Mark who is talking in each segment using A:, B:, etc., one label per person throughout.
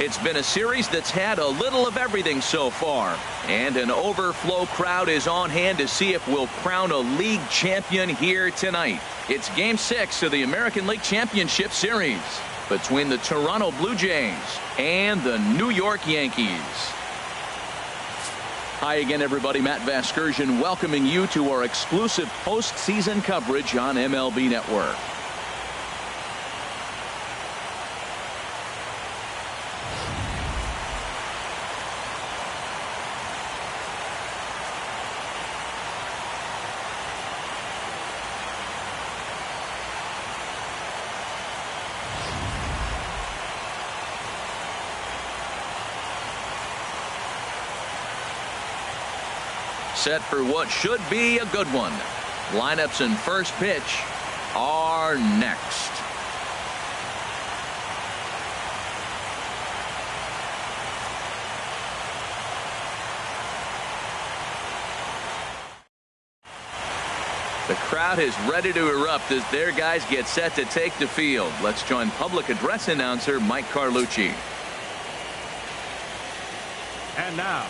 A: It's been a series that's had a little of everything so far, and an overflow crowd is on hand to see if we'll crown a league champion here tonight. It's Game 6 of the American League Championship Series between the Toronto Blue Jays and the New York Yankees. Hi again, everybody. Matt Vasgersian welcoming you to our exclusive postseason coverage on MLB Network. Set for what should be a good one. Lineups and first pitch are next. The crowd is ready to erupt as their guys get set to take the field. Let's join public address announcer Mike Carlucci.
B: And now,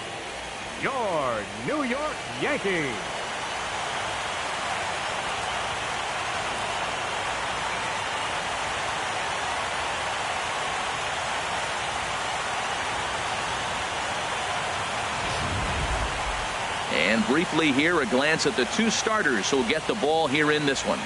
B: your New York Yankees.
A: And briefly here, a glance at the two starters who'll get the ball here in this one.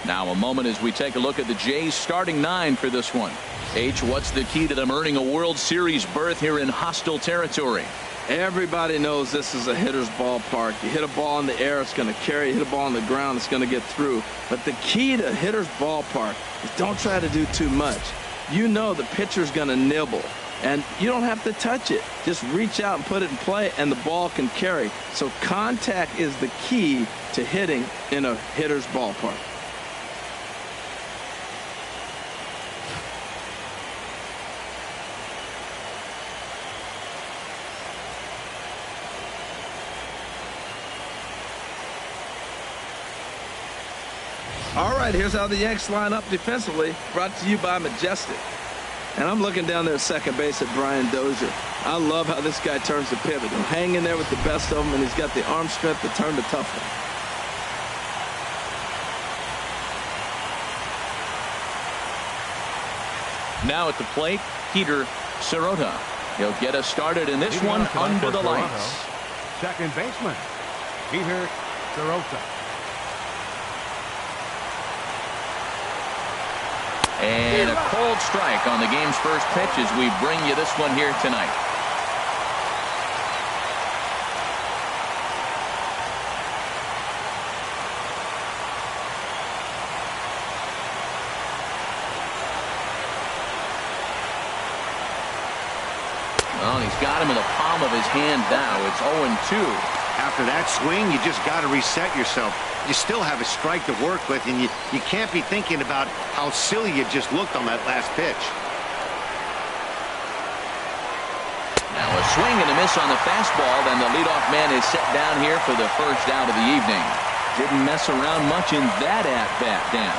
A: Now a moment as we take a look at the Jays starting nine for this one. H, what's the key to them earning a World Series berth here in hostile territory?
C: Everybody knows this is a hitter's ballpark. You hit a ball in the air, it's going to carry. You hit a ball on the ground, it's going to get through. But the key to hitter's ballpark is don't try to do too much. You know the pitcher's going to nibble, and you don't have to touch it. Just reach out and put it in play, and the ball can carry. So contact is the key to hitting in a hitter's ballpark. All right, here's how the Yanks line up defensively, brought to you by Majestic. And I'm looking down there at second base at Brian Dozier. I love how this guy turns the pivot. He'll hang in there with the best of them, and he's got the arm strength to turn the tough one.
A: Now at the plate, Peter Sirota. He'll get us started in this one under the lights.
B: Second baseman, Peter Sirota.
A: And a cold strike on the game's first pitch as we bring you this one here tonight. Well, he's got him in the palm of his hand now. It's 0-2.
D: After that swing, you just got to reset yourself. You still have a strike to work with, and you can't be thinking about how silly you just looked on that last pitch.
A: Now a swing and a miss on the fastball, and the leadoff man is set down here for the first out of the evening. Didn't mess around much in that at-bat, Dan.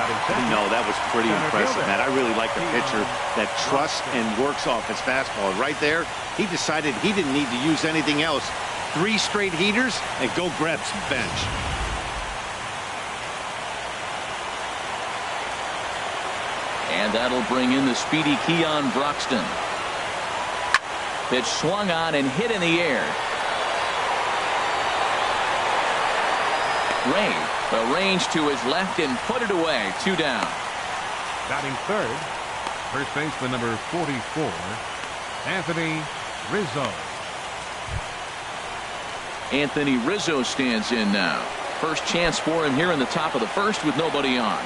D: No, that was pretty impressive, Matt. I really like the pitcher that trusts and works off his fastball. Right there, he decided he didn't need to use anything else. 3 straight heaters and go grab some bench.
A: And that'll bring in the speedy Keon Broxton. Pitch swung on and hit in the air. Ray arranged to his left and put it away. 2 down.
B: Batting third, first baseman number 44, Anthony Rizzo.
A: Anthony Rizzo stands in now. First chance for him here in the top of the first with nobody on.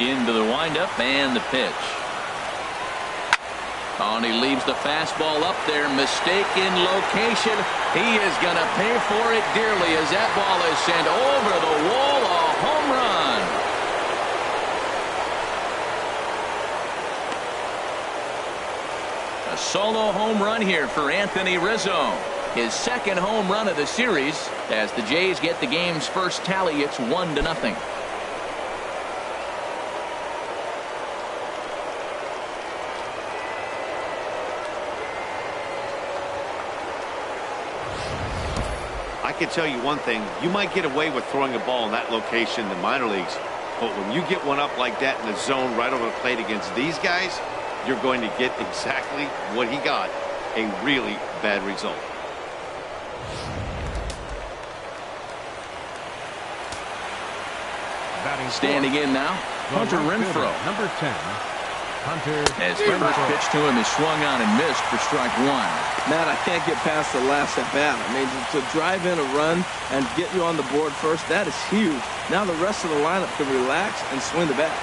A: Into the windup and the pitch. Oh, and he leaves the fastball up there. Mistaken location. He is going to pay for it dearly as that ball is sent over the wall. A home run. A solo home run here for Anthony Rizzo. His second home run of the series as the Jays get the game's first tally. It's 1-0.
D: I can tell you one thing. You might get away with throwing a ball in that location in the minor leagues, but when you get one up like that in the zone right over the plate against these guys, you're going to get exactly what he got, a really bad result.
A: Standing in now, Hunter Renfroe.
B: Number 10, Hunter
A: As the first pitch to him is swung on and missed for strike one.
C: Matt, I can't get past the last at bat. I mean, to drive in a run and get you on the board first, that is huge. Now the rest of the lineup can relax and swing the bat.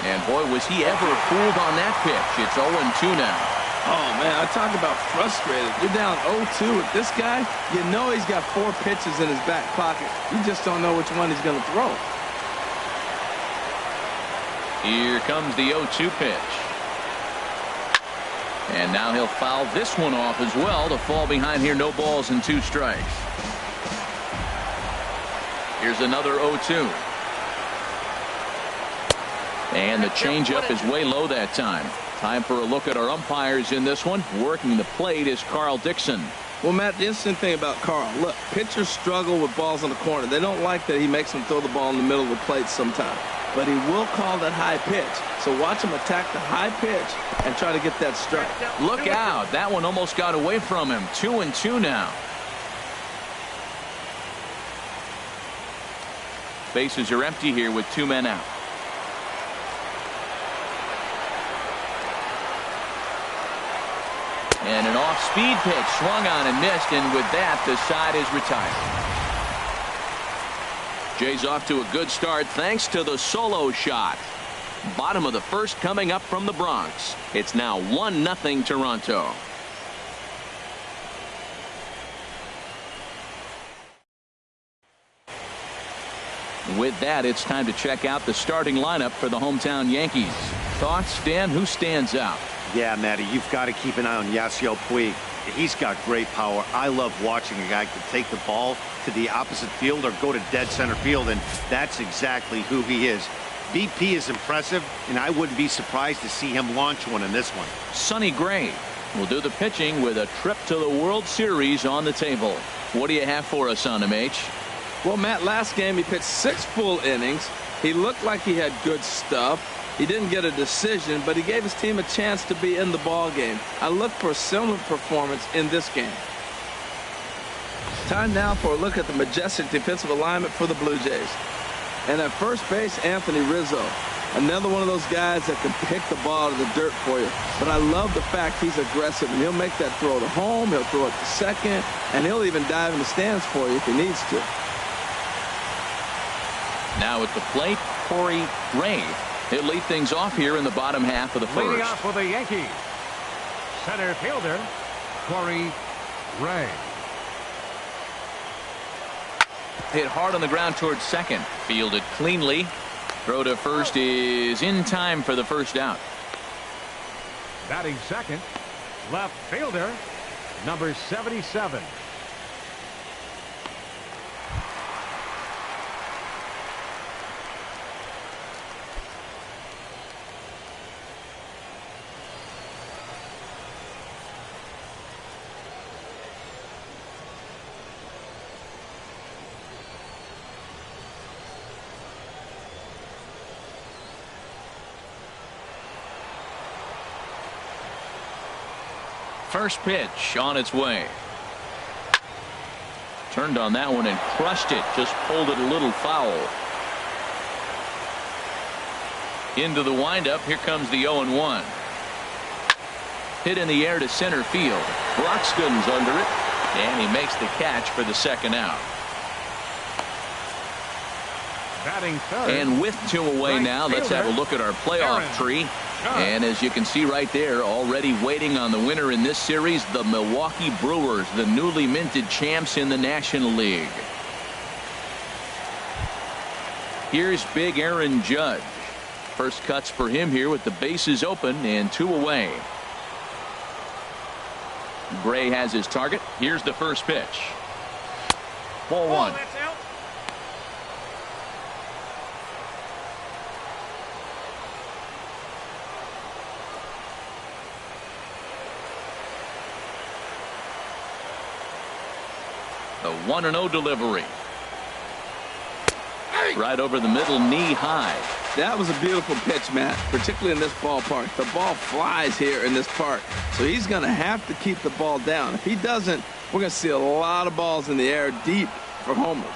A: And boy, was he ever fooled on that pitch. It's 0-2 now.
C: Oh, man, I talk about frustrated. You're down 0-2 with this guy. You know he's got 4 pitches in his back pocket. You just don't know which one he's going to throw.
A: Here comes the 0-2 pitch. And now he'll foul this one off as well to fall behind here. No balls and 2 strikes. Here's another 0-2. And the changeup is way low that time. Time for a look at our umpires in this one. Working the plate is Carl Dixon.
C: Well, Matt, the interesting thing about Carl, look, pitchers struggle with balls in the corner. They don't like that he makes them throw the ball in the middle of the plate sometimes. But he will call that high pitch. So watch him attack the high pitch and try to get that strike.
A: Look out. That one almost got away from him. 2-2 now. Bases are empty here with 2 men out. And an off-speed pitch swung on and missed, and with that the side is retired. Jays off to a good start thanks to the solo shot. Bottom of the first coming up from the Bronx. It's now 1-0 Toronto. With that, it's time to check out the starting lineup for the hometown Yankees. Thoughts, Dan? Who stands out?
D: Yeah, Matty, you've got to keep an eye on Yasiel Puig. He's got great power. I love watching a guy can take the ball to the opposite field or go to dead center field, and that's exactly who he is. BP is impressive, and I wouldn't be surprised to see him launch one in this one.
A: Sonny Gray will do the pitching with a trip to the World Series on the table. What do you have for us on him, H?
C: Well, Matt, last game he pitched 6 full innings. He looked like he had good stuff. He didn't get a decision, but he gave his team a chance to be in the ball game. I look for a similar performance in this game. Time now for a look at the majestic defensive alignment for the Blue Jays. And at first base, Anthony Rizzo. Another one of those guys that can pick the ball out of the dirt for you. But I love the fact he's aggressive, and he'll make that throw to home, he'll throw it to second, and he'll even dive in the stands for you if he needs to.
A: Now at the plate, Corey Ray. He'll lead things off here in the bottom half of the first.
B: Leading off for the Yankees, center fielder Corey Ray.
A: Hit hard on the ground towards second. Fielded cleanly. Throw to first is in time for the first out.
B: Batting second, left fielder number 77.
A: First pitch on its way. Turned on that one and crushed it. Just pulled it a little foul. Into the windup. Here comes the 0-1. Hit in the air to center field. Broxton's under it. And he makes the catch for the second out.
B: Batting third.
A: And with 2 away
B: Right
A: now, let's have a look at our playoff tree. And as you can see right there, already waiting on the winner in this series, the Milwaukee Brewers, the newly minted champs in the National League. Here's big Aaron Judge. First cuts for him here with the bases open and 2 away. Gray has his target. Here's the first pitch. Ball 1. The 1-0 delivery. Right over the middle, knee high.
C: That was a beautiful pitch, Matt, particularly in this ballpark. The ball flies here in this park, so he's going to have to keep the ball down. If he doesn't, we're going to see a lot of balls in the air deep for homers.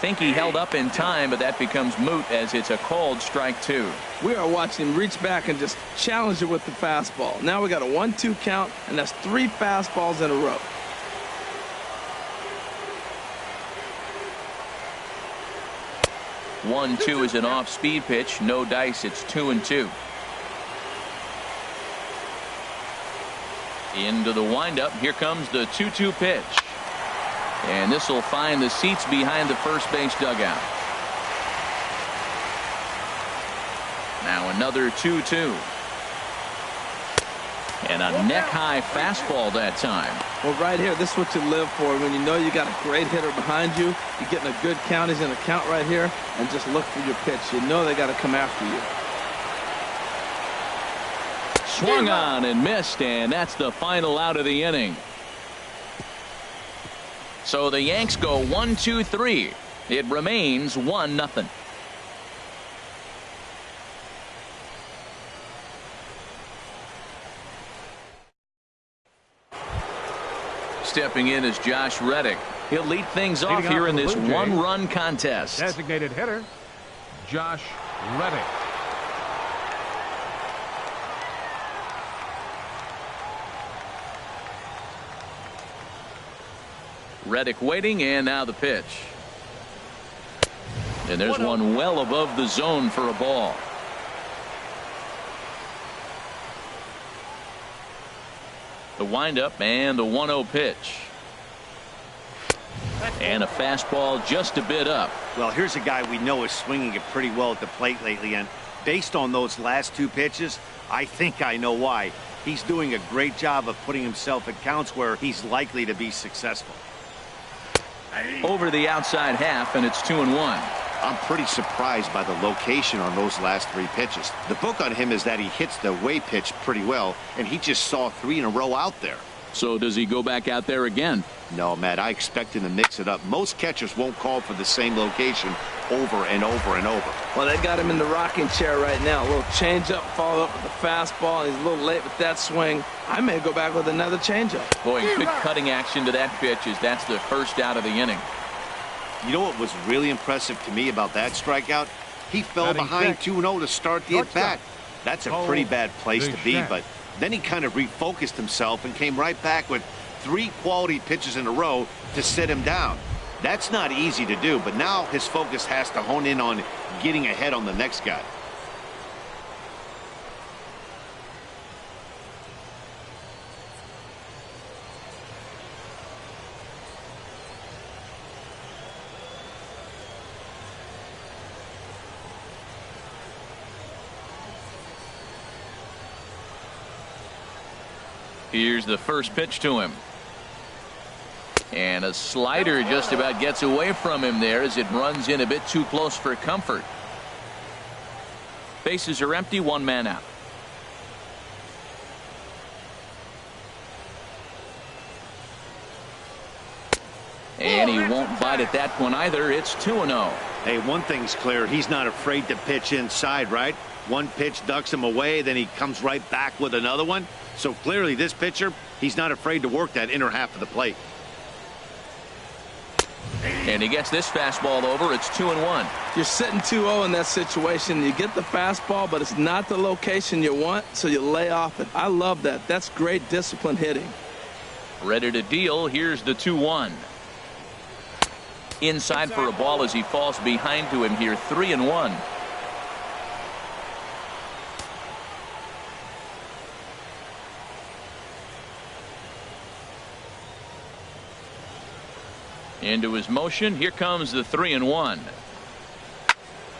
A: Think he held up in time, but that becomes moot as it's a called strike 2.
C: We are watching him reach back and just challenge it with the fastball. Now we got a 1-2 count, and that's 3 fastballs in a row.
A: 1-2 is an off-speed pitch. No dice. It's 2-2. Into the windup. Here comes the 2-2 pitch. And this will find the seats behind the first base dugout. Now another 2-2. And a neck-high fastball that time.
C: Well, right here, this is what you live for. When you know you got a great hitter behind you, you're getting a good count. He's in a count right here, and just look for your pitch. You know they got to come after you.
A: Swung on and missed, and that's the final out of the inning. So the Yanks go 1-2-3. It remains 1-0. Stepping in is Josh Reddick. He'll lead things off here in this 1-run contest.
B: Designated hitter, Josh Reddick.
A: Reddick waiting, and now the pitch. And there's one well above the zone for a ball. The windup and the 1-0 pitch. And a fastball just a bit up.
D: Well, here's a guy we know is swinging it pretty well at the plate lately, and based on those last 2 pitches, I think I know why. He's doing a great job of putting himself at counts where he's likely to be successful.
A: Over the outside half, and it's 2-1.
D: I'm pretty surprised by the location on those last 3 pitches. The book on him is that he hits the away pitch pretty well, and he just saw 3 in a row out there.
A: So does he go back out there again?
D: No, Matt, I expect him to mix it up. Most catchers won't call for the same location over and over and over.
C: Well, they got him in the rocking chair right now. A little changeup, followed up with the fastball. He's a little late with that swing. I may go back with another changeup.
A: Boy, good cutting action to that pitch as that's the first out of the inning.
D: You know what was really impressive to me about that strikeout? He fell behind 2-0 to start the at-bat. That's a pretty bad place to be, but then he kind of refocused himself and came right back with 3 quality pitches in a row to sit him down. That's not easy to do, but now his focus has to hone in on getting ahead on the next guy.
A: Here's the first pitch to him. And a slider just about gets away from him there as it runs in a bit too close for comfort. Bases are empty, 1 man out. And he won't bite at that one either. It's 2-0.
D: Hey, one thing's clear. He's not afraid to pitch inside, right? One pitch ducks him away, then he comes right back with another one. So clearly this pitcher, he's not afraid to work that inner half of the plate.
A: And he gets this fastball over. It's 2-1.
C: You're sitting 2-0 in that situation. You get the fastball, but it's not the location you want, so you lay off it. I love that. That's great disciplined hitting.
A: Ready to deal. Here's the 2-1. Inside for a ball as he falls behind to him here. 3-1. Into his motion. Here comes the 3-1.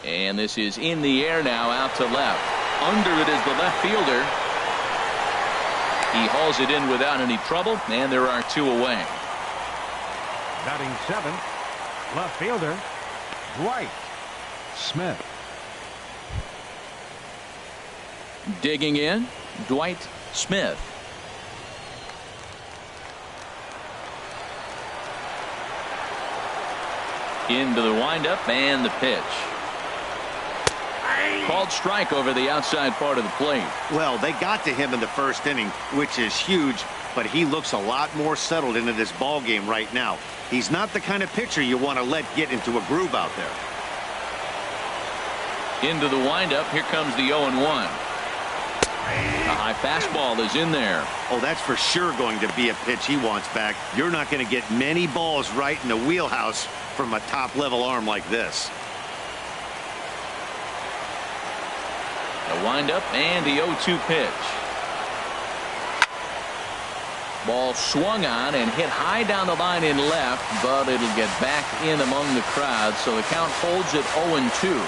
A: And this is in the air now, out to left. Under it is the left fielder. He hauls it in without any trouble, and there are 2 away.
B: Batting 7th, left fielder, Dwight Smith.
A: Digging in, Dwight Smith. Into the windup and the pitch. Called strike over the outside part of the plate.
D: Well, they got to him in the first inning, which is huge, but he looks a lot more settled into this ball game right now. He's not the kind of pitcher you want to let get into a groove out there.
A: Into the windup. Here comes the 0-1. A high fastball is in there.
D: Oh, that's for sure going to be a pitch he wants back. You're not going to get many balls right in the wheelhouse from a top-level arm like this.
A: A windup and the 0-2 pitch. Ball swung on and hit high down the line in left, but it'll get back in among the crowd, so the count holds at 0-2.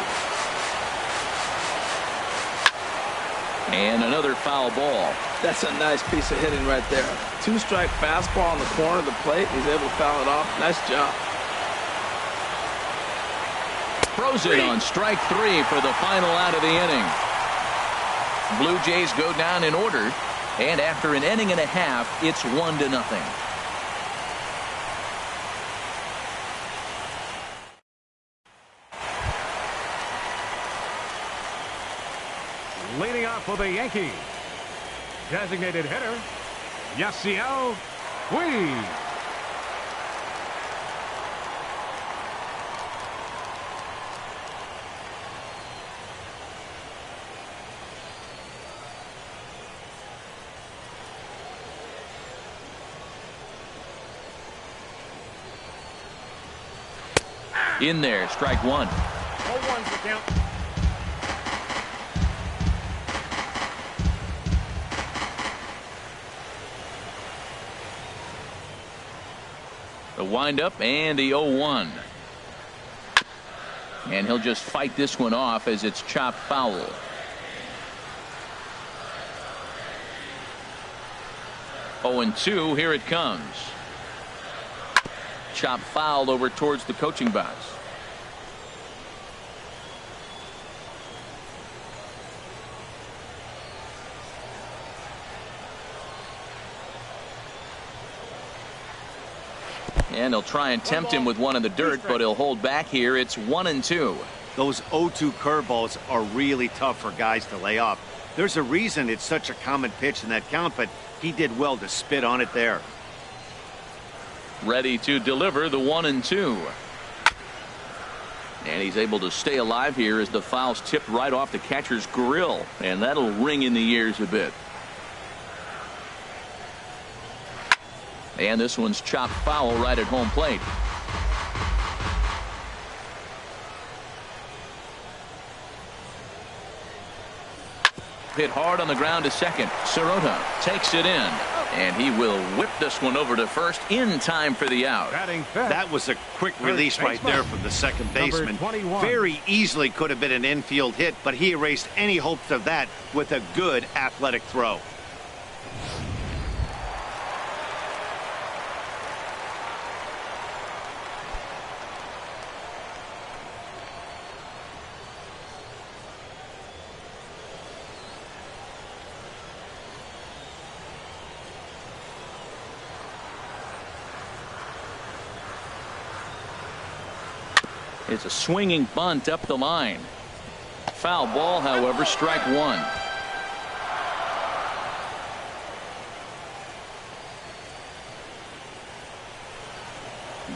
A: And another foul ball.
C: That's a nice piece of hitting right there. 2-strike fastball on the corner of the plate. He's able to foul it off. Nice job.
A: Throws it on strike 3 for the final out of the inning. Blue Jays go down in order, and after an inning and a half, it's 1-0.
B: Leading off for the Yankees, designated hitter, Yasiel Puig.
A: In there, strike 1.
B: 0-1's the count.
A: The windup and the 0-1. And he'll just fight this one off as it's chopped foul. Oh, and 2, here it comes. Chopped foul over towards the coaching box. And he'll try and tempt him with one in the dirt, but he'll hold back here. It's 1-2.
D: Those 0-2 curveballs are really tough for guys to lay off. There's a reason it's such a common pitch in that count, but he did well to spit on it there.
A: Ready to deliver the 1-2. And he's able to stay alive here as the foul's tipped right off the catcher's grill, and that'll ring in the ears a bit. And this one's chopped foul right at home plate. Hit hard on the ground to second. Sirota takes it in, and he will whip this one over to first in time for the out.
D: That was a quick release right there from the second baseman. Very easily could have been an infield hit, but he erased any hopes of that with a good athletic throw.
A: It's a swinging bunt up the line. Foul ball, however, strike 1.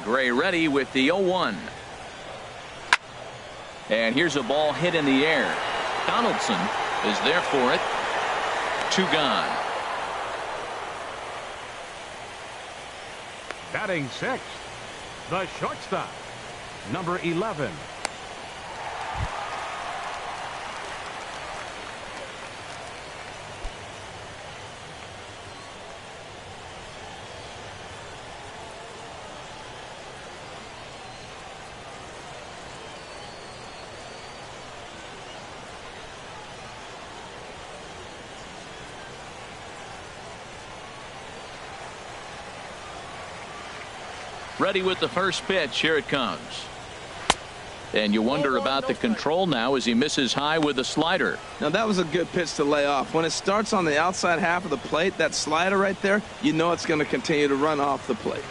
A: Gray ready with the 0-1. And here's a ball hit in the air. Donaldson is there for it. 2 gone.
B: Batting 6th, the shortstop, Number 11.
A: Ready with the first pitch. Here it comes. And you wonder about the control now as he misses high with the slider.
C: Now that was a good pitch to lay off. When it starts on the outside half of the plate, that slider right there, you know it's going to continue to run off the plate.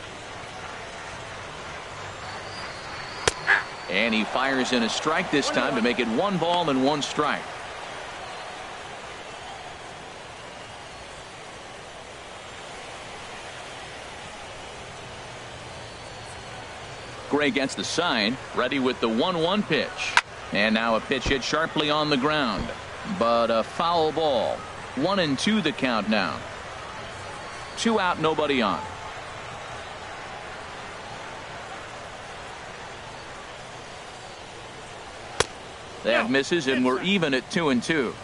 A: And he fires in a strike this time to make it 1 ball and 1 strike. Gray gets the sign, ready with the 1-1 pitch. And now a pitch hit sharply on the ground. But a foul ball. 1-2 the count now. 2 out, nobody on. That misses, and we're even at 2-2.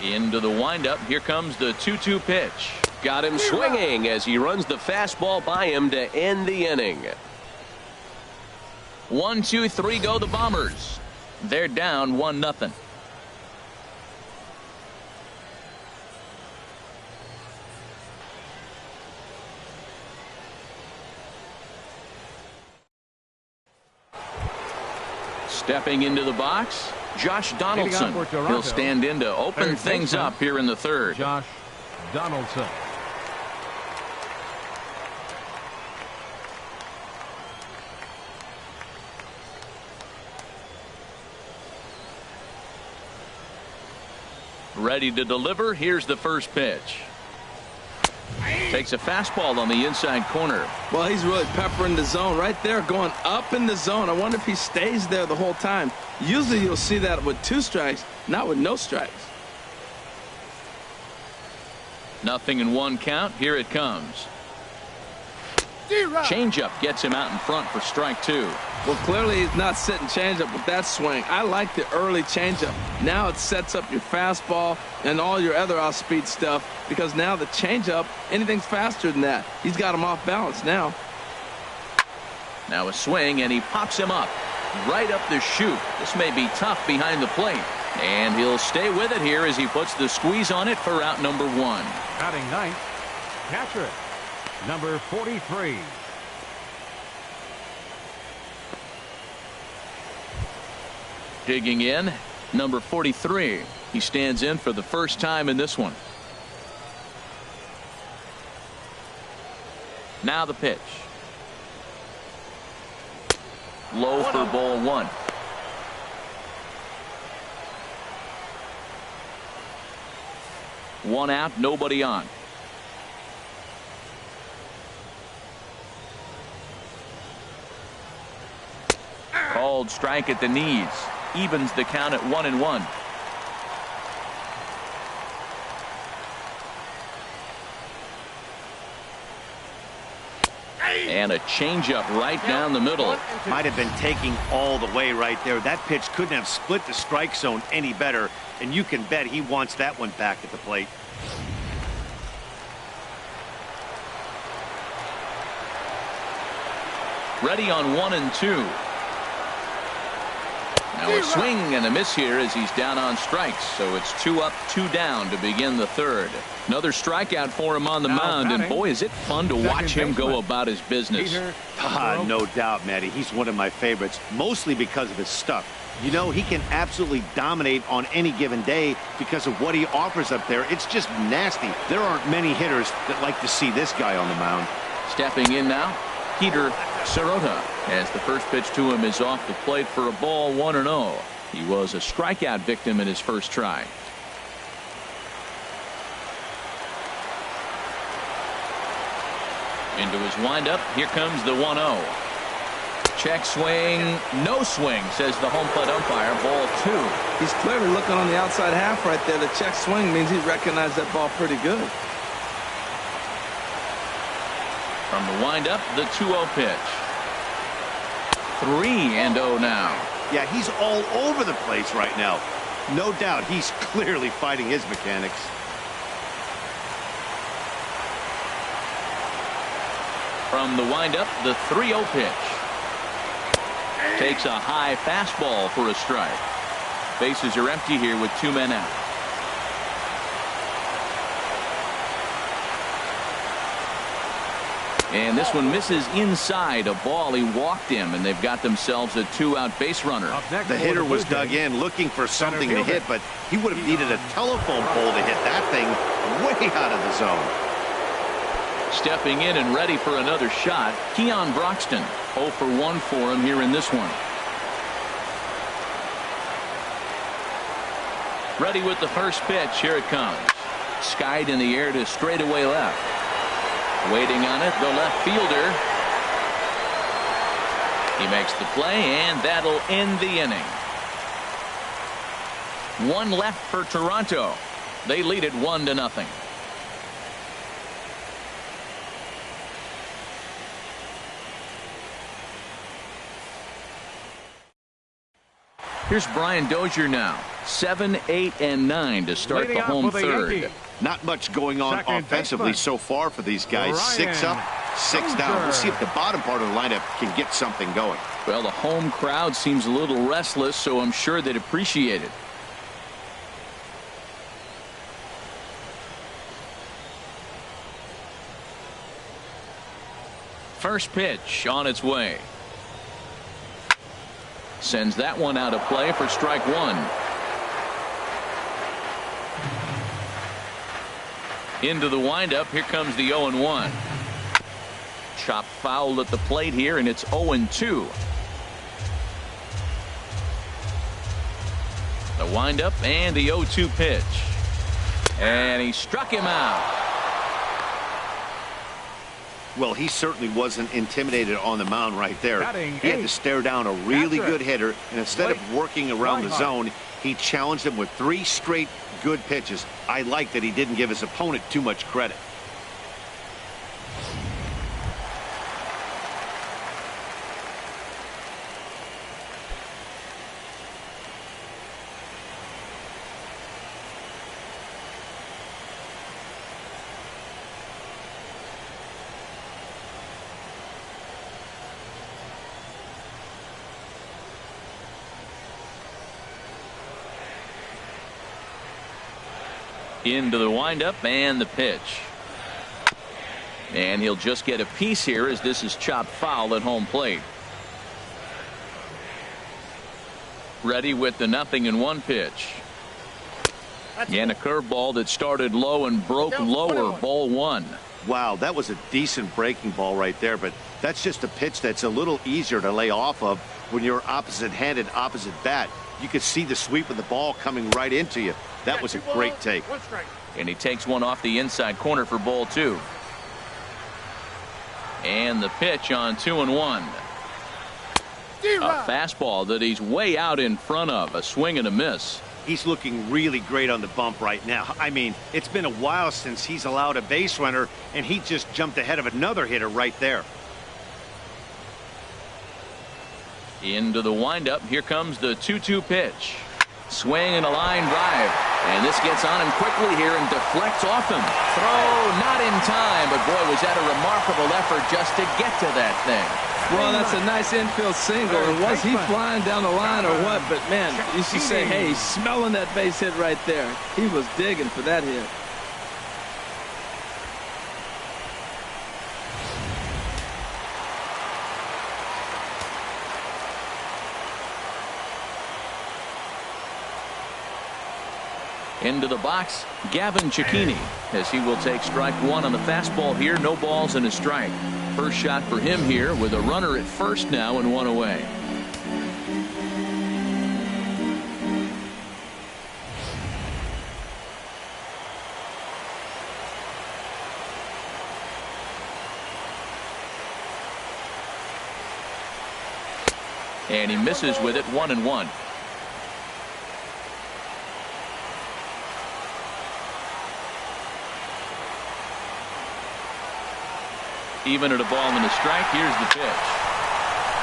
A: Into the windup. Here comes the 2-2 pitch.
E: Got him swinging as he runs the fastball by him to end the inning.
A: 1, 2, 3 go the Bombers. They're down 1-0. Stepping into the box, Josh Donaldson. He'll stand in to open things up here in the third.
B: Josh Donaldson.
A: Ready to deliver. Here's the first pitch. Takes a fastball on the inside corner.
C: Well, he's really peppering the zone right there, going up in the zone. I wonder if he stays there the whole time. Usually you'll see that with 2 strikes, not with no strikes.
A: 0-1 count. Here it comes. Changeup gets him out in front for strike 2.
C: Well, clearly he's not sitting changeup with that swing. I like the early changeup. Now it sets up your fastball and all your other off-speed stuff, because now the changeup, anything's faster than that. He's got him off balance now.
A: Now a swing, and he pops him up right up the chute. This may be tough behind the plate, and he'll stay with it here as he puts the squeeze on it for out number 1.
B: Batting ninth, catcher, number 43.
A: Digging in, number 43. He stands in for the first time in this one. Now the pitch. Low for ball 1. One out, nobody on. Called strike at the knees. Evens the count at 1-1. And a changeup right down the middle.
D: Might have been taking all the way right there. That pitch couldn't have split the strike zone any better, and you can bet he wants that one back at the plate.
A: Ready on 1-2. Now a swing and a miss here as he's down on strikes. So it's 2 up, 2 down to begin the third. Another strikeout for him on the mound, and boy, is it fun to watch him go about his business.
D: No doubt, Matty. He's one of my favorites, mostly because of his stuff. You know, he can absolutely dominate on any given day because of what he offers up there. It's just nasty. There aren't many hitters that like to see this guy on the mound.
A: Stepping in now, Peter Sirota, as the first pitch to him is off the plate for a ball, 1-0. He was a strikeout victim in his first try. Into his windup. Here comes the 1-0. Check swing. No swing, says the home plate umpire. Ball 2.
C: He's clearly looking on the outside half right there. The check swing means he recognized that ball pretty good.
A: From the windup, the 2-0 pitch. 3-0 now.
D: Yeah, he's all over the place right now. No doubt he's clearly fighting his mechanics.
A: From the windup, the 3-0 pitch. Takes a high fastball for a strike. Bases are empty here with 2 men out. And this one misses inside a ball. He walked him, and they've got themselves a 2-out base runner.
D: The hitter was dug in looking for something to hit, but he would have needed a telephone pole to hit that thing way out of the zone.
A: Stepping in and ready for another shot, Keon Broxton. 0 for 1 for him here in this one. Ready with the first pitch. Here it comes. Skied in the air to straightaway left. Waiting on it, the left fielder. He makes the play, and that'll end the inning. 1 left for Toronto. They lead it 1-0. Here's Brian Dozier now. 7, 8, and 9 to start the home third.
D: Not much going on offensively so far for these guys. 6 up, 6 down. We'll see if the bottom part of the lineup can get something going.
A: Well, the home crowd seems a little restless, so I'm sure they'd appreciate it. First pitch on its way. Sends that one out of play for strike 1. Into the windup. Here comes the 0-1. Chop foul at the plate here, and it's 0-2. The windup and the 0-2 pitch. And he struck him out.
D: Well, he certainly wasn't intimidated on the mound right there. He had to stare down a really good hitter, and instead of working around the zone, he challenged him with 3 straight good pitches. I like that he didn't give his opponent too much credit.
A: Into the windup and the pitch. And he'll just get a piece here as this is chopped foul at home plate. Ready with the 0-1 pitch. And a curveball that started low and broke lower. Ball 1.
D: Wow, that was a decent breaking ball right there, but that's just a pitch that's a little easier to lay off of when you're opposite-handed, opposite bat. You could see the sweep of the ball coming right into you. That was a great take.
A: And he takes one off the inside corner for ball 2. And the pitch on 2-1. A fastball that he's way out in front of. A swing and a miss.
D: He's looking really great on the bump right now. I mean, it's been a while since he's allowed a base runner, and he just jumped ahead of another hitter right there.
A: Into the windup. Here comes the 2-2 pitch. Swing and a line drive. And this gets on him quickly here and deflects off him. Throw not in time, but boy, was that a remarkable effort just to get to that thing.
C: Well, that's a nice infield single. And was he flying down the line or what? But man, you should say, hey, he's smelling that base hit right there. He was digging for that hit.
A: Into the box, Gavin Cicchini, as he will take strike 1 on the fastball here. No balls and a strike. First shot for him here with a runner at first now and 1 away. And he misses with it. 1-1. Even at a ball and a strike, here's the pitch.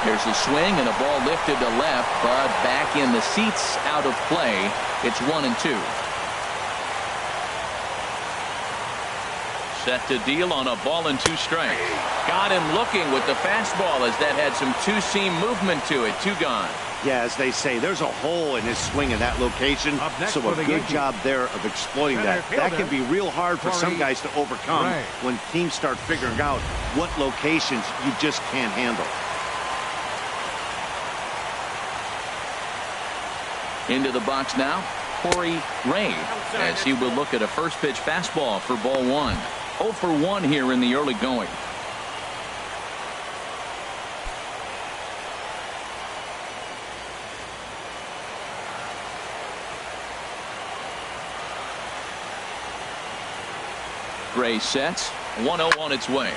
A: There's a swing and a ball lifted to left, but back in the seats, out of play. It's 1-2. Set to deal on a ball and 2 strikes. Got him looking with the fastball as that had some two-seam movement to it. 2 gone.
D: Yeah, as they say, there's a hole in his swing in that location, so a good job there of exploiting that. That can be real hard for some guys to overcome when teams start figuring out what locations you just can't handle.
A: Into the box now, Corey Ray, as he will look at a first pitch fastball for ball 1. 0 for 1 here in the early going. Gray sets. 1-0 on its way.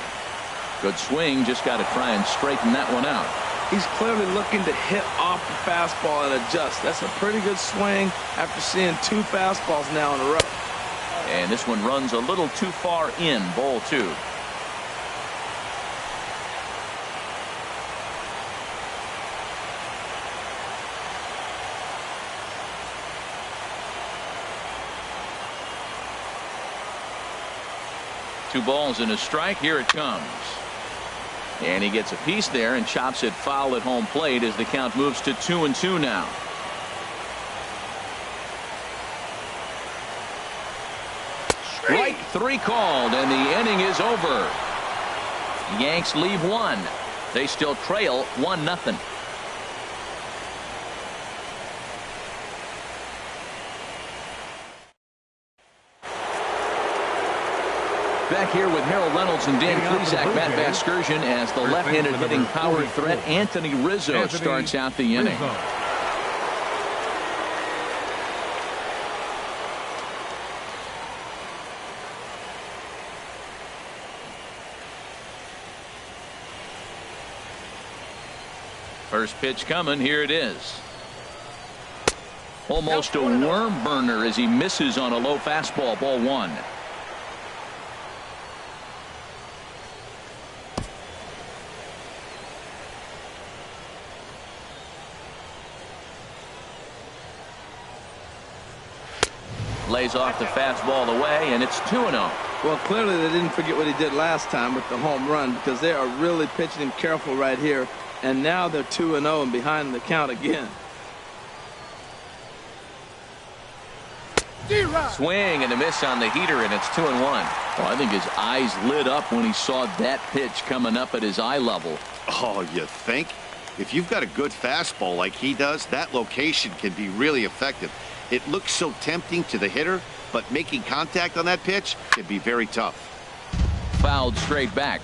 A: Good swing. Just got to try and straighten that one out.
C: He's clearly looking to hit off the fastball and adjust. That's a pretty good swing after seeing 2 fastballs now in a row.
A: And this one runs a little too far in. Ball 2. Two balls and a strike. Here it comes. And he gets a piece there and chops it foul at home plate as the count moves to 2-2 now. Strike 3 called, and the inning is over. Yanks leave 1. They still trail 1-0. Back here with Harold Reynolds and Dan Plesac. Matt Vasgersian as the left-handed hitting power threat. Anthony Rizzo starts out the inning. First pitch coming. Here it is. Almost a worm burner as he misses on a low fastball. Ball 1. Lays off the fastball away, and it's 2-0.
C: Well, clearly they didn't forget what he did last time with the home run, because they are really pitching him careful right here. And now they're 2-0 and behind the count again.
A: Swing and a miss on the heater, and it's 2-1. Well, I think his eyes lit up when he saw that pitch coming up at his eye level.
D: Oh, you think? If you've got a good fastball like he does, that location can be really effective. It looks so tempting to the hitter, but making contact on that pitch can be very tough.
A: Fouled straight back.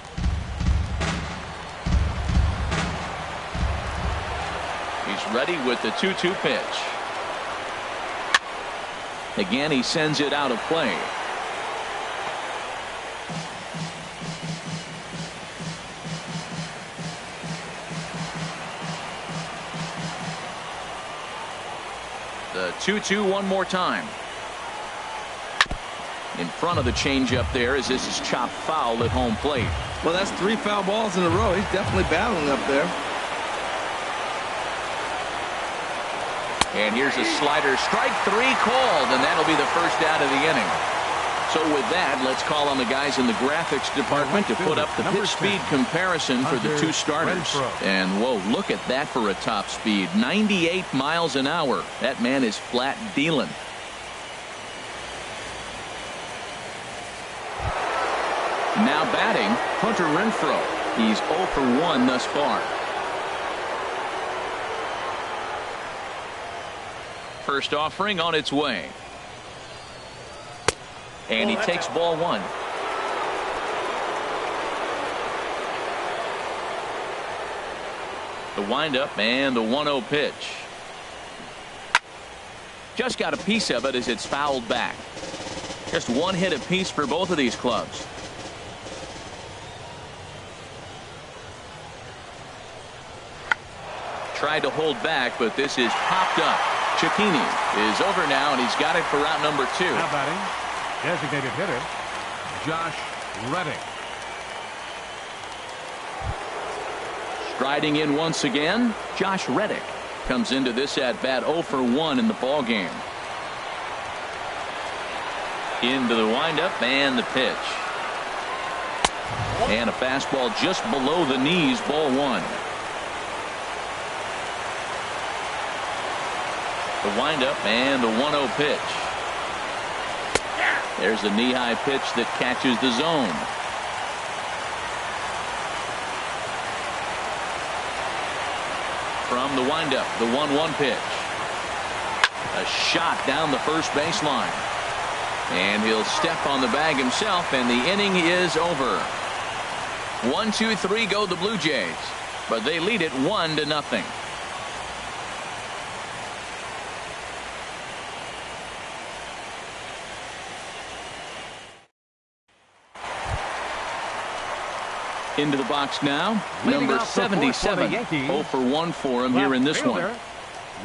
A: He's ready with the 2-2 pitch. Again, he sends it out of play. The 2-2 one more time. In front of the changeup there as this is chopped foul at home plate.
C: Well, that's 3 foul balls in a row. He's definitely battling up there.
A: And here's a slider. Strike 3 called, and that'll be the first out of the inning. So with that, let's call on the guys in the graphics department to put up the pitch speed comparison for the 2 starters. And whoa, look at that for a top speed. 98 miles an hour. That man is flat dealing. Now batting, Hunter Renfroe. He's 0 for 1 thus far. First offering on its way. And he takes ball 1. The windup and the 1-0 pitch. Just got a piece of it as it's fouled back. Just 1 hit apiece for both of these clubs. Tried to hold back, but this is popped up. Cicchini is over now, and he's got it for out number 2.
B: Now batting, designated hitter, Josh Reddick.
A: Striding in once again, Josh Reddick comes into this at bat 0 for 1 in the ball game. Into the windup and the pitch. And a fastball just below the knees, ball 1. The windup and the 1-0 pitch. There's a knee-high pitch that catches the zone. From the windup, the 1-1 pitch. A shot down the first baseline. And he'll step on the bag himself, and the inning is over. 1, 2, 3 go the Blue Jays, but they lead it 1-0. Into the box now, number 77. 0 for 1 for him here in this one.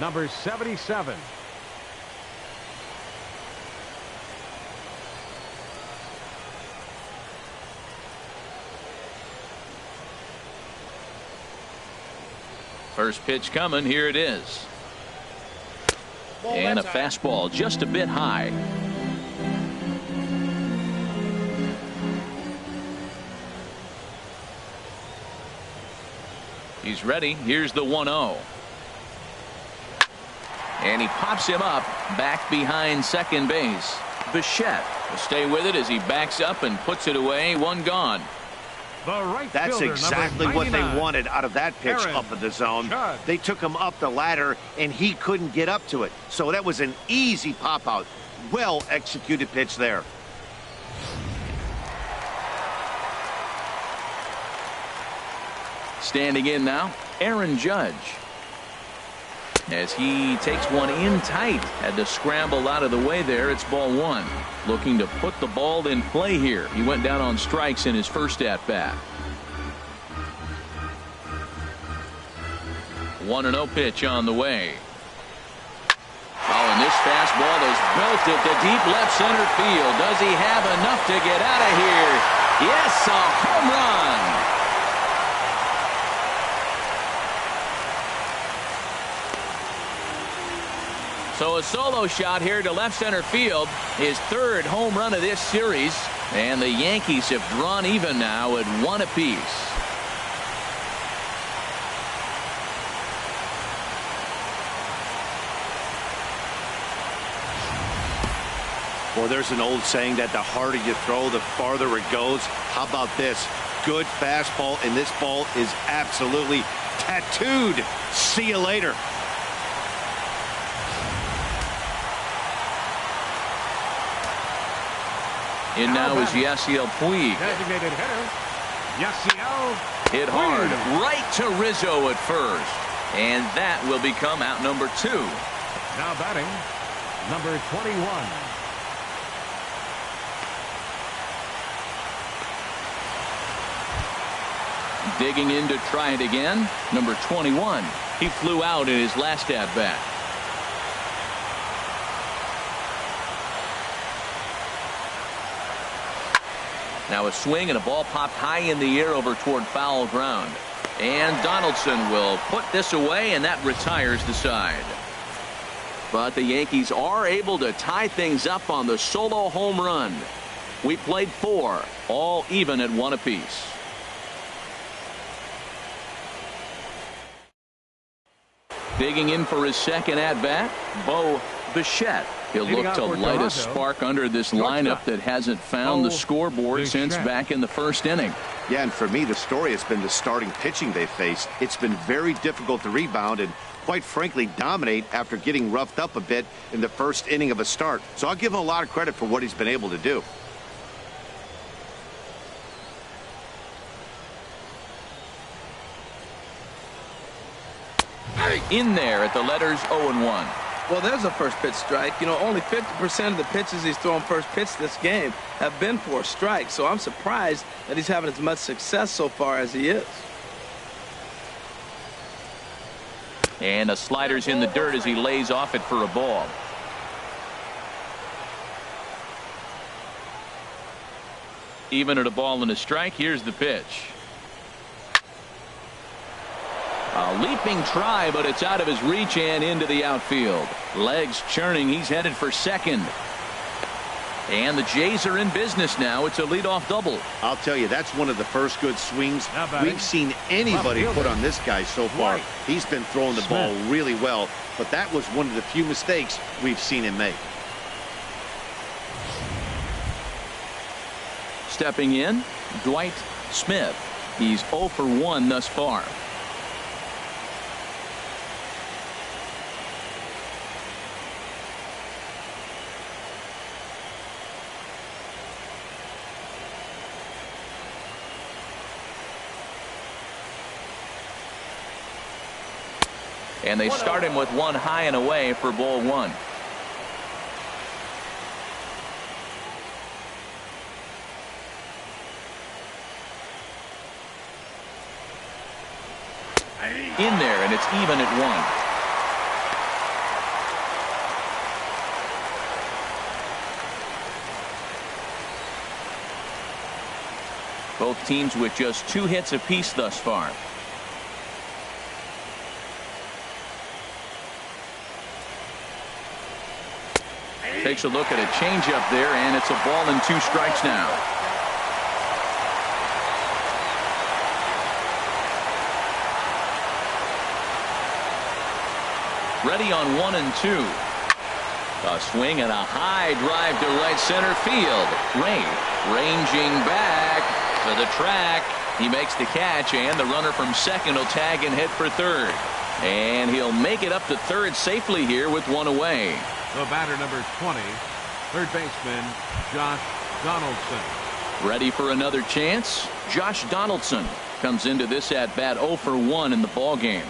B: Number 77.
A: First pitch coming, here it is. And a fastball just a bit high. He's ready. Here's the 1-0. And he pops him up back behind second base. Bichette will stay with it as he backs up and puts it away. 1 gone.
D: That's exactly what they wanted out of that pitch up in the zone. They took him up the ladder, and he couldn't get up to it. So that was an easy pop-out. Well executed pitch there.
A: Standing in now, Aaron Judge. As he takes one in tight. Had to scramble out of the way there. It's ball 1. Looking to put the ball in play here. He went down on strikes in his first at-bat. 1-0 pitch on the way. Oh, and this fastball is belted to deep left center field. Does he have enough to get out of here? Yes, a home run. So a solo shot here to left center field. His 3rd home run of this series. And the Yankees have drawn even now at 1 apiece.
D: Well, there's an old saying that the harder you throw, the farther it goes. How about this? Good fastball, and this ball is absolutely tattooed. See you later.
A: In now is Yasiel Puig.
B: Designated hitter, Yasiel.
A: Hit hard right to Rizzo at first. And that will become out number 2.
B: Now batting, number 21.
A: Digging in to try it again, number 21. He flew out in his last at-bat. Now a swing and a ball popped high in the air over toward foul ground. And Donaldson will put this away, and that retires the side. But the Yankees are able to tie things up on the solo home run. We played 4, all even at 1 apiece. Digging in for his second at-bat, Bo Bichette. He'll look to light a spark under this lineup that hasn't found the scoreboard since back in the first inning.
D: Yeah, and for me, the story has been the starting pitching they faced. It's been very difficult to rebound and, quite frankly, dominate after getting roughed up a bit in the first inning of a start. So I'll give him a lot of credit for what he's been able to do.
A: In there at the letters 0-1.
C: Well, there's a first pitch strike. You know, only 50% of the pitches he's thrown first pitch this game have been for a strike. So I'm surprised that he's having as much success so far as he is.
A: And a slider's in the dirt as he lays off it for a ball. Even at a ball and a strike, here's the pitch. A leaping try, but it's out of his reach and into the outfield. Legs churning. He's headed for second. And the Jays are in business now. It's a leadoff double.
D: I'll tell you, that's one of the first good swings
B: Now
D: we've seen anybody put on this guy so far.
B: White.
D: He's been throwing the ball really well, but that was one of the few mistakes we've seen him make.
A: Stepping in, Dwight Smith. He's 0 for 1 thus far. And they start him with one high and away for ball one. In there, and it's even at one. Both teams with just 2 hits apiece thus far. Takes a look at a changeup there, and it's a ball and 2 strikes now. Ready on 1 and 2. A swing and a high drive to right center field. Ray ranging back to the track. He makes the catch, and the runner from second will tag and hit for third. And he'll make it up to third safely here with 1 away.
B: The batter, number 20, third baseman, Josh Donaldson.
A: Ready for another chance? Josh Donaldson comes into this at-bat 0 for 1 in the ball game.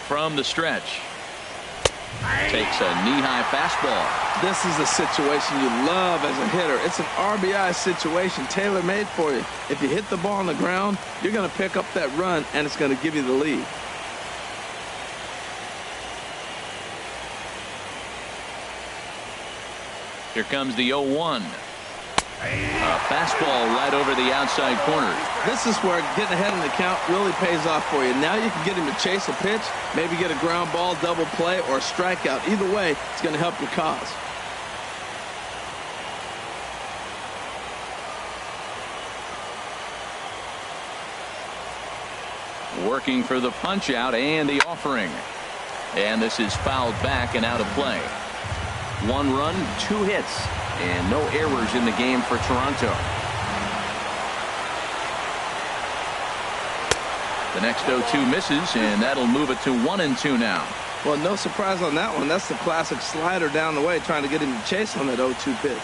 A: From the stretch. Takes a knee-high fastball.
C: This is a situation you love as a hitter. It's an RBI situation tailor-made for you. If you hit the ball on the ground, you're going to pick up that run, and it's going to give you the lead.
A: Here comes the 0-1. A fastball right over the outside corner.
C: This is where getting ahead in the count really pays off for you. Now you can get him to chase a pitch, maybe get a ground ball, double play, or a strikeout. Either way, it's going to help your cause.
A: Working for the punch out and the offering. And this is fouled back and out of play. 1 run, 2 hits, and no errors in the game for Toronto. The next 0-2 misses, and that'll move it to 1 and 2 now.
C: Well, no surprise on that one. That's the classic slider down the way, trying to get him to chase on that 0-2 pitch.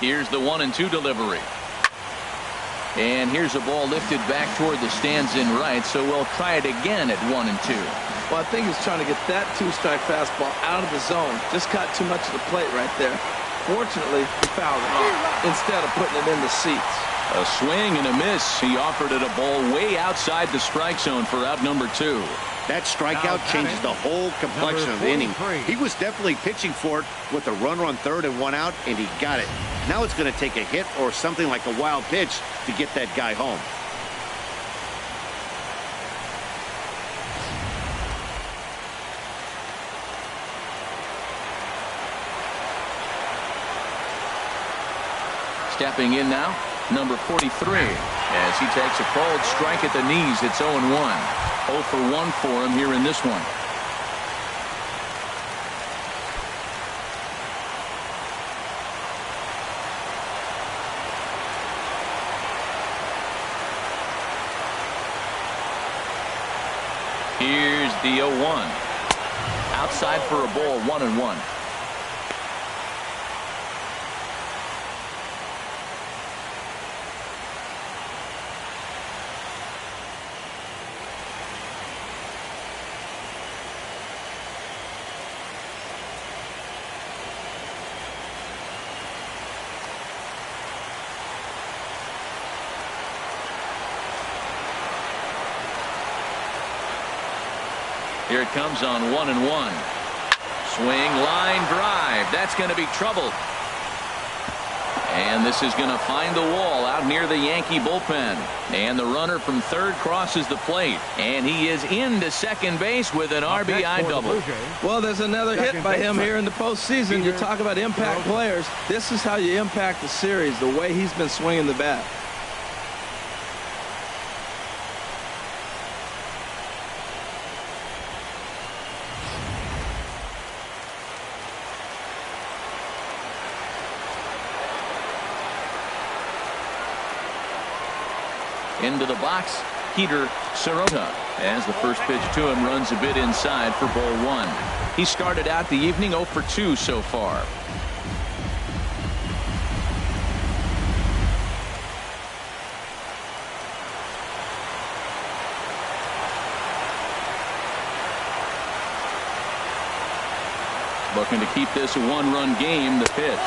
A: Here's the 1 and 2 delivery. And here's a ball lifted back toward the stands in right, so we'll try it again at 1 and 2.
C: Well, I think he's trying to get that 2-strike fastball out of the zone. Just caught too much of the plate right there. Fortunately, he fouled it off instead of putting it in the seats.
A: A swing and a miss. He offered it a ball way outside the strike zone for out number 2.
D: That strikeout changes the whole complexion of the inning. He was definitely pitching for it with a runner on third and 1 out, and he got it. Now it's going to take a hit or something like a wild pitch to get that guy home.
A: Stepping in now, number 43, as he takes a cold strike at the knees. It's 0-1. 0 for 1 for him here in this one. Here's the 0-1. Outside for a ball, 1-1. Here it comes on 1-1. Swing, line drive. That's going to be trouble. And this is going to find the wall out near the Yankee bullpen. And the runner from third crosses the plate. And he is into second base with an RBI double.
C: Well, there's another hit by him here in the postseason. You talk about impact players. This is how you impact the series, the way he's been swinging the bat.
A: Into the box, Peter Sirota, as the first pitch to him runs a bit inside for ball one. He started out the evening 0 for 2 so far. Looking to keep this a one-run game. The pitch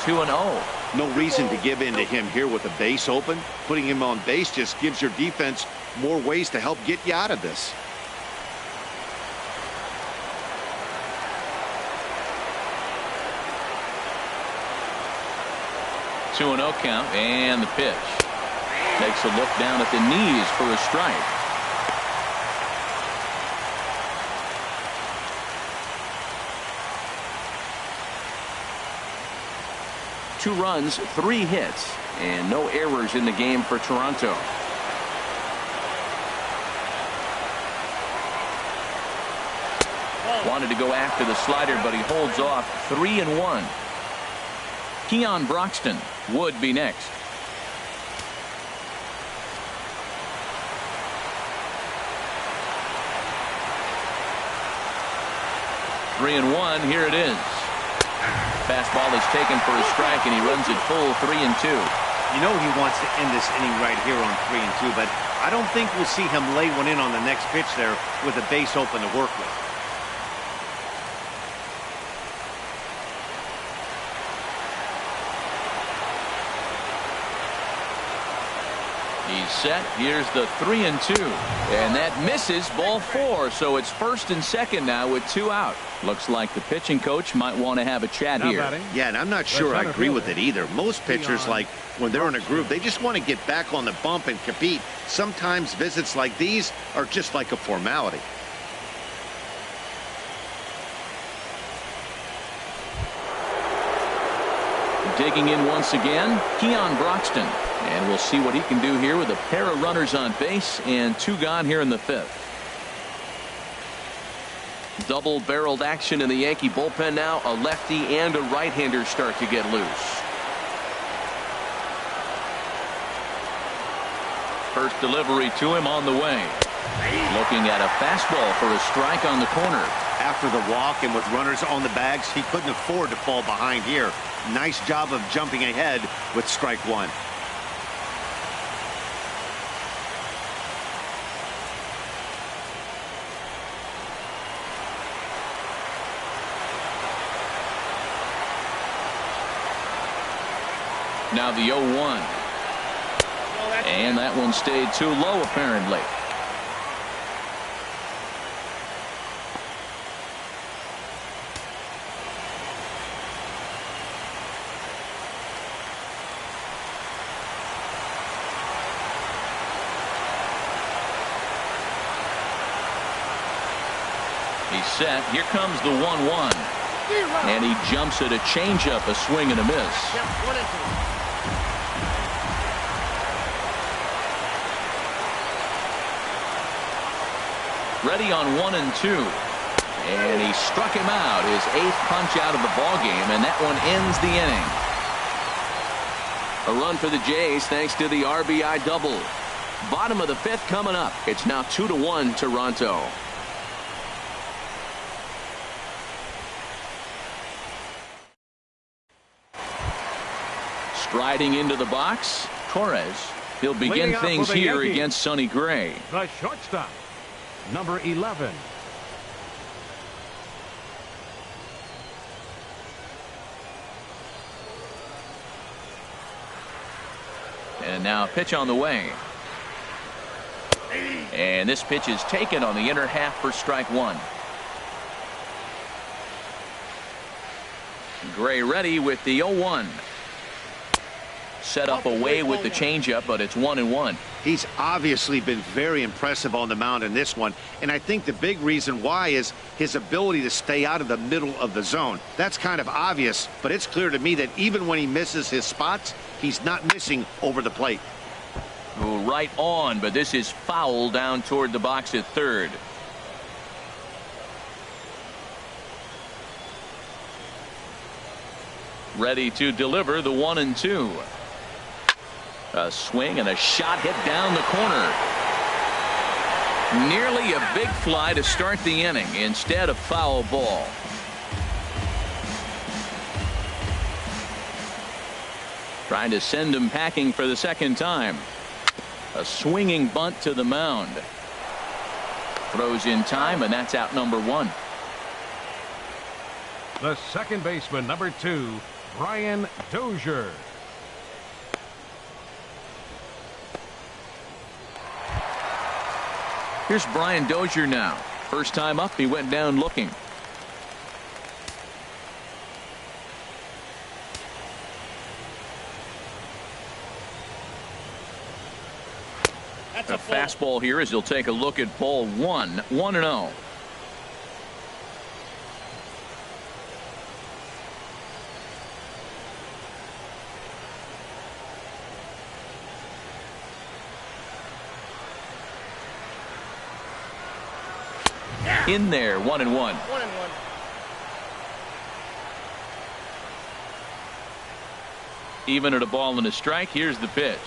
A: 2-0.
D: No reason to give in to him here with a base open. Putting him on base just gives your defense more ways to help get you out of this.
A: Two and 0 count, and the pitch. Takes a look down at the knees for a strike. Two runs, 3 hits, and no errors in the game for Toronto. Wanted to go after the slider, but he holds off. 3-1. Keon Broxton would be next. Three and 1. Here it is. Fastball is taken for a strike, and he runs it full 3-2.
D: You know he wants to end this inning right here on 3-2, but I don't think we'll see him lay one in on the next pitch there with a base open to work with.
A: He's set. Here's the 3-2, and that misses ball 4. So it's first and second now with 2 out. Looks like the pitching coach might want to have a chat here.
D: Yeah, and I'm not sure I agree with it either. Most pitchers, like when they're in a groove, they just want to get back on the bump and compete. Sometimes visits like these are just like a formality.
A: Digging in once again, Keon Broxton. And we'll see what he can do here with a pair of runners on base and 2 gone here in the 5th. Double-barreled action in the Yankee bullpen now. A lefty and a right-hander start to get loose. First delivery to him on the way. Looking at a fastball for a strike on the corner.
D: After the walk and with runners on the bags, he couldn't afford to fall behind here. Nice job of jumping ahead with strike 1.
A: Now the 0-1. And that one stayed too low, apparently. He's set. Here comes the 1-1. And he jumps at a changeup, a swing and a miss. Ready on 1-2. And he struck him out, his 8th punch out of the ball game, and that one ends the inning. A run for the Jays thanks to the RBI double. Bottom of the 5th coming up. It's now 2-1 Toronto. Striding into the box, Torres. He'll begin things here against Sonny Gray.
B: The shortstop, number 11.
A: And now a pitch on the way. And this pitch is taken on the inner half for strike one. Gray ready with the 0-1. Set up away with the changeup, but it's 1-1.
D: He's obviously been very impressive on the mound in this one, and I think the big reason why is his ability to stay out of the middle of the zone. That's kind of obvious, but it's clear to me that even when he misses his spots, he's not missing over the plate.
A: Right on, but this is foul down toward the box at third. Ready to deliver the 1-2. A swing and a shot hit down the corner. Nearly a big fly to start the inning. Instead, a foul ball. Trying to send him packing for the second time. A swinging bunt to the mound. Throws in time, and that's out number one.
B: The second baseman, number 2, Brian Dozier.
A: Here's Brian Dozier now. First time up, he went down looking. A fastball here as he'll take a look at ball 1. 1-0. In there, 1-1. Even at a ball and a strike. Here's the pitch.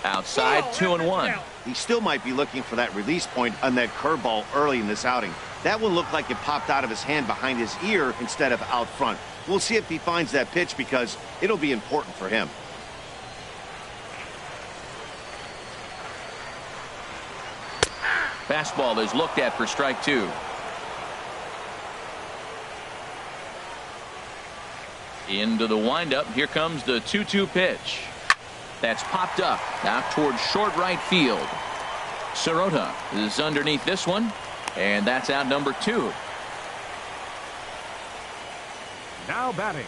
A: Outside, 2-1.
D: He still might be looking for that release point on that curveball early in this outing. That one looked like it popped out of his hand behind his ear instead of out front. We'll see if he finds that pitch because it'll be important for him.
A: Fastball is looked at for strike 2. Into the windup. Here comes the 2-2 pitch. That's popped up out towards short right field. Sirota is underneath this one, and that's out number 2.
B: Now batting,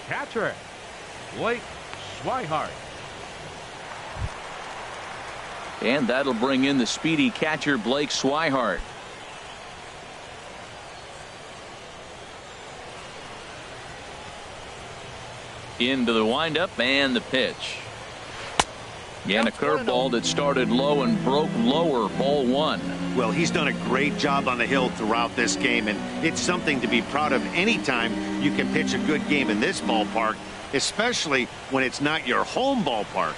B: catcher, Blake Swihart.
A: And that'll bring in the speedy catcher Blake Swihart. Into the windup and the pitch. And a curveball that started low and broke lower, ball 1.
D: Well, he's done a great job on the hill throughout this game, and it's something to be proud of anytime you can pitch a good game in this ballpark, especially when it's not your home ballpark.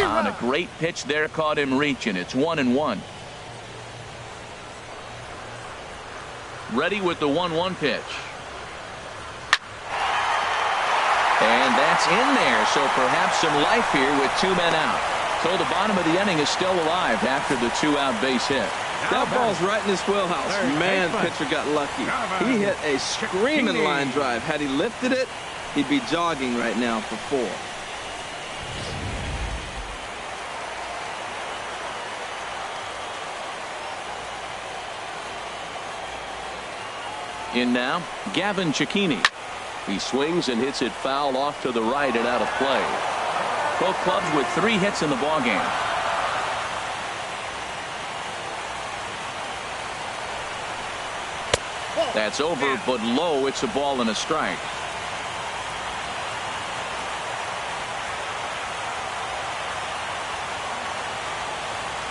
A: On a great pitch there, caught him reaching. It's 1-1. Ready with the 1-1 pitch. And that's in there, so perhaps some life here with 2 men out. So the bottom of the inning is still alive after the 2-out base hit.
C: That ball's right in his wheelhouse. Man, pitcher got lucky. He hit a screaming line drive. Had he lifted it, he'd be jogging right now for 4.
A: In now, Gavin Cicchini.
E: He swings and hits it foul off to the right and out of play.
A: Both clubs with 3 hits in the ballgame. That's over, but low. It's a ball and a strike.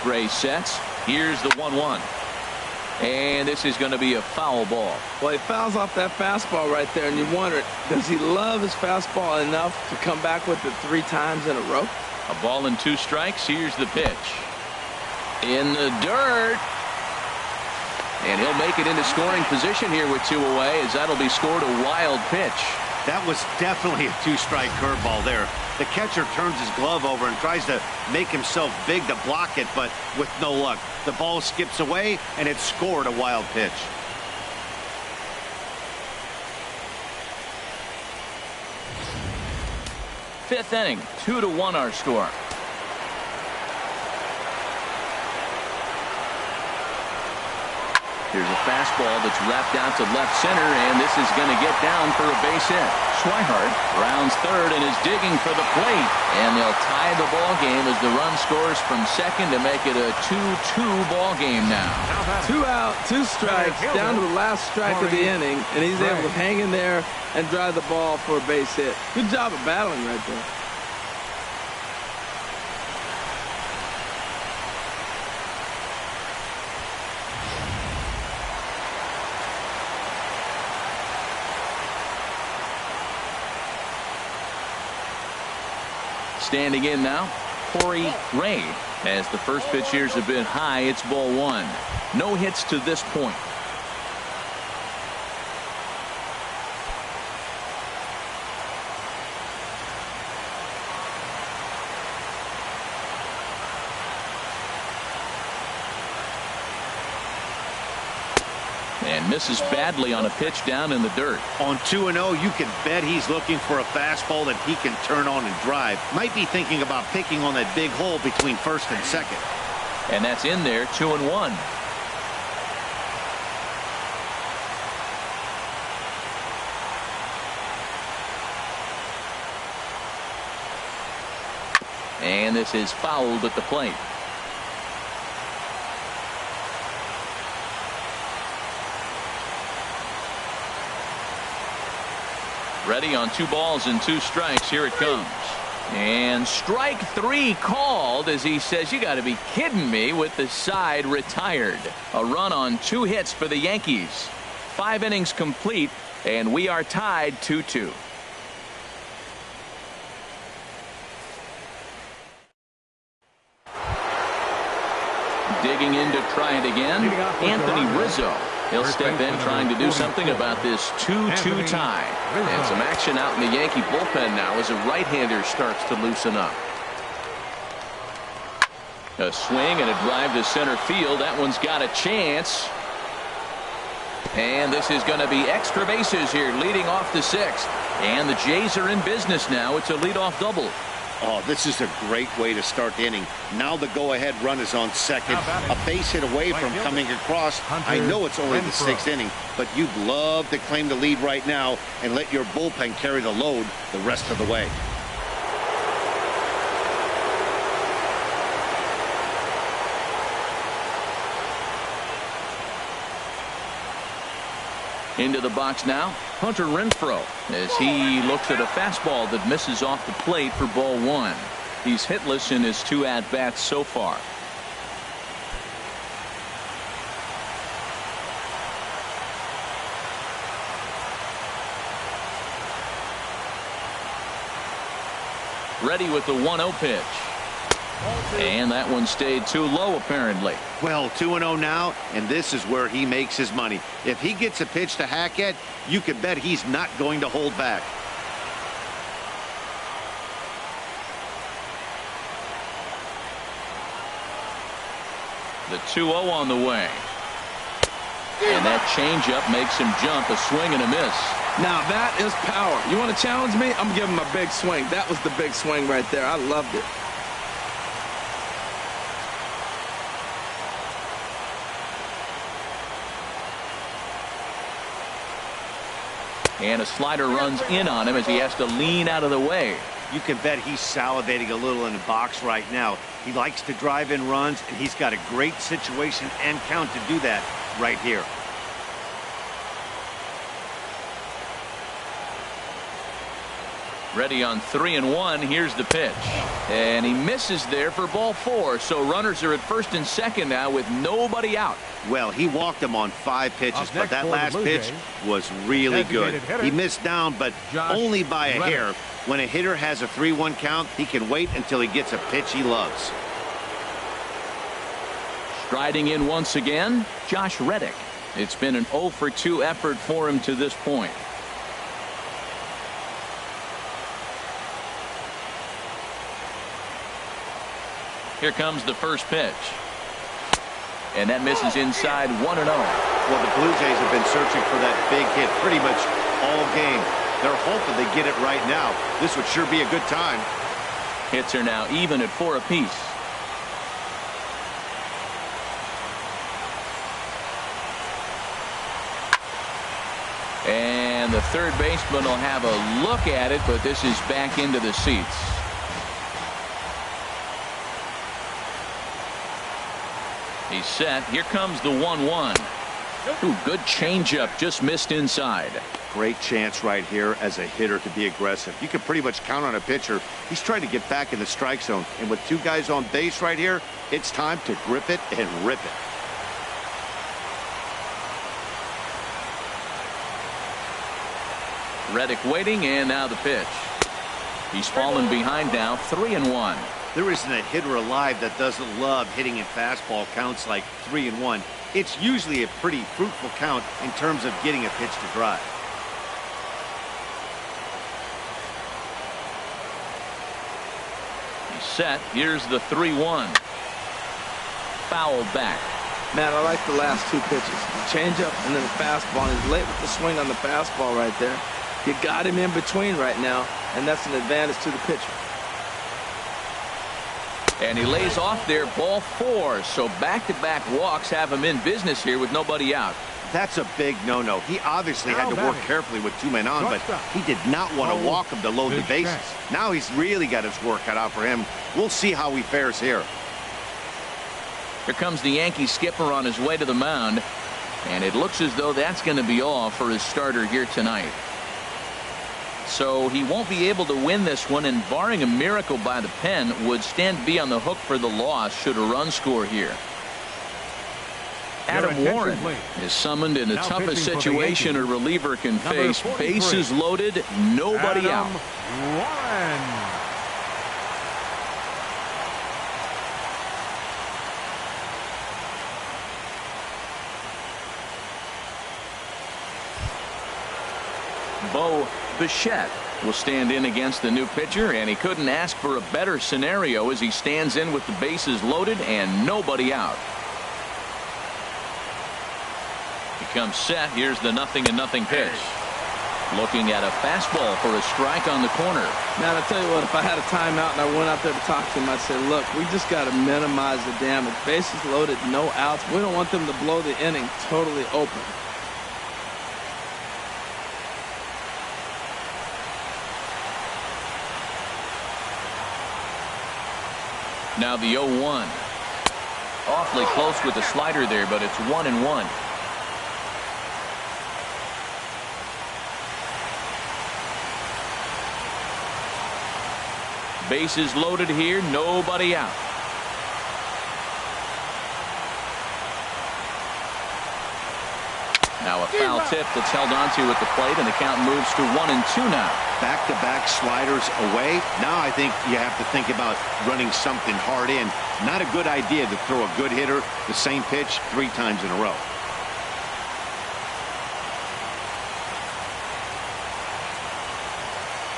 A: Gray sets. Here's the 1-1. And this is going to be a foul ball.
C: Well, he fouls off that fastball right there, and you wonder, does he love his fastball enough to come back with it 3 times in a row?
A: A ball and 2 strikes. Here's the pitch. In the dirt. And he'll make it into scoring position here with 2 away, as that'll be scored a wild pitch.
D: That was definitely a 2-strike curveball there. The catcher turns his glove over and tries to make himself big to block it, but with no luck. The ball skips away, and it scored a wild pitch.
A: Fifth inning, 2-1 our score. Here's a fastball that's wrapped out to left center, and this is going to get down for a base hit. Swihart rounds third and is digging for the plate, and they'll tie the ball game as the run scores from second to make it a 2-2 ball game now.
C: 2 out, 2 strikes, down to the last strike of the inning, and he's able to hang in there and drive the ball for a base hit. Good job of battling right there.
A: Standing in now, Corey Ray. As the first pitch here is a bit high, it's ball 1. No hits to this point. And misses badly on a pitch down in the dirt.
D: On 2-0, you can bet he's looking for a fastball that he can turn on and drive. Might be thinking about picking on that big hole between first and second.
A: And that's in there, 2-1. And this is fouled at the plate. Ready on 2 balls and 2 strikes. Here it comes. And strike 3 called as he says, you got to be kidding me, with the side retired. A run on 2 hits for the Yankees. 5 innings complete, and we are tied 2-2. Digging in to try it again, Anthony Rizzo. He'll step in trying to do something about this 2-2 tie. And some action out in the Yankee bullpen now as a right-hander starts to loosen up. A swing and a drive to center field. That one's got a chance. And this is going to be extra bases here, leading off the 6th. And the Jays are in business now. It's a leadoff double.
D: Oh, this is a great way to start the inning. Now the go-ahead run is on second. A base hit away from coming across. I know it's only the 6th inning, but you'd love to claim the lead right now and let your bullpen carry the load the rest of the way.
A: Into the box now, Hunter Renfroe, as he looks at a fastball that misses off the plate for ball 1. He's hitless in his 2 at-bats so far. Ready with the 1-0 pitch. And that one stayed too low, apparently.
D: Well, 2-0 now, and this is where he makes his money. If he gets a pitch to hack at, you can bet he's not going to hold back.
A: The 2-0 on the way. And that changeup makes him jump. A swing and a miss.
C: Now that is power. You want to challenge me? I'm giving him a big swing. That was the big swing right there. I loved it.
A: And a slider runs in on him as he has to lean out of the way.
D: You can bet he's salivating a little in the box right now. He likes to drive in runs, and he's got a great situation and count to do that right here.
A: Ready on 3-1. Here's the pitch. And he misses there for ball 4. So runners are at first and second now with nobody out.
D: Well, he walked him on 5 pitches, but that last pitch was really good. He missed down, but only by a hair. When a hitter has a 3-1 count, he can wait until he gets a pitch he loves.
A: Striding in once again, Josh Reddick. It's been an 0 for 2 effort for him to this point. Here comes the first pitch. And that misses inside 1-0.
D: Well, the Blue Jays have been searching for that big hit pretty much all game. They're hoping they get it right now. This would sure be a good time.
A: Hits are now even at 4 apiece. the third baseman will have a look at it, but this is back into the seats. He's set. Here comes the 1-1. Ooh, good changeup, just missed inside.
D: Great chance right here as a hitter to be aggressive. You can pretty much count on a pitcher. He's trying to get back in the strike zone. And with two guys on base right here, it's time to grip it and rip it.
A: Reddick waiting, and now the pitch. He's fallen behind now, 3-1.
D: There isn't a hitter alive that doesn't love hitting in fastball counts like 3-1. It's usually a pretty fruitful count in terms of getting a pitch to drive.
A: He's set. Here's the 3-1. Fouled back.
C: Man, I like the last two pitches. The changeup and then the fastball. He's late with the swing on the fastball right there. You got him in between right now, and that's an advantage to the pitcher.
A: And he lays off there, ball 4. So back-to-back walks have him in business here with nobody out.
D: That's a big no-no. He obviously had to work carefully with two men on, but he did not want to walk him to load the bases. Now he's really got his work cut out for him. We'll see how he fares here.
A: Here comes the Yankee skipper on his way to the mound, and it looks as though that's going to be all for his starter here tonight. So he won't be able to win this one, and barring a miracle by the pen, would stand be on the hook for the loss should a run score here. Adam Warren is summoned in the toughest situation a reliever can face. Bases loaded, nobody out.
B: Warren.
A: Bo Bichette will stand in against the new pitcher, and he couldn't ask for a better scenario as he stands in with the bases loaded and nobody out. He comes set. Here's the 0-0 pitch. Looking at a fastball for a strike on the corner.
C: Man, I tell you what, if I had a timeout and I went out there to talk to him, I'd say, look, we just got to minimize the damage. Bases loaded, no outs. We don't want them to blow the inning totally open.
A: Now the 0-1. Awfully close with the slider there, but it's 1-1. Bases loaded here, nobody out. Now a foul tip that's held onto at the plate, and the count moves to 1-2 now.
D: Back-to-back sliders away. Now I think you have to think about running something hard in. Not a good idea to throw a good hitter the same pitch 3 times in a row.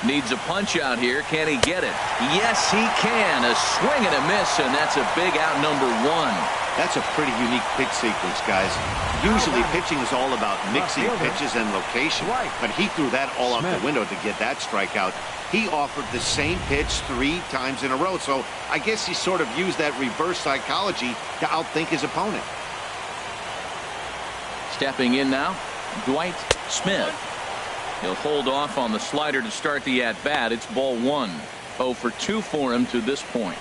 A: Needs a punch out here. Can he get it? Yes, he can. A swing and a miss, and that's a big out, number 1.
D: That's a pretty unique pitch sequence, guys. Usually pitching is all about mixing pitches and location, but he threw that all out the window to get that strikeout. He offered the same pitch 3 times in a row, so I guess he sort of used that reverse psychology to outthink his opponent.
A: Stepping in now, Dwight Smith. He'll hold off on the slider to start the at-bat. It's ball 1. 0 for 2 for him to this point.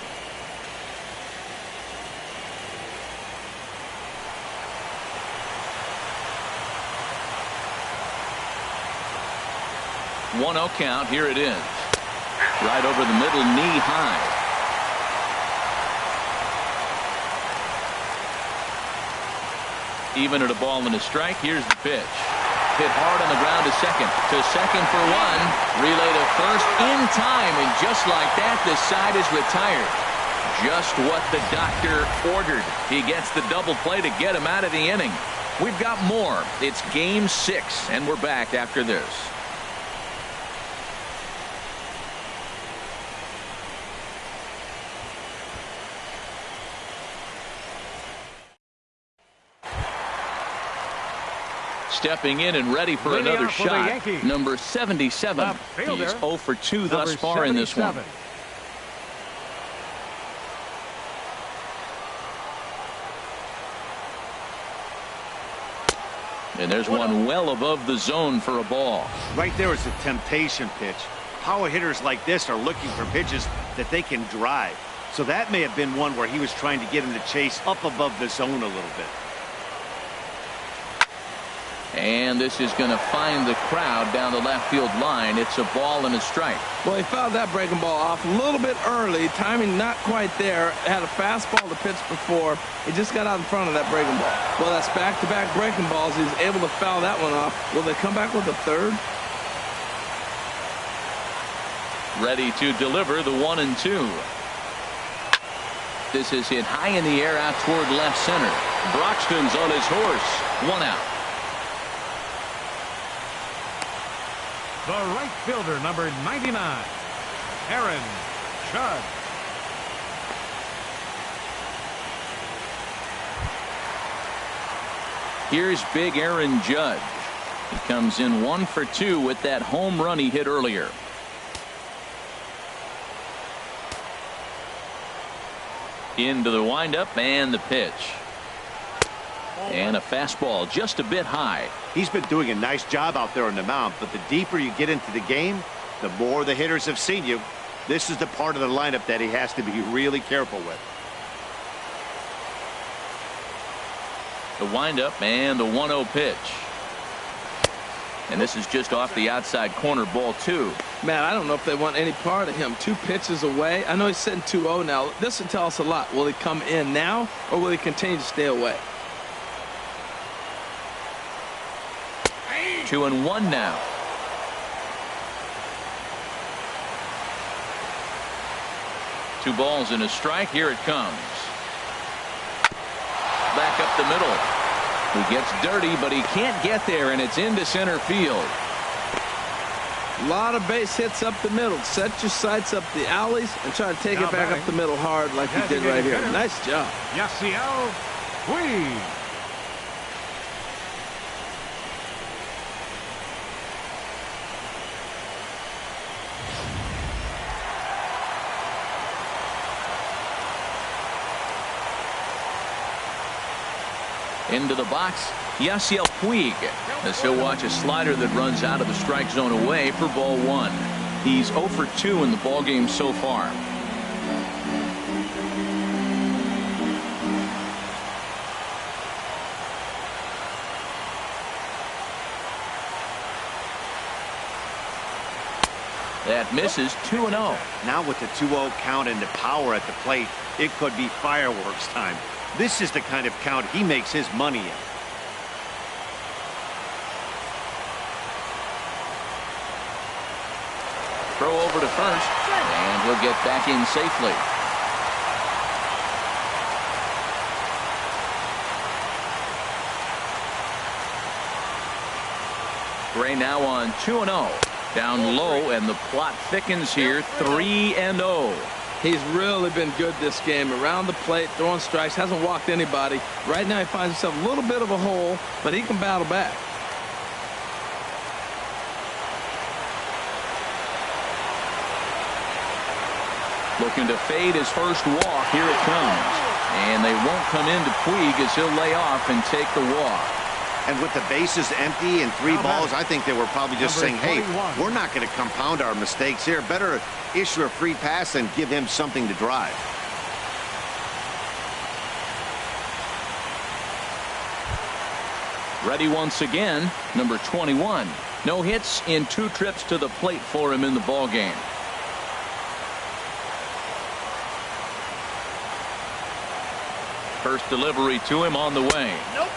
A: One-0 count. Here it is. Right over the middle, knee high. Even at a ball and a strike. Here's the pitch. Hit hard on the ground to second. To second for 1. Relay to first in time, and just like that, the side is retired. Just what the doctor ordered. He gets the double play to get him out of the inning. We've got more. It's game 6, and we're back after this. Stepping in and ready for another shot. Number 77. He's 0 for 2 thus far in this one. And there's one well above the zone for a ball.
D: Right there is a temptation pitch. Power hitters like this are looking for pitches that they can drive. So that may have been one where he was trying to get him to chase up above the zone a little bit.
A: And this is going to find the crowd down the left field line. It's a ball and a strike.
C: Well, he fouled that breaking ball off a little bit early. Timing not quite there. Had a fastball to pitch before. He just got out in front of that breaking ball. Well, that's back-to-back breaking balls. He's able to foul that one off. Will they come back with a third?
A: Ready to deliver the 1-2. This is hit high in the air out toward left center. Broxton's on his horse. 1 out.
B: The right fielder, number 99, Aaron Judge.
A: Here's big Aaron Judge. He comes in 1 for 2 with that home run he hit earlier. Into the windup and the pitch. And a fastball just a bit high.
D: He's been doing a nice job out there on the mound, but the deeper you get into the game, the more the hitters have seen you. This is the part of the lineup that he has to be really careful with.
A: The windup and the 1-0 pitch. And this is just off the outside corner, ball 2.
C: Man, I don't know if they want any part of him. 2 pitches away. I know he's sitting 2-0 now. This will tell us a lot. Will he come in now, or will he continue to stay away?
A: 2-1 now. Two balls and a strike. Here it comes. Back up the middle. He gets dirty, but he can't get there, and it's into center field.
C: A lot of base hits up the middle. Set your sights up the alleys and try to take it back up the middle hard like he did right here. Nice job.
B: Yasiel Puig.
A: Into the box, Yasiel Puig, as he'll watch a slider that runs out of the strike zone away for ball 1. He's 0 for 2 in the ball game so far. That misses. 2-0.
D: Now with the 2-0 count and the power at the plate, it could be fireworks time. This is the kind of count he makes his money in.
A: Throw over to first, and he'll get back in safely. Gray now on 2-0. Down low, and the plot thickens here. 3-0.
C: He's really been good this game. Around the plate, throwing strikes, hasn't walked anybody. Right now he finds himself a little bit of a hole, but he can battle back.
A: Looking to fade his first walk. Here it comes. And they won't come into Puig as he'll lay off and take the walk.
D: And with the bases empty and 3 balls, I think they were probably just saying, hey, we're not going to compound our mistakes here. Better issue a free pass and give him something to drive.
A: Ready once again, number 21. No hits in 2 trips to the plate for him in the ball game. First delivery to him on the way.
D: Nope.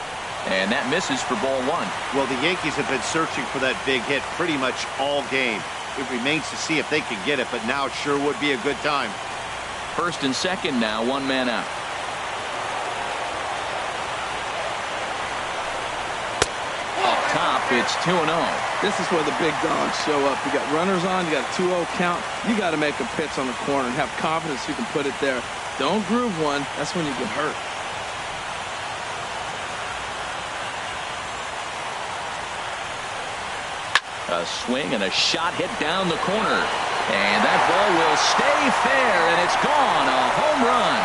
A: And that misses for ball 1.
D: Well, the Yankees have been searching for that big hit pretty much all game. It remains to see if they can get it, but now it sure would be a good time.
A: First and second now, 1 man out. Off top, it's 2-0.
C: This is where the big dogs show up. You got runners on, you got a 2-0 count. You got to make a pitch on the corner and have confidence you can put it there. Don't groove one. That's when you get hurt.
A: A swing and a shot hit down the corner. And that ball will stay fair, and it's gone. A home run.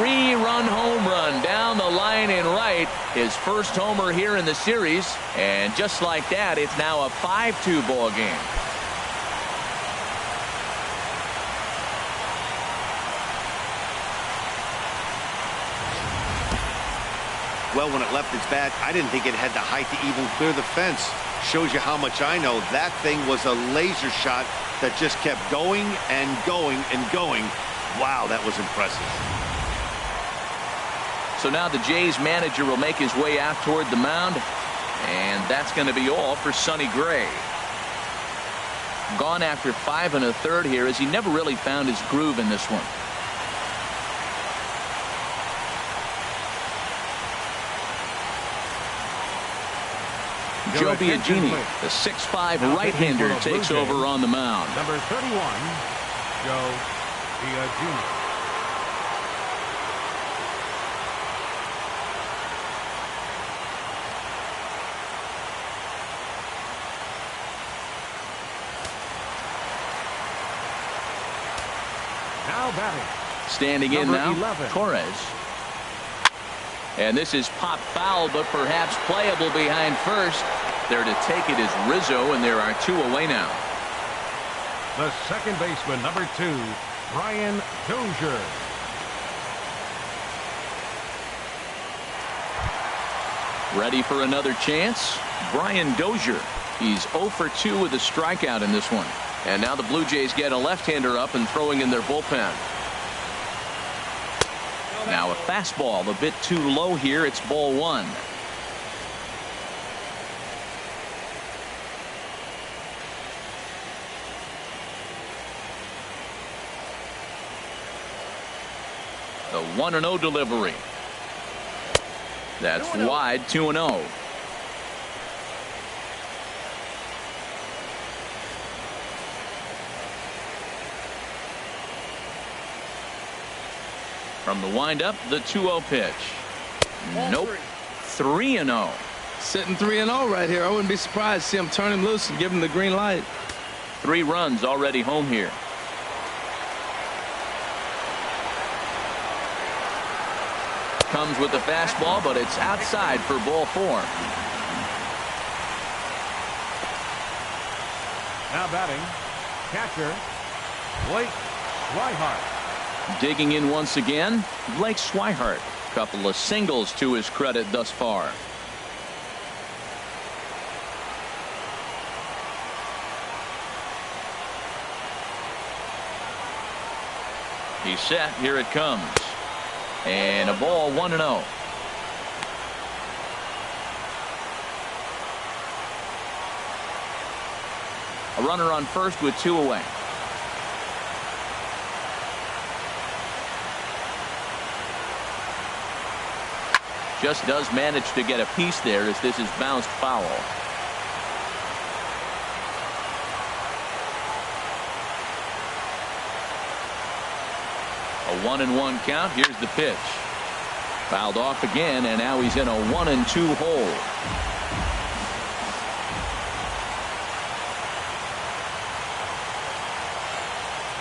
A: 3-run home run down the line in right. His first homer here in the series. And just like that, it's now a 5-2 ball game.
D: Well, when it left its bat, I didn't think it had the height to even clear the fence. Shows you how much I know. That thing was a laser shot that just kept going and going and going. Wow, that was impressive.
A: So now the Jays manager will make his way out toward the mound. And that's going to be all for Sonny Gray. Gone after 5 1/3 here, as he never really found his groove in this one. Joe Biagini, the 6'5" right-hander, takes over on the mound.
B: Number 31, Joe Biagini. Now batting.
A: Standing in now,
B: 11.
A: Torres. And this is popped foul, but perhaps playable behind first. There to take it is Rizzo, and there are 2 away now.
B: The second baseman, number 2, Brian Dozier.
A: Ready for another chance? Brian Dozier. He's 0 for 2 with a strikeout in this one. And now the Blue Jays get a left-hander up and throwing in their bullpen. Now a fastball a bit too low here. It's ball 1. The 1-0 delivery. That's wide. 2-0. From the windup, the 2-0 pitch. Nope. 3-0.
C: Sitting 3-0 right here. I wouldn't be surprised to see him turn him loose and give him the green light.
A: 3 runs already home here. Comes with the fastball, but it's outside for ball 4.
B: Now batting, catcher, Blake Swihart.
A: Digging in once again, Blake Swihart. Couple of singles to his credit thus far. He's set. Here it comes. And a ball. 1-0. A runner on first with 2 away. Just does manage to get a piece there as this is bounced foul. A 1-1 count. Here's the pitch. Fouled off again, and now he's in a 1-2 hole.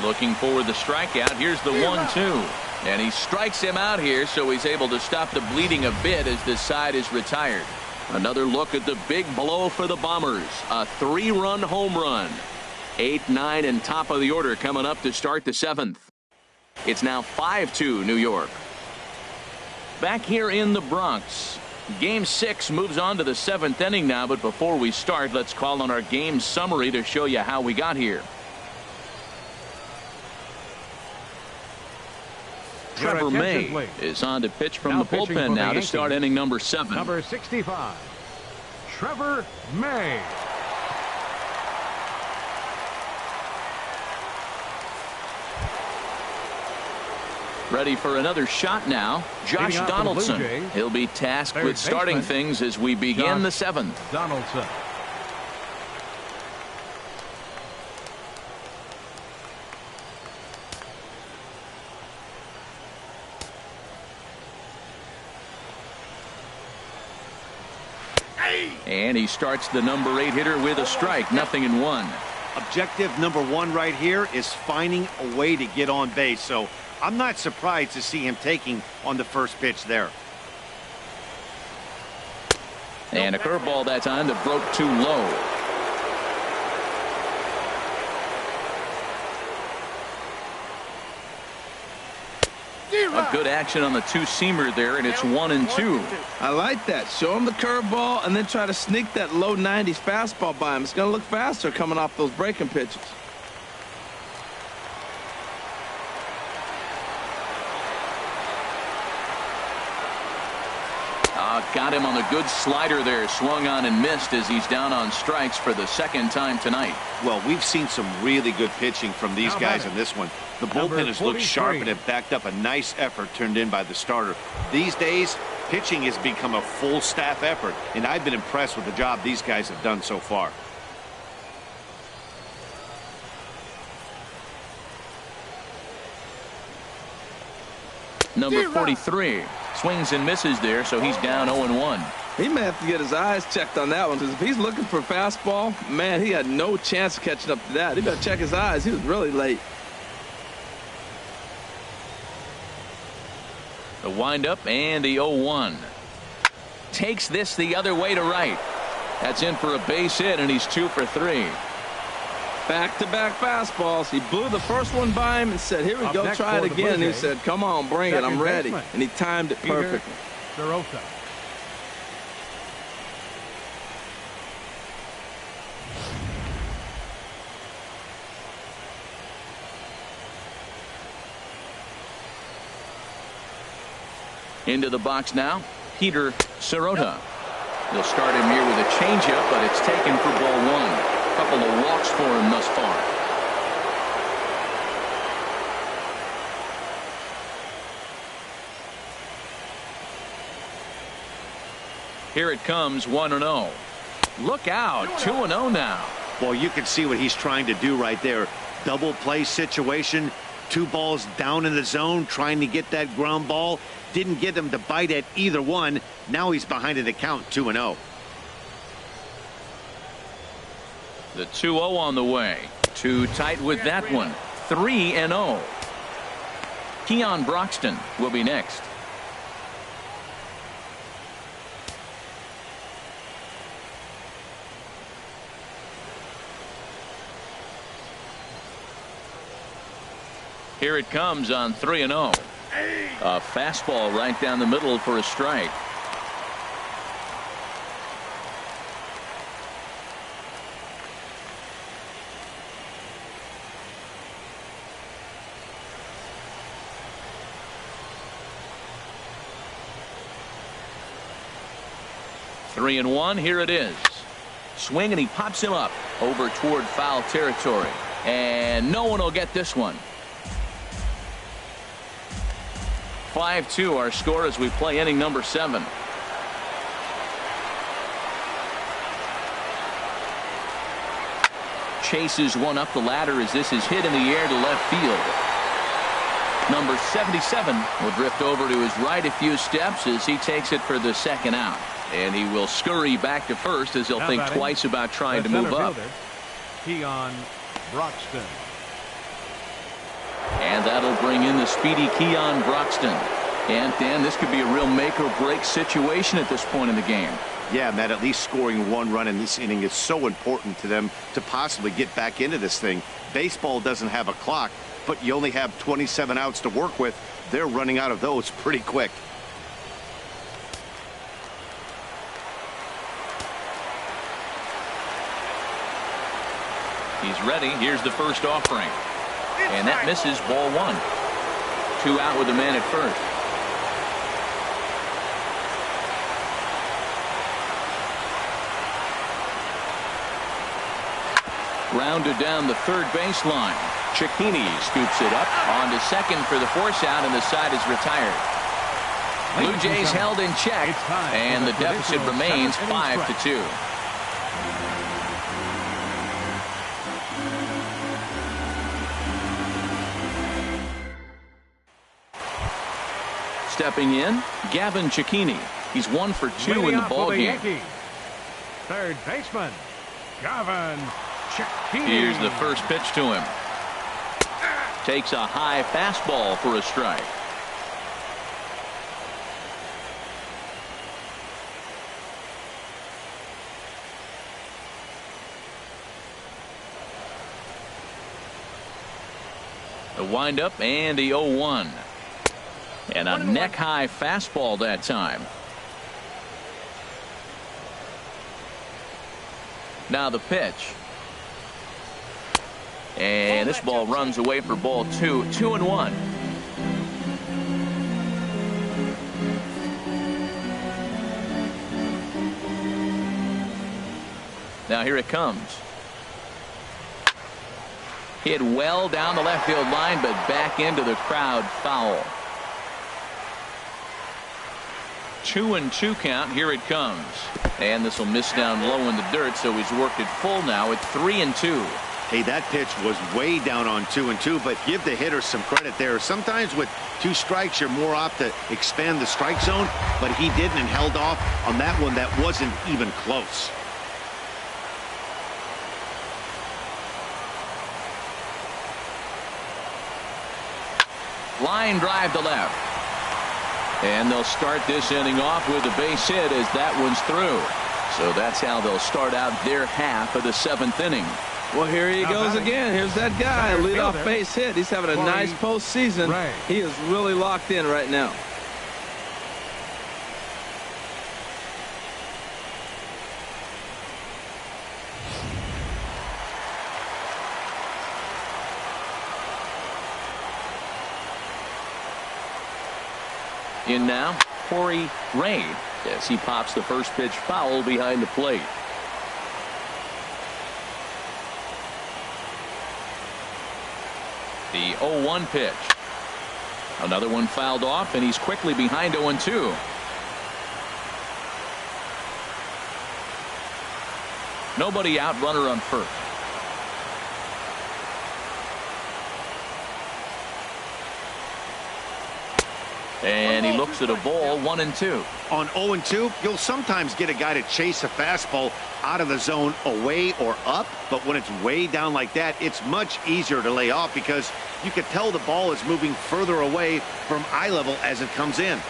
A: Looking for the strikeout. Here's the 1-2. And he strikes him out here, so he's able to stop the bleeding a bit as this side is retired. Another look at the big blow for the Bombers. A 3-run home run. 8, 9, and top of the order coming up to start the 7th. It's now 5-2 New York. Back here in the Bronx. Game 6 moves on to the 7th inning now, but before we start, let's call on our game summary to show you how we got here. Trevor May is on to pitch from the bullpen now to start inning number 7.
B: Number 65, Trevor May.
A: Ready for another shot now. Josh Donaldson. He'll be tasked with starting things as we begin the 7th.
B: Donaldson.
A: And he starts the number 8 hitter with a strike. 0-1.
D: Objective number 1 right here is finding a way to get on base. So I'm not surprised to see him taking on the first pitch there.
A: And a curveball that time that broke too low. A good action on the two-seamer there, and it's 1-2.
C: I like that. Show him the curveball and then try to sneak that low 90s fastball by him. It's going to look faster coming off those breaking pitches.
A: Got him on the good slider there. Swung on and missed as he's down on strikes for the second time tonight.
D: Well, we've seen some really good pitching from these guys in this one. The bullpen has looked sharp and have backed up a nice effort turned in by the starter. These days, pitching has become a full staff effort, and I've been impressed with the job these guys have done so far.
A: Number 43 swings and misses there, so he's down 0-1.
C: He may have to get his eyes checked on that one, because if he's looking for fastball, man, he had no chance of catching up to that. He better check his eyes. He was really late.
A: The windup and the 0-1. Takes this the other way to right. That's in for a base hit, and he's 2 for 3.
C: Back-to-back fastballs. He blew the first one by him and said, here we go, try it again. And he said, come on, bring it, I'm ready. And he timed it perfectly.
B: Sirota.
A: Into the box now, Peter Sirota. They'll start him here with a changeup, but it's taken for ball 1. Couple of walks for him thus far. Here it comes, 1-0. Look out, 2-0 now.
D: Well, you can see what he's trying to do right there. Double play situation, 2 balls down in the zone, trying to get that ground ball. Didn't get him to bite at either one. Now he's behind in the count, 2-0.
A: The 2-0 on the way. Too tight with that one. 3-0. Keon Broxton will be next. Here it comes on 3-0. A fastball right down the middle for a strike. Three and 1. Here it is. Swing, and he pops him up over toward foul territory. And no one will get this one. 5-2 our score as we play inning number 7. Chases one up the ladder as this is hit in the air to left field. Number 77 will drift over to his right a few steps as he takes it for the second out. And he will scurry back to first as he'll think twice about trying to move up.
B: Keon Broxton.
A: And that'll bring in the speedy Keon Broxton. And Dan, this could be a real make or break situation at this point in the game.
D: Yeah, Matt, at least scoring 1 run in this inning is so important to them to possibly get back into this thing. Baseball doesn't have a clock, but you only have 27 outs to work with. They're running out of those pretty quick.
A: He's ready. Here's the first offering. And that misses, ball 1. 2 out with a man at first. Grounded down the third baseline. Cicchini scoops it up onto second for the force out, and the side is retired. Blue Jays held in check, and the deficit remains 5-2. Stepping in, Gavin Cicchini. He's 1 for 2 in the ballgame.
B: Third baseman, Gavin Cicchini.
A: Here's the first pitch to him. Takes a high fastball for a strike. The windup and the 0-1. And a neck-high fastball that time. Now the pitch. And this ball runs away for ball 2. 2-1. Now here it comes. Hit well down the left field line, but back into the crowd, foul. 2-2 count. Here it comes. And this will miss down low in the dirt, so he's worked it full now at 3-2.
D: Hey, that pitch was way down on 2-2, but give the hitter some credit there. Sometimes with 2 strikes, you're more apt to expand the strike zone, but he didn't and held off on that one that wasn't even close.
A: Line drive to left. And they'll start this inning off with a base hit as that one's through. So that's how they'll start out their half of the 7th inning.
C: Well, here he goes again. Here's that guy, leadoff base hit. He's having a nice postseason. He is really locked in right now.
A: In now, Corey Ray, as he pops the first pitch foul behind the plate. The 0-1 pitch. Another one fouled off, and he's quickly behind 0-2. Nobody out, runner on first. And he looks at a ball, 1-2.
D: On 0-2, you'll sometimes get a guy to chase a fastball out of the zone away or up, but when it's way down like that, it's much easier to lay off because you can tell the ball is moving further away from eye level as it comes in.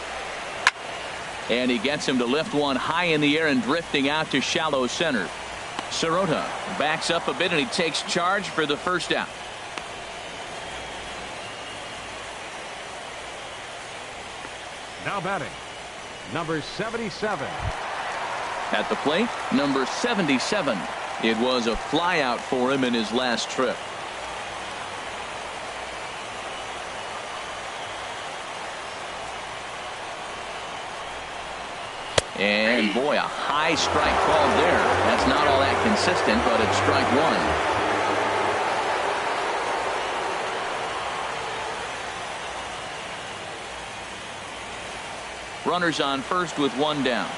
A: And he gets him to lift one high in the air and drifting out to shallow center. Sirota backs up a bit and he takes charge for the first out.
B: Now batting, number 77.
A: At the plate, number 77. It was a flyout for him in his last trip. And boy, a high strike called there. That's not all that consistent, but it's strike 1. Runners on first with 1 down.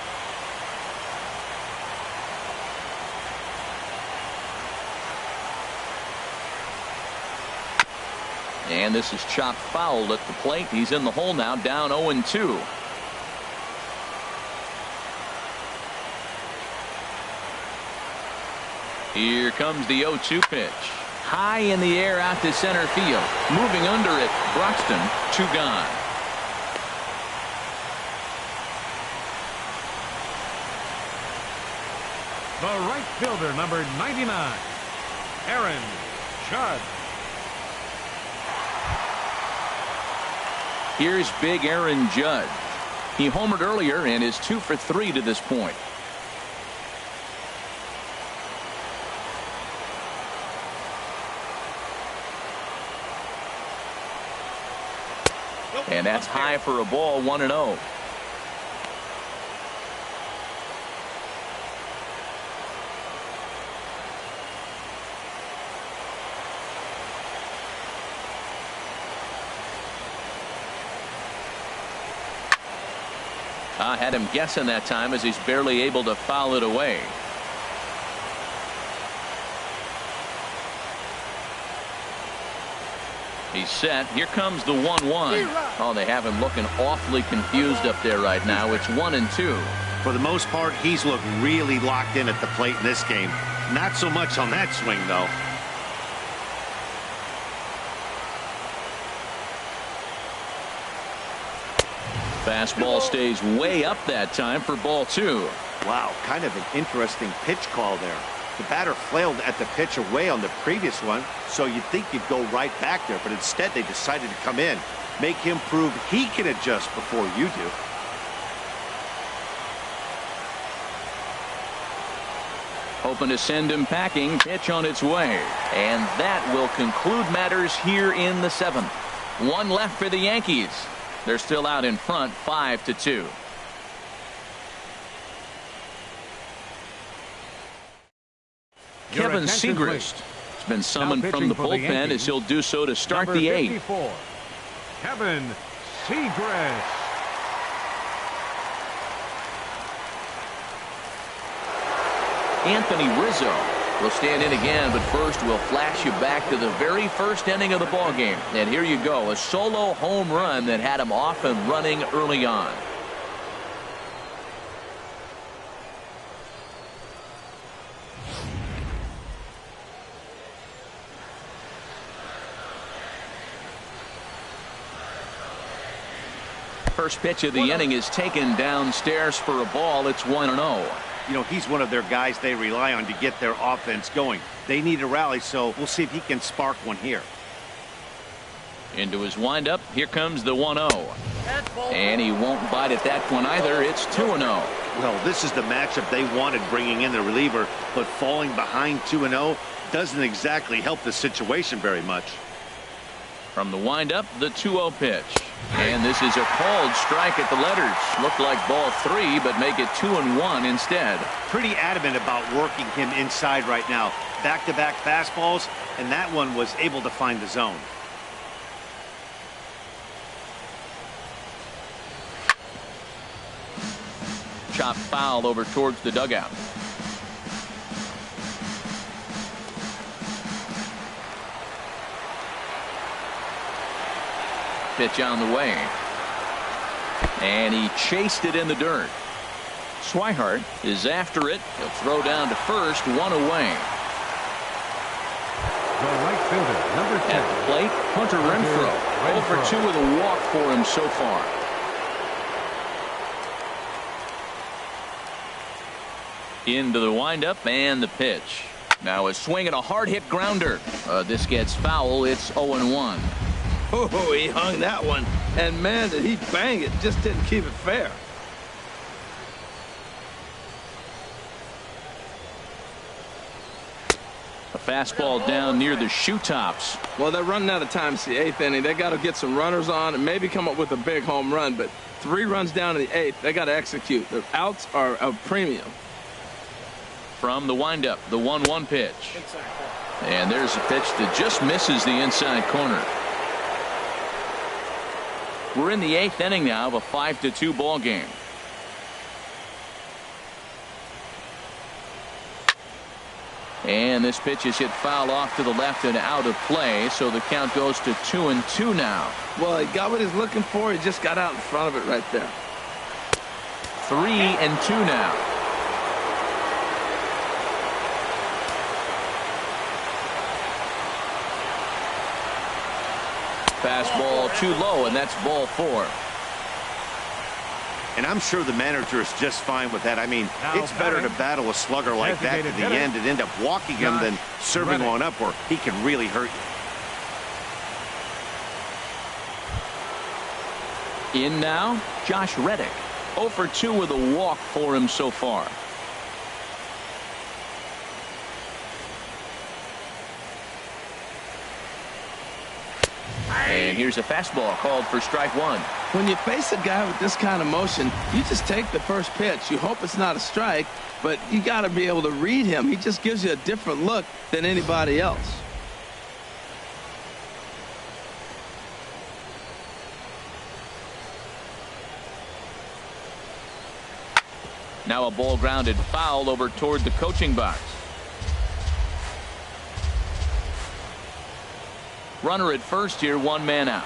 A: And this is chopped foul at the plate. He's in the hole now, down 0-2. Here comes the 0-2 pitch. High in the air out to center field. Moving under it, Broxton, 2 gone.
B: The right fielder, number 99, Aaron Judd.
A: Here's big Aaron Judd. He homered earlier and is 2 for 3 to this point. And that's high for a ball, 1-0. Had him guessing that time as he's barely able to foul it away. He's set. Here comes the 1-1. Oh, they have him looking awfully confused up there right now. It's 1-2.
D: For the most part, he's looked really locked in at the plate in this game. Not so much on that swing, though.
A: Fastball stays way up that time for ball 2.
D: Wow, kind of an interesting pitch call there. The batter flailed at the pitch away on the previous one, so you'd think you'd go right back there, but instead they decided to come in, make him prove he can adjust before you do.
A: Hoping to send him packing. Pitch on its way. And that will conclude matters here in the 7th. One left for the Yankees. They're still out in front 5-2. Kevin Segrist has been summoned from the bullpen as he'll do so to start the 8th.
B: Kevin Segrist.
A: Anthony Rizzo will stand in again, but first we'll flash you back to the very first inning of the ball game. And here you go, a solo home run that had him off and running early on. First pitch of the inning is taken downstairs for a ball. It's 1-0.
D: You know, he's one of their guys they rely on to get their offense going. They need a rally, so we'll see if he can spark one here.
A: Into his windup. Here comes the 1-0. And he won't bite at that one either. It's 2-0.
D: Well, this is the matchup they wanted, bringing in the reliever, but falling behind 2-0 doesn't exactly help the situation very much.
A: From the windup, the 2-0 pitch. And this is a called strike at the letters. Looked like ball 3, but make it 2-1 instead.
D: Pretty adamant about working him inside right now. Back-to-back fastballs, and that one was able to find the zone.
A: Chop foul over towards the dugout. Pitch on the way. And he chased it in the dirt. Swihart is after it. He'll throw down to first, one away.
B: The right fielder, number 10.
A: At the plate, Hunter Renfroe. 0 for 2 with a walk for him so far. Into the windup and the pitch. Now a swing and a hard hit grounder. This gets foul. It's 0-1.
C: Oh, he hung that one. And man, did he bang it. Just didn't keep it fair.
A: A fastball down near the shoe tops.
C: Well, they're running out of time. It's the 8th inning. They got to get some runners on and maybe come up with a big home run. But 3 runs down in the 8th. They got to execute. The outs are a premium.
A: From the windup, the 1-1 pitch. And there's a pitch that just misses the inside corner. We're in the 8th inning now of a 5-2 ball game. And this pitch is hit foul off to the left and out of play, so the count goes to 2-2 now.
C: Well, he got what he's looking for. He just got out in front of it right there.
A: 3-2 now. Fastball too low, and that's ball 4.
D: And I'm sure the manager is just fine with that. I mean, it's better to battle a slugger like that to the end and end up walking him than serving one up where he can really hurt
A: you. In now, Josh Reddick. 0 for 2 with a walk for him so far. And here's a fastball called for strike 1.
C: When you face a guy with this kind of motion, you just take the first pitch. You hope it's not a strike, but you got to be able to read him. He just gives you a different look than anybody else.
A: Now a ball grounded foul over toward the coaching box. Runner at first here, 1 man out.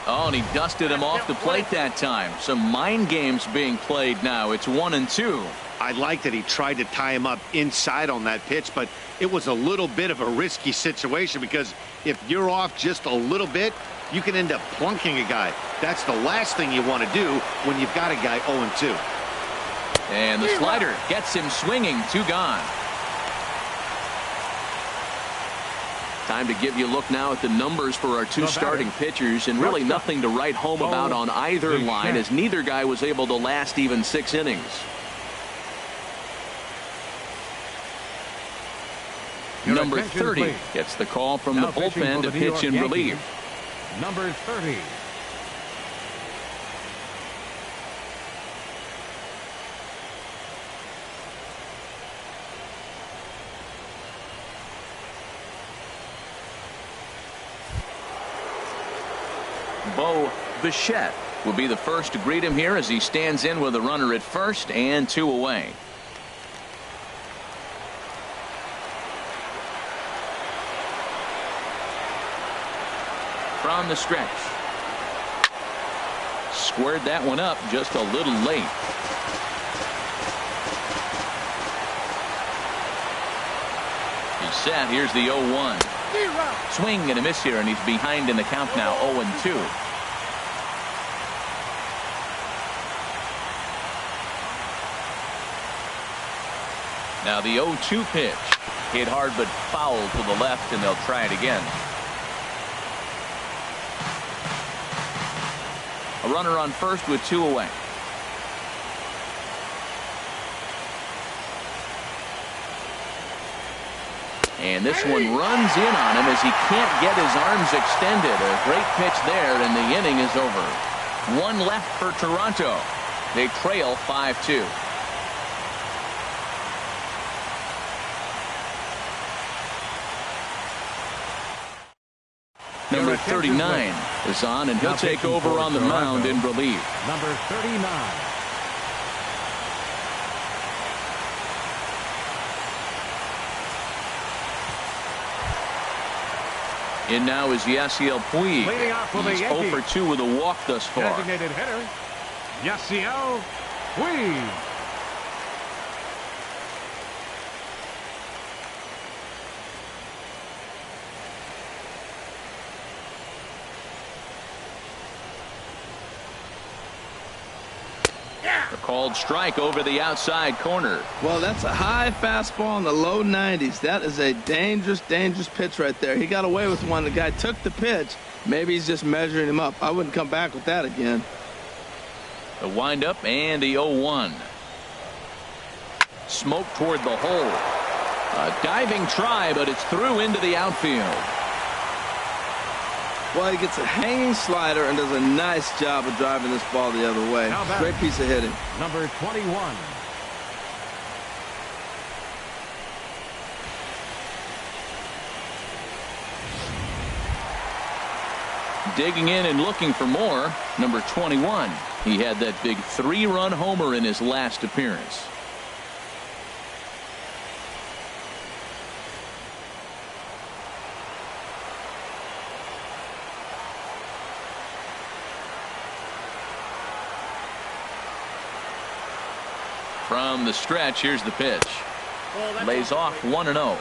A: Oh, and he dusted him off the plate that time. Some mind games being played now. It's 1-2.
D: I like that he tried to tie him up inside on that pitch, but it was a little bit of a risky situation because if you're off just a little bit, you can end up plunking a guy. That's the last thing you want to do when you've got a guy 0-2.
A: And the slider gets him swinging. 2 gone. Time to give you a look now at the numbers for our 2 starting pitchers, and really nothing to write home about on either line, as neither guy was able to last even 6 innings. Number 30 gets the call from the bullpen to pitch in relief.
B: Number 30.
A: Bo Bichette will be the first to greet him here as he stands in with a runner at first and 2 away. From the stretch. Squared that one up just a little late. He's set. Here's the 0-1. Swing and a miss here, and he's behind in the count now, 0-2. Now the 0-2 pitch. Hit hard but foul to the left, and they'll try it again. A runner on first with 2 away. And this one runs in on him as he can't get his arms extended. A great pitch there, and the inning is over. 1 left for Toronto. They trail 5-2. Number 39 is on, and he'll take over on the mound in relief.
B: Number 39.
A: In now is Yasiel Puig.
B: Leading off for the
A: He's
B: Yankees.
A: 0 for 2 with a walk thus far.
B: Designated hitter, Yasiel Puig.
A: A called strike over the outside corner.
C: Well, that's a high fastball in the low 90s. That is a dangerous, dangerous pitch right there. He got away with one. The guy took the pitch. Maybe he's just measuring him up. I wouldn't come back with that again.
A: The windup and the 0-1. Smoke toward the hole. A diving try, but it's through into the outfield.
C: Well, he gets a hanging slider and does a nice job of driving this ball the other way. Great piece of hitting.
B: Number 21.
A: Digging in and looking for more. Number 21. He had that big 3-run homer in his last appearance. From the stretch, here's the pitch. Lays off 1-0.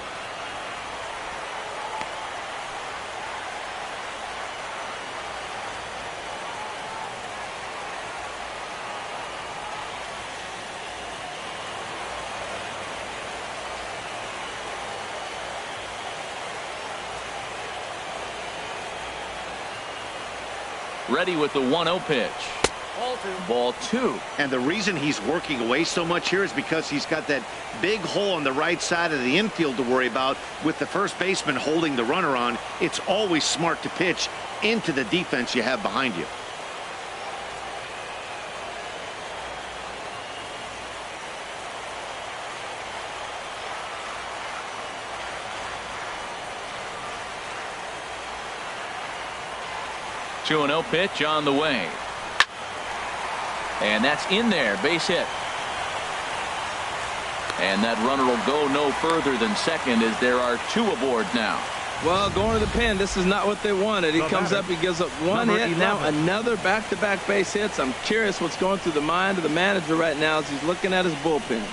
A: Ready with the 1-0 pitch. Ball 2.
D: And the reason he's working away so much here is because he's got that big hole on the right side of the infield to worry about. With the first baseman holding the runner on, it's always smart to pitch into the defense you have behind you.
A: Two 2-0 pitch on the way. And that's in there, base hit. And that runner will go no further than second as there are 2 aboard now.
C: Well, going to the pin, this is not what they wanted. He comes up, he gives up 1 hit, now another back-to-back base hits. I'm curious what's going through the mind of the manager right now as he's looking at his bullpen.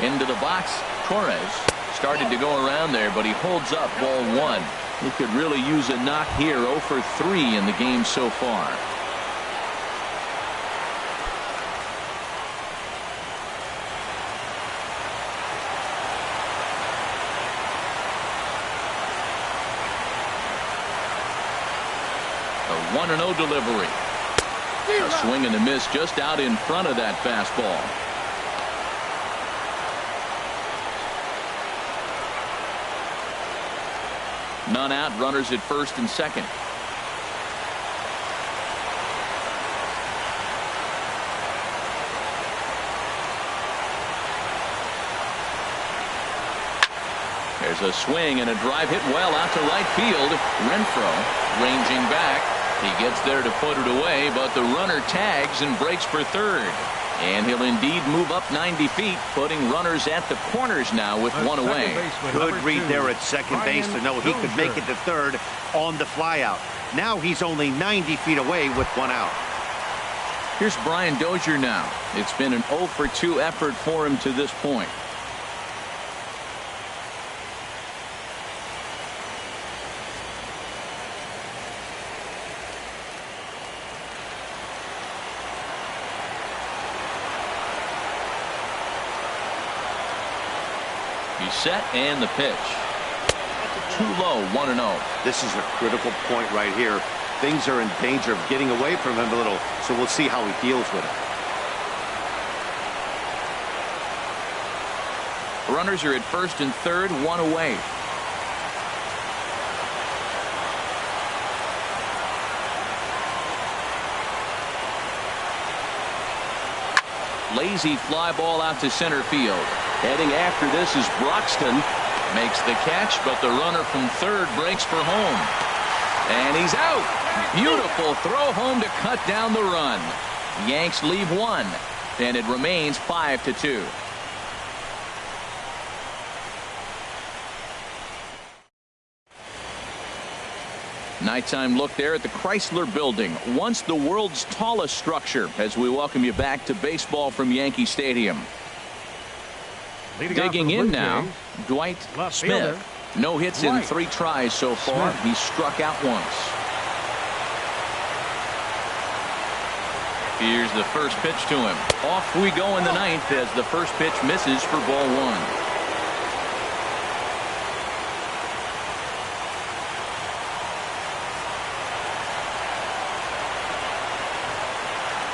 A: Into the box, Torres started to go around there, but he holds up ball 1. He could really use a knock here. 0 for 3 in the game so far. A 1-0 delivery. A swing and a miss just out in front of that fastball. None out, runners at first and second. There's a swing and a drive hit well out to right field. Renfroe ranging back. He gets there to put it away, but the runner tags and breaks for third. And he'll indeed move up 90 feet, putting runners at the corners now with one away.
D: Good read there at second base to know he could make it to third on the flyout. Now he's only 90 feet away with one out.
A: Here's Brian Dozier now. It's been an 0 for 2 effort for him to this point. He's set and the pitch. Too low, 1-0.
D: This is a critical point right here. Things are in danger of getting away from him a little, so we'll see how he deals with it.
A: Runners are at first and third, one away. Lazy fly ball out to center field. Heading after this is Broxton. Makes the catch, but the runner from third breaks for home. And he's out. Beautiful throw home to cut down the run. Yanks leave one, and it remains 5-2. Nighttime look there at the Chrysler Building, once the world's tallest structure, as we welcome you back to baseball from Yankee Stadium. Digging in now, Dwight Smith. No hits in 3 tries so far. He struck out once. Here's the first pitch to him. Off we go in the ninth as the first pitch misses for ball 1.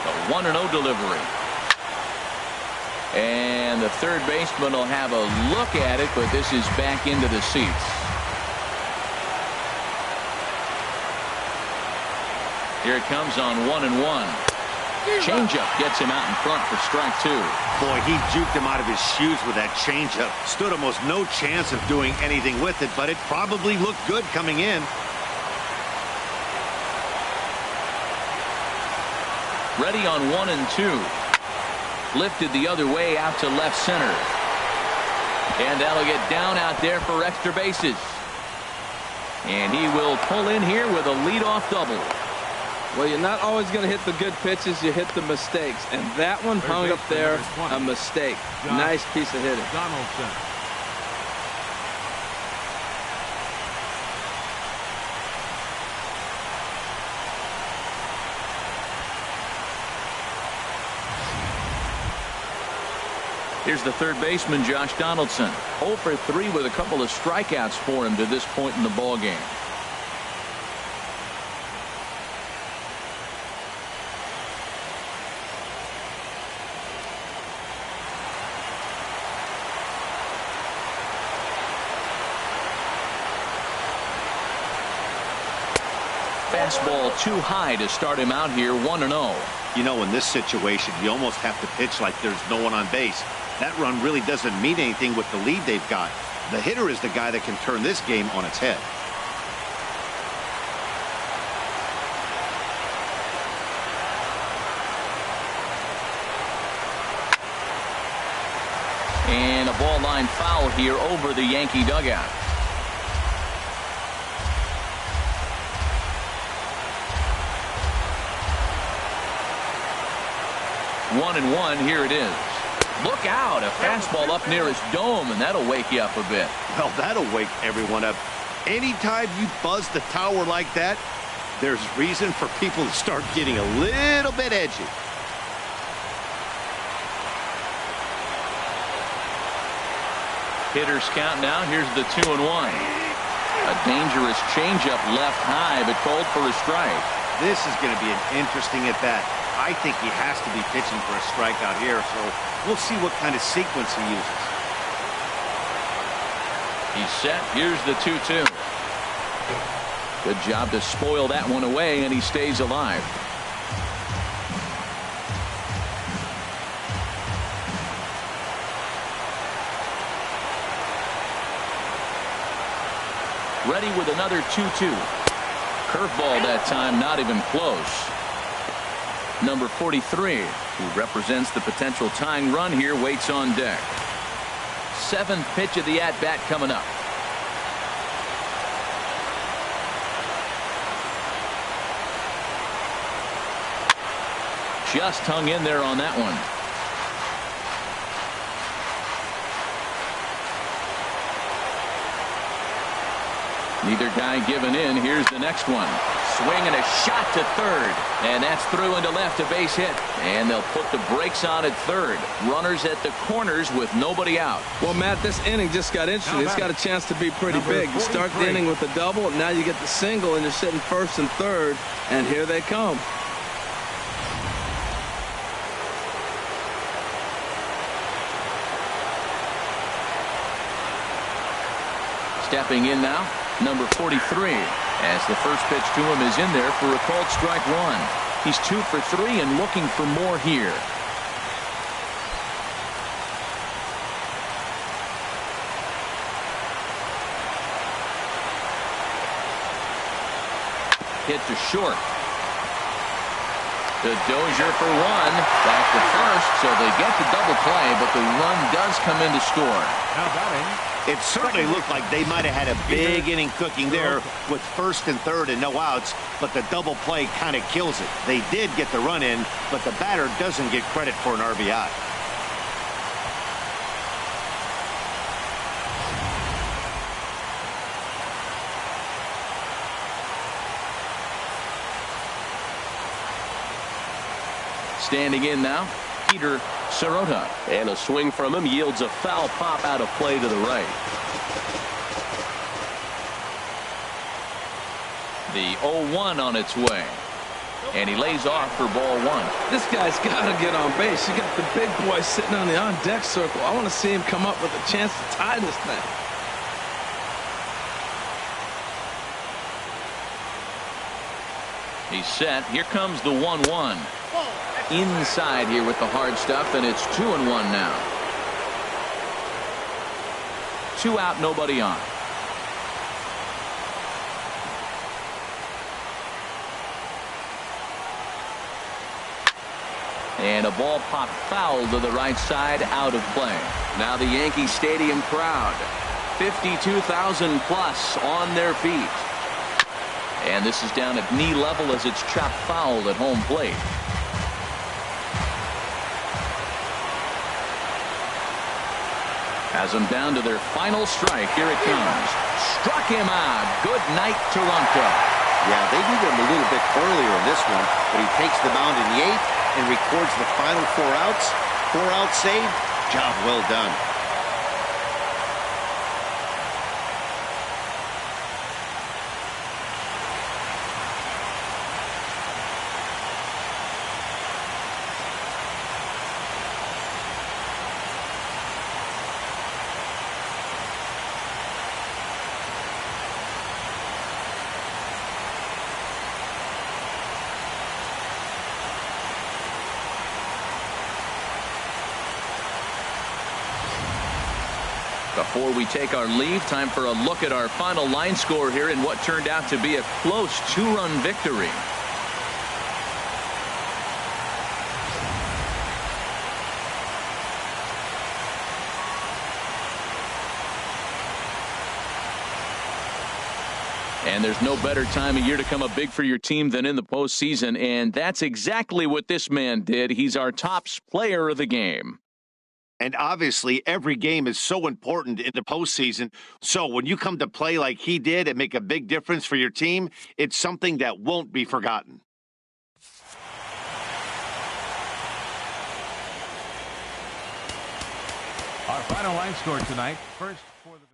A: A 1-0 delivery. And the third baseman will have a look at it, but this is back into the seats. Here it comes on 1-1. Changeup gets him out in front for strike 2.
D: Boy, he juked him out of his shoes with that changeup. Stood almost no chance of doing anything with it, but it probably looked good coming in.
A: Ready on 1 and 2. Lifted the other way out to left center. And that'll get down out there for extra bases. And he will pull in here with a leadoff double.
C: Well, you're not always going to hit the good pitches. You hit the mistakes. And that one hung up there, a mistake. Nice piece of hitting.
B: Donaldson.
A: Here's the third baseman, Josh Donaldson. 0 for 3 with a couple of strikeouts for him to this point in the ballgame. Fastball too high to start him out here, 1-0.
D: You know, in this situation, you almost have to pitch like there's no one on base. That run really doesn't mean anything with the lead they've got. The hitter is the guy that can turn this game on its head.
A: And a ball line foul here over the Yankee dugout. One and one, here it is. Look out, a fastball up near his dome, and that'll wake you up a bit.
D: Well, that'll wake everyone up. Anytime you buzz the tower like that, there's reason for people to start getting a little bit edgy.
A: Hitters count now. Here's the 2-1. A dangerous changeup left high, but called for a strike.
D: This is going to be an interesting at-bat. I think he has to be pitching for a strikeout here, so we'll see what kind of sequence he uses.
A: He's set. Here's the 2-2. Good job to spoil that one away, and he stays alive. Ready with another 2-2. Curveball that time, not even close. Number 43, who represents the potential tying run here, waits on deck. Seventh pitch of the at-bat coming up. Just hung in there on that one. Neither guy giving in. Here's the next one. Swing and a shot to third. And that's through into left, a base hit. And they'll put the brakes on at third. Runners at the corners with nobody out.
C: Well, Matt, this inning just got interesting. It's got a chance to be pretty big. You start the inning with a double, now you get the single, and you're sitting first and third, and here they come.
A: Stepping in now, number 43, as the first pitch to him is in there for a called strike one. He's 2 for 3 and looking for more here. Hit to short. To Dozier for one. Back to first, so they get the double play, but the run does come in to score.
B: Now batting.
D: It certainly looked like they might have had a big inning cooking there with first and third and no outs, but the double play kind of kills it. They did get the run in, but the batter doesn't get credit for an RBI.
A: Standing in now, Peter Sirota.
E: And a swing from him yields a foul pop out of play to the right.
A: The 0-1 on its way. And he lays off for ball one.
C: This guy's got to get on base. You got the big boy sitting on the on-deck circle. I want to see him come up with a chance to tie this thing.
A: He's set. Here comes the 1-1. Inside here with the hard stuff, and it's 2-1 now. 2 out, nobody on. And a ball popped foul to the right side, out of play. Now the Yankee Stadium crowd, 52,000 plus on their feet. And this is down at knee level as it's chopped foul at home plate. Has them down to their final strike. Here it comes. Struck him out. Good night, Toronto.
D: Yeah, they needed him a little bit earlier in this one, but he takes the mound in the 8th and records the final 4 outs. 4 outs saved. Job well done.
A: Before we take our leave, time for a look at our final line score here in what turned out to be a close 2-run victory. And there's no better time of year to come up big for your team than in the postseason, and that's exactly what this man did. He's our top player of the game.
D: And obviously, every game is so important in the postseason. So when you come to play like he did and make a big difference for your team, it's something that won't be forgotten.
B: Our final line score tonight. First for the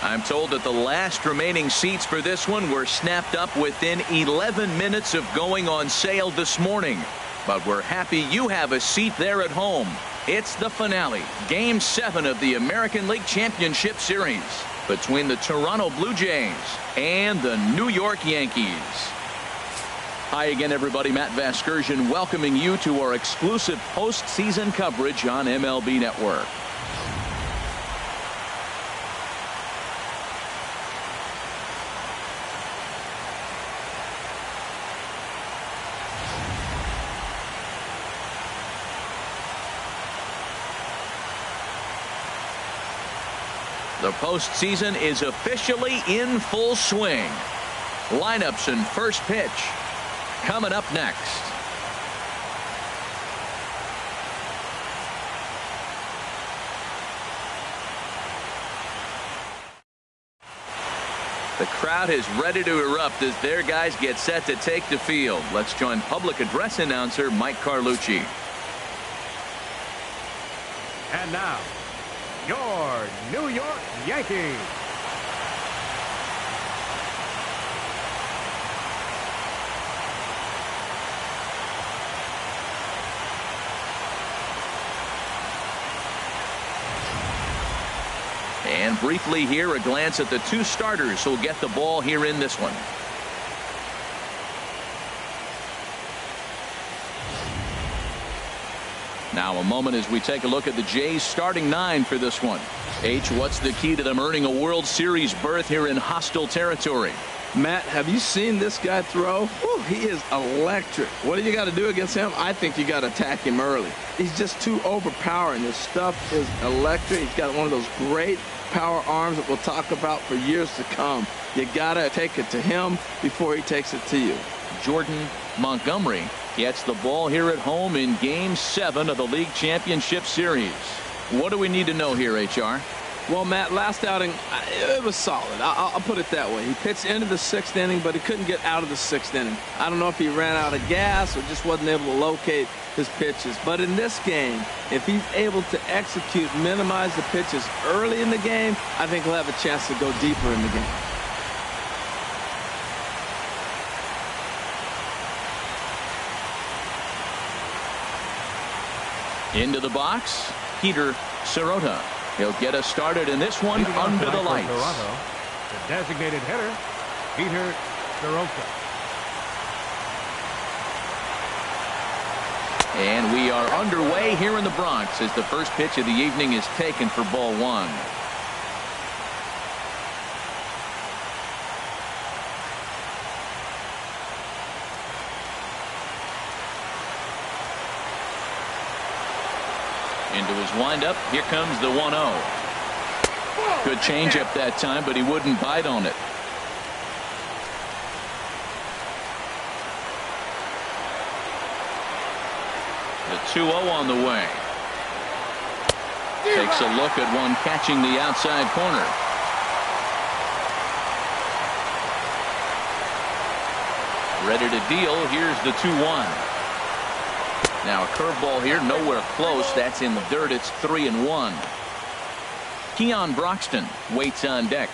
A: I'm told that the last remaining seats for this one were snapped up within 11 minutes of going on sale this morning. But we're happy you have a seat there at home. It's the finale, Game 7 of the American League Championship Series between the Toronto Blue Jays and the New York Yankees. Hi again, everybody. Matt Vasgersian welcoming you to our exclusive postseason coverage on MLB Network. The postseason is officially in full swing. Lineups and first pitch coming up next. The crowd is ready to erupt as their guys get set to take the field. Let's join public address announcer Mike Carlucci.
B: And now, your New York Yankees.
A: And briefly here, a glance at the two starters who'll get the ball here in this one. Now a moment as we take a look at the Jays starting 9 for this one. H, what's the key to them earning a World Series berth here in hostile territory?
C: Matt, have you seen this guy throw? Whew, he is electric. What do you got to do against him? I think you got to attack him early. He's just too overpowering. His stuff is electric. He's got one of those great power arms that we'll talk about for years to come. You got to take it to him before he takes it to you.
A: Jordan Montgomery gets the ball here at home in Game 7 of the League Championship Series. What do we need to know here, HR?
C: Well, Matt, last outing, it was solid. I'll put it that way. He pitched into the 6th inning, but he couldn't get out of the 6th inning. I don't know if he ran out of gas or just wasn't able to locate his pitches. But in this game, if he's able to execute, minimize the pitches early in the game, I think he'll have a chance to go deeper in the game.
A: Into the box, Peter Sirota. He'll get us started in this one under the lights.
B: Toronto, the designated hitter, Peter Sirota.
A: And we are underway here in the Bronx as the first pitch of the evening is taken for ball 1. Into his windup. Here comes the 1-0. Good changeup that time, but he wouldn't bite on it. The 2-0 on the way. Takes a look at one catching the outside corner. Ready to deal. Here's the 2-1. Now a curveball here, nowhere close. That's in the dirt. It's 3-1. Keon Broxton waits on deck.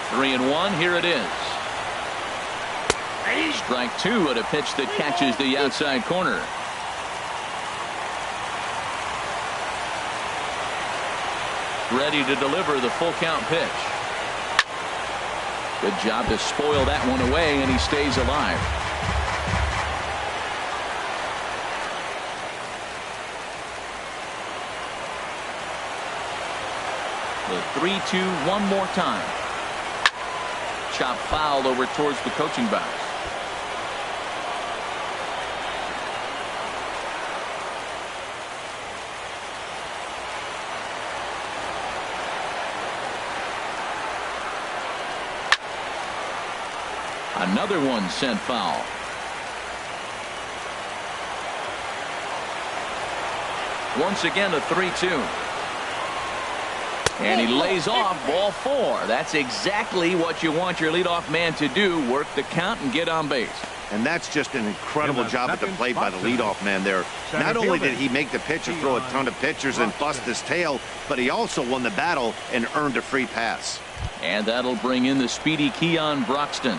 A: 3-1. Here it is. Strike 2 at a pitch that catches the outside corner. Ready to deliver the full count pitch. Good job to spoil that one away, and he stays alive. The 3-2 one more time. Chop foul over towards the coaching box. Another one sent foul. Once again a 3-2. And he lays off ball 4. That's exactly what you want your leadoff man to do, work the count and get on base.
D: And that's just an incredible job at the plate by the leadoff man there. Not only did he make the pitcher throw a ton of pitchers and bust his tail, but he also won the battle and earned a free pass.
A: And that'll bring in the speedy Keon Broxton.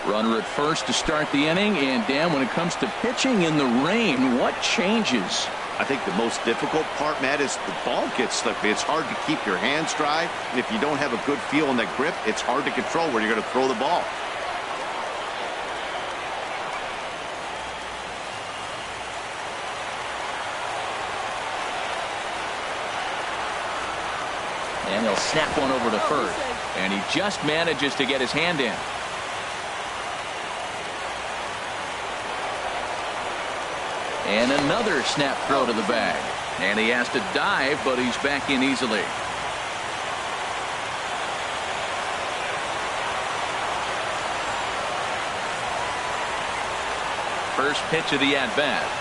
A: Runner at first to start the inning. And Dan, when it comes to pitching in the rain, what changes?
D: I think the most difficult part, Matt, is the ball gets slippery. It's hard to keep your hands dry. And if you don't have a good feel in that grip, it's hard to control where you're going to throw the ball.
A: And he'll snap one over to first. And he just manages to get his hand in. And another snap throw to the bag. And he has to dive, but he's back in easily. First pitch of the at-bat.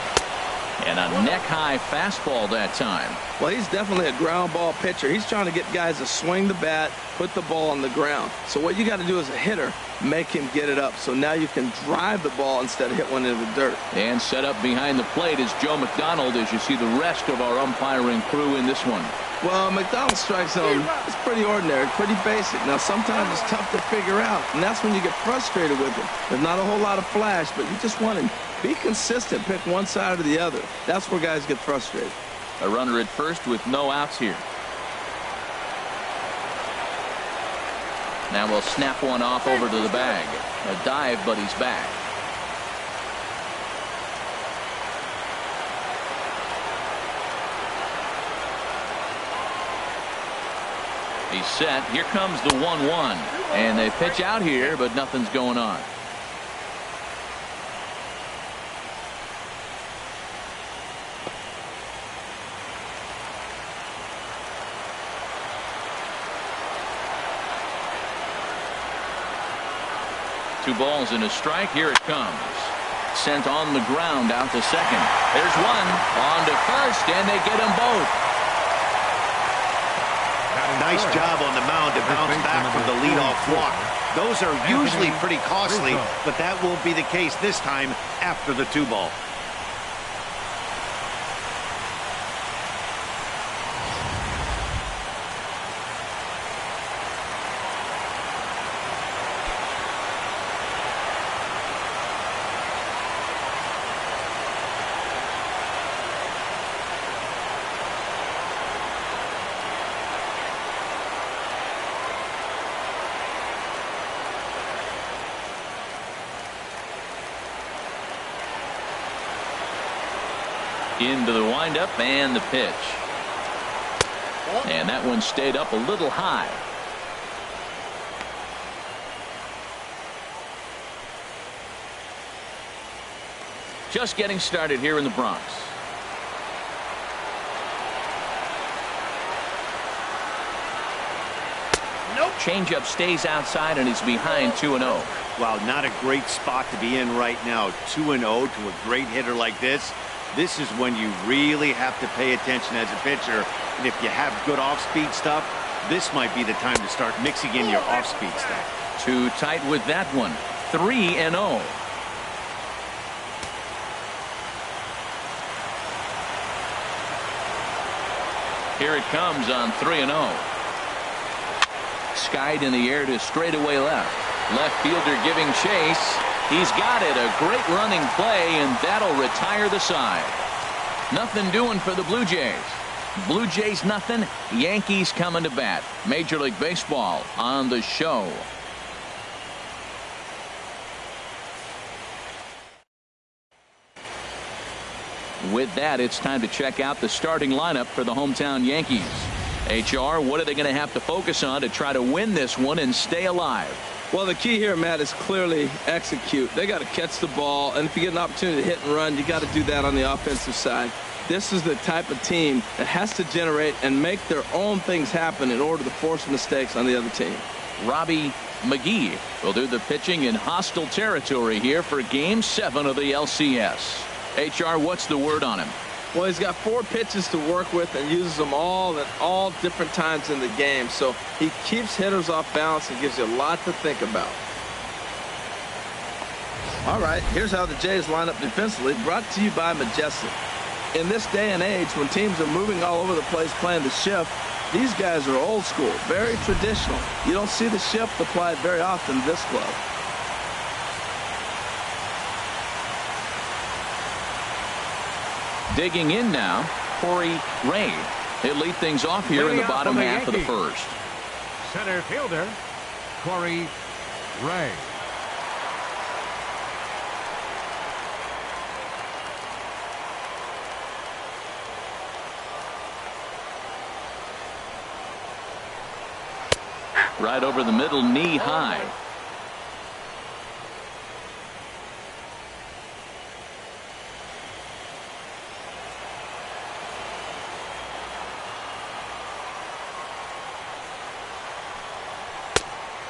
A: And a neck-high fastball that time.
C: Well, he's definitely a ground ball pitcher. He's trying to get guys to swing the bat, put the ball on the ground. So what you got to do as a hitter, make him get it up. So now you can drive the ball instead of hit one into the dirt.
A: And set up behind the plate is Joe McDonald as you see the rest of our umpiring crew in this one.
C: Well, McDonald's strike zone is pretty ordinary, pretty basic. Now, sometimes it's tough to figure out, and that's when you get frustrated with him. There's not a whole lot of flash, but you just want him. Be consistent. Pick one side or the other. That's where guys get frustrated.
A: A runner at first with no outs here. Now we'll snap one off over to the bag. A dive, but he's back. He's set. Here comes the 1-1. And they pitch out here, but nothing's going on. Two balls and a strike. Here it comes. Sent on the ground out to second. There's one on to first, and they get them both.
D: Nice job on the mound to bounce back from the leadoff walk. Those are usually pretty costly, but that won't be the case this time after the 2-ball.
A: Into the windup and the pitch. And that one stayed up a little high. Just getting started here in the Bronx. Nope. Changeup stays outside and he's behind 2-0.
D: Wow, not a great spot to be in right now. 2-0 to a great hitter like this. This is when you really have to pay attention as a pitcher. And if you have good off-speed stuff, this might be the time to start mixing in your off-speed stuff.
A: Too tight with that one. 3-0. Here it comes on 3-0. Skied in the air to straightaway left. Left fielder giving chase. He's got it. A great running play, and that'll retire the side. Nothing doing for the Blue Jays. Blue Jays nothing. Yankees coming to bat. Major League Baseball on the show. With that, it's time to check out the starting lineup for the hometown Yankees. HR, what are they going to have to focus on to try to win this one and stay alive?
C: Well, the key here, Matt, is clearly execute. They got to catch the ball, and if you get an opportunity to hit and run, you got to do that on the offensive side. This is the type of team that has to generate and make their own things happen in order to force mistakes on the other team.
A: Robbie McGee will do the pitching in hostile territory here for Game 7 of the LCS. HR, what's the word on him?
C: Well, he's got 4 pitches to work with and uses them all at all different times in the game. So he keeps hitters off balance and gives you a lot to think about. All right, here's how the Jays line up defensively, brought to you by Majestic. In this day and age, when teams are moving all over the place playing the shift, these guys are old school, very traditional. You don't see the shift applied very often in this club.
A: Digging in now, Corey Ray. He'll lead things off here in the bottom half of the first.
B: Center fielder, Corey Ray.
A: Right over the middle, knee high.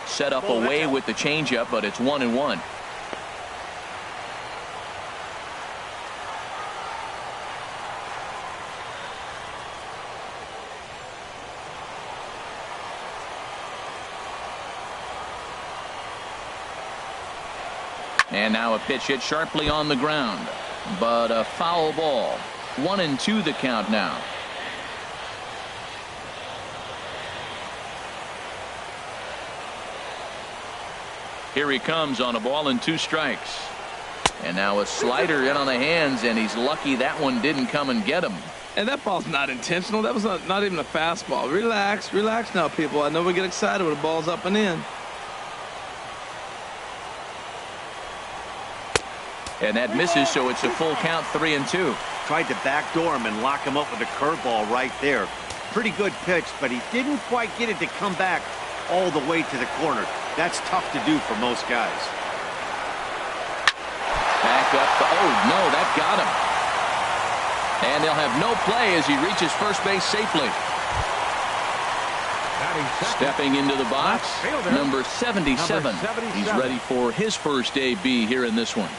A: Set up away with the changeup, but it's 1-1. And now a pitch hit sharply on the ground, but a foul ball. 1-2 the count now. Here he comes on a ball and 2 strikes. And now a slider in on the hands, and he's lucky that one didn't come and get him.
C: And that ball's not intentional. That was not even a fastball. Relax, relax now, people. I know we get excited when the ball's up and in.
A: And that misses, so it's a full count, 3-2.
D: Tried to backdoor him and lock him up with a curveball right there. Pretty good pitch, but he didn't quite get it to come back all the way to the corner. That's tough to do for most guys.
A: Back up. Oh, no, that got him. And they'll have no play as he reaches first base safely. Stepping into the box, number 77. He's ready for his first AB here in this one.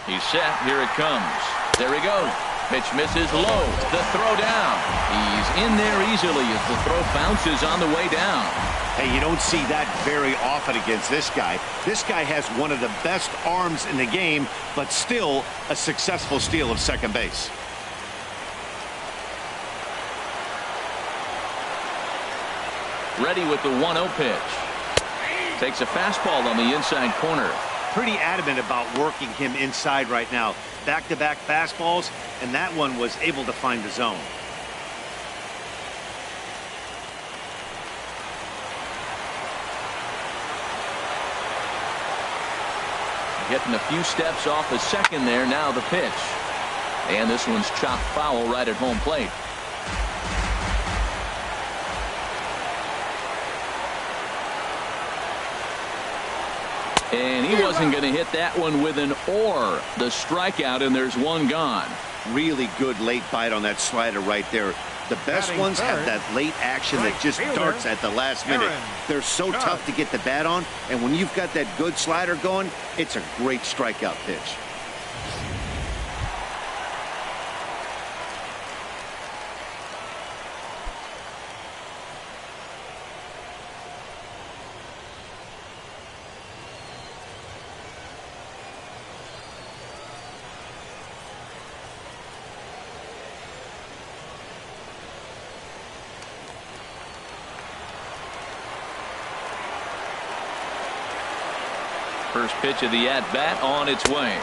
A: He's set. Here it comes. There he goes. Pitch misses low. The throw down. He's in there easily as the throw bounces on the way down.
D: Hey, you don't see that very often against this guy. This guy has one of the best arms in the game, but still a successful steal of second base.
A: Ready with the 1-0 pitch. Takes a fastball on the inside corner.
D: Pretty adamant about working him inside right now. Back-to-back fastballs, and that one was able to find the zone.
A: Getting a few steps off the second there. Now the pitch. And this one's chopped foul right at home plate. And he wasn't going to hit that one with an or. The strikeout, and there's one gone.
D: Really good late bite on that slider right there. The best ones have that late action that just darts at the last minute. They're so tough to get the bat on, and when you've got that good slider going, it's a great strikeout pitch.
A: First pitch of the at-bat on its way.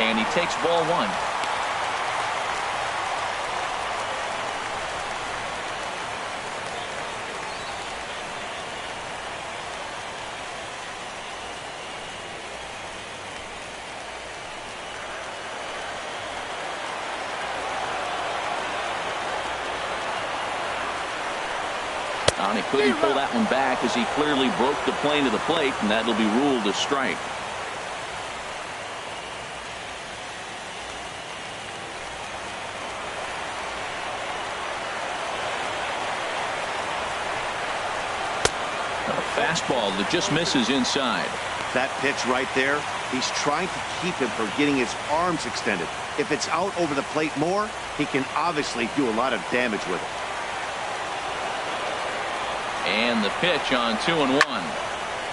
A: And he takes ball 1. And he couldn't pull that one back as he clearly broke the plane to the plate, and that'll be ruled a strike. fastball that just misses inside.
D: That pitch right there, he's trying to keep him from getting his arms extended. If it's out over the plate more, he can obviously do a lot of damage with it.
A: And the pitch on 2-1.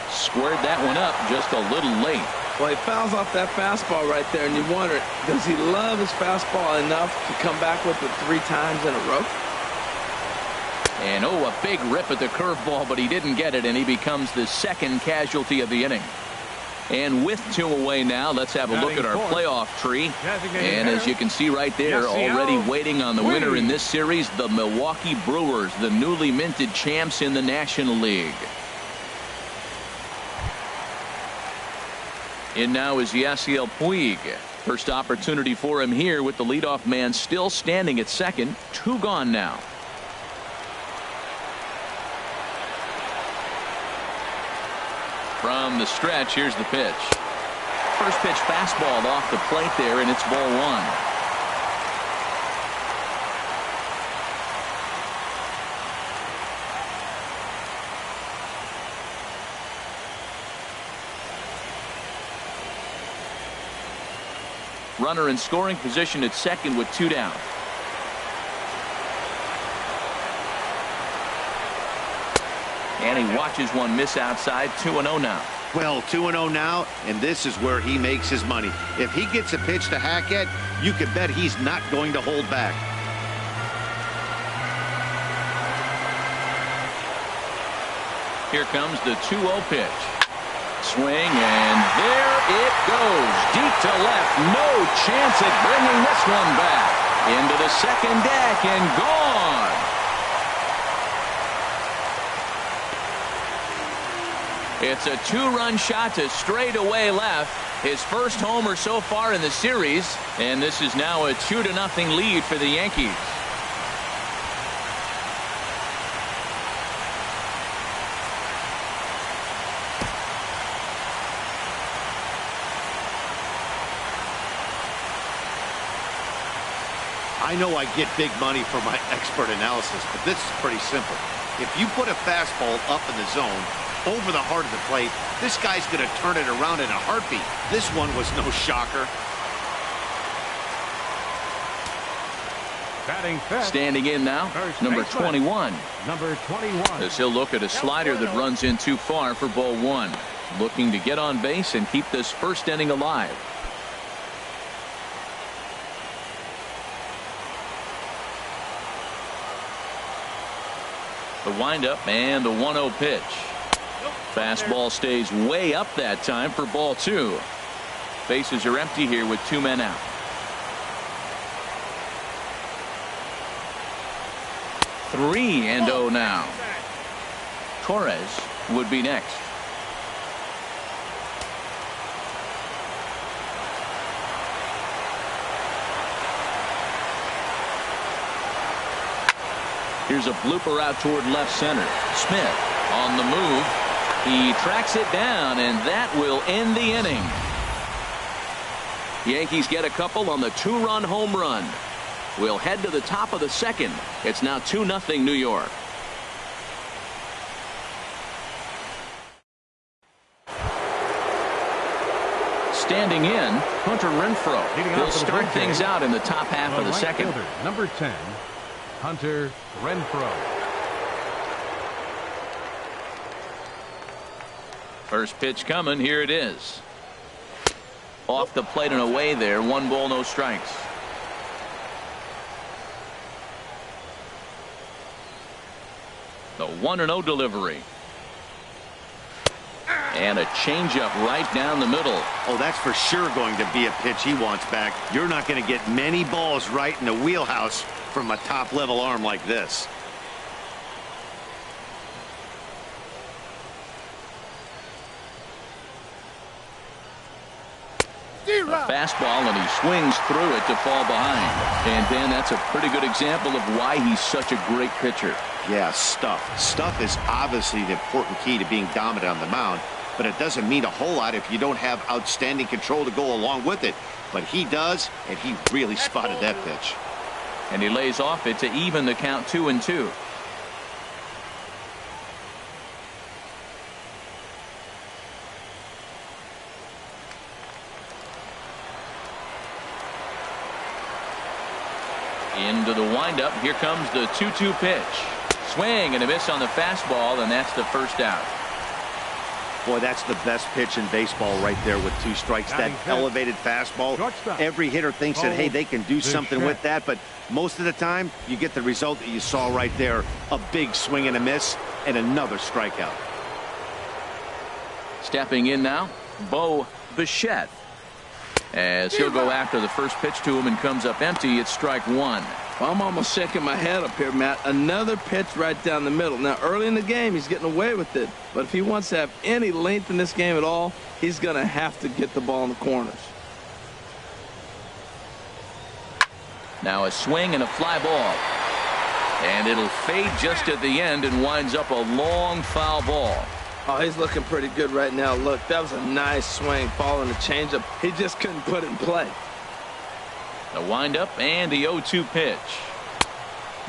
A: Squared that one up just a little late.
C: Well, he fouls off that fastball right there, and you wonder, does he love his fastball enough to come back with it 3 times in a row?
A: And a big rip at the curveball, but he didn't get it, and he becomes the second casualty of the inning. And with 2 away now, let's have a look at our playoff tree. And as you can see right there, already waiting on the winner in this series, the Milwaukee Brewers, the newly minted champs in the National League. In now is Yasiel Puig. First opportunity for him here with the leadoff man still standing at second. 2 gone now. From the stretch, here's the pitch. First pitch fastball off the plate there, and it's ball 1. Runner in scoring position at second with 2 down. And he watches one miss outside. 2-0 now.
D: Well, 2-0 now, and this is where he makes his money. If he gets a pitch to hack at, you can bet he's not going to hold back.
A: Here comes the 2-0 pitch. Swing, and there it goes. Deep to left. No chance at bringing this one back. Into the second deck and gone. It's a 2-run shot to straightaway left. His first homer so far in the series. And this is now a 2-0 lead for the Yankees.
D: I know I get big money for my expert analysis, but this is pretty simple. If you put a fastball up in the zone, over the heart of the plate, this guy's going to turn it around in a heartbeat. This one was no shocker.
B: Batting fifth.
A: Standing in now, number 21.
B: Number 21.
A: As he'll look at a slider that runs in too far for ball 1. Looking to get on base and keep this first inning alive. The windup and the 1-0 pitch. Fastball stays way up that time for ball 2. Bases are empty here with 2 men out. Three and 0 now. Torres would be next. Here's a blooper out toward left center. Smith on the move. He tracks it down, and that will end the inning. Yankees get a couple on the 2-run home run. We'll head to the top of the second. It's now 2-0 New York. Standing in, Hunter Renfroe. He'll start things out in the top half of the second.
B: Number 10, Hunter Renfroe.
A: First pitch coming. Here it is. Off the plate and away there. 1 ball, no strikes. The 1-0 delivery. And a changeup right down the middle.
D: Oh, that's for sure going to be a pitch he wants back. You're not going to get many balls right in the wheelhouse from a top-level arm like this.
A: A fastball, and he swings through it to fall behind. And Dan, that's a pretty good example of why he's such a great pitcher.
D: Yeah, stuff. Stuff is obviously the important key to being dominant on the mound, but it doesn't mean a whole lot if you don't have outstanding control to go along with it. But he does, and he really spotted that pitch.
A: And he lays off it to even the count 2-2. Into the windup. Here comes the 2-2 pitch. Swing and a miss on the fastball, and that's the first out.
D: Boy, that's the best pitch in baseball right there with 2 strikes. That elevated fastball. Every hitter thinks that, hey, they can do something with that, but most of the time you get the result that you saw right there. A big swing and a miss and another strikeout.
A: Stepping in now, Bo Bichette. As he'll go after the first pitch to him and comes up empty. It's strike 1.
C: Well, I'm almost shaking my head up here, Matt. Another pitch right down the middle. Now, early in the game, he's getting away with it. But if he wants to have any length in this game at all, he's going to have to get the ball in the corners.
A: Now a swing and a fly ball. And it'll fade just at the end and winds up a long foul ball.
C: Oh, he's looking pretty good right now. Look, that was a nice swing, following the changeup. He just couldn't put it in play.
A: The windup and the 0-2 pitch.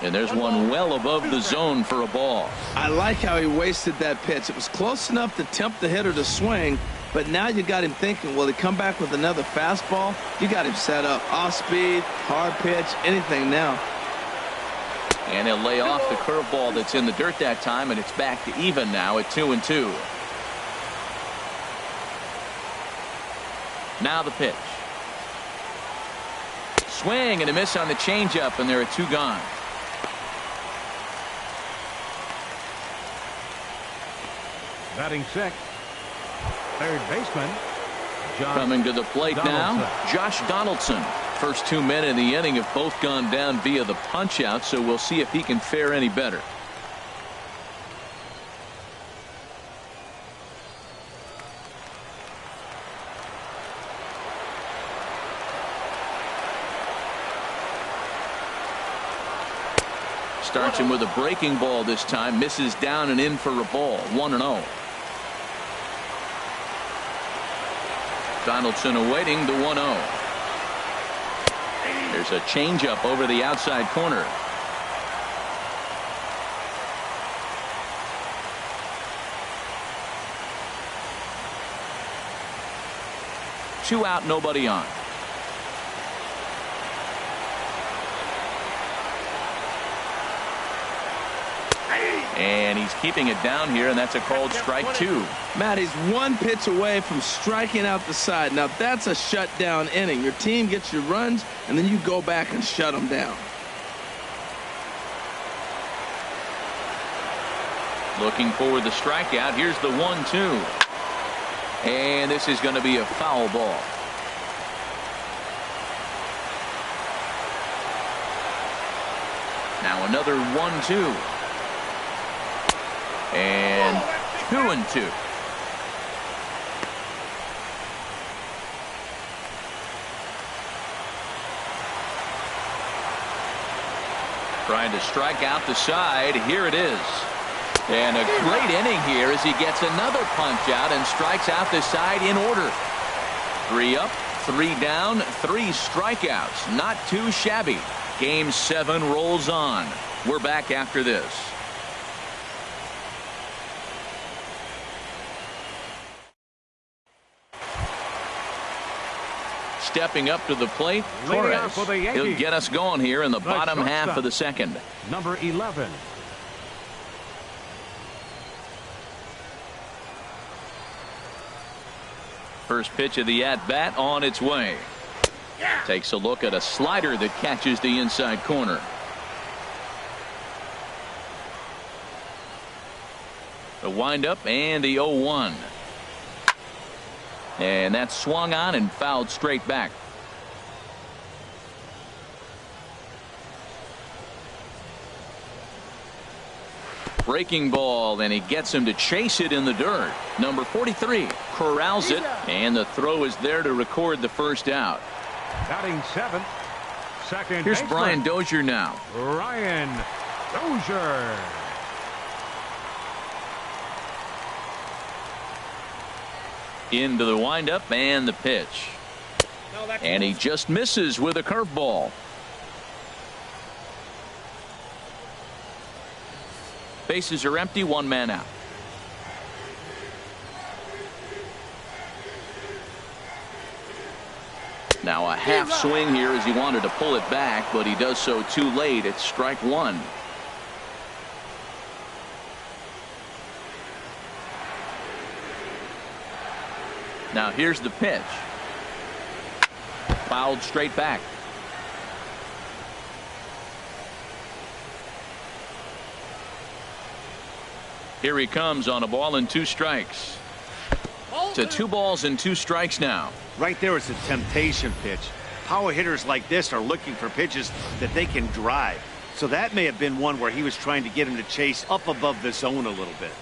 A: And there's one well above the zone for a ball.
C: I like how he wasted that pitch. It was close enough to tempt the hitter to swing, but now you got him thinking, will he come back with another fastball? You got him set up. Off speed, hard pitch, anything now.
A: And he'll lay off the curveball that's in the dirt that time, and it's back to even now at 2-2. Now the pitch. Swing and a miss on the changeup, and there are 2 gone.
B: Batting 6th, third baseman,
A: coming to the plate now, Josh Donaldson. First 2 men in the inning have both gone down via the punch out, so we'll see if he can fare any better. Starts him with a breaking ball this time, misses down and in for a ball. 1-0. Donaldson awaiting the 1-0. There's a changeup over the outside corner. Two out, nobody on. And he's keeping it down here, and that's a called strike 2.
C: Matt, he's 1 pitch away from striking out the side. Now, that's a shutdown inning. Your team gets your runs, and then you go back and shut them down.
A: Looking for the strikeout. Here's the 1-2. And this is going to be a foul ball. Now another 1-2. And 2-2. Trying to strike out the side. Here it is. And a great inning here as he gets another punch out and strikes out the side in order. 3 up, 3 down, 3 strikeouts. Not too shabby. Game 7 rolls on. We're back after this. Stepping up to the plate, Torres. He'll get us going here in the bottom half of the second.
B: Number 11.
A: First pitch of the at-bat on its way. Takes a look at a slider that catches the inside corner. The windup and the 0-1. And that's swung on and fouled straight back. Breaking ball, and he gets him to chase it in the dirt. Number 43 corrals it, and the throw is there to record the first out.
B: Batting 7th, second
A: Here's
B: baseman,
A: Brian Dozier now.
B: Brian Dozier.
A: Into the windup and the pitch. And he just misses with a curveball. Bases are empty, 1 man out. Now a half swing here as he wanted to pull it back, but he does so too late. It's strike one. Now here's the pitch. Fouled straight back. Here he comes on a ball and 2 strikes. To 2 balls and 2 strikes now.
D: Right there is a temptation pitch. Power hitters like this are looking for pitches that they can drive. So that may have been one where he was trying to get him to chase up above the zone a little bit.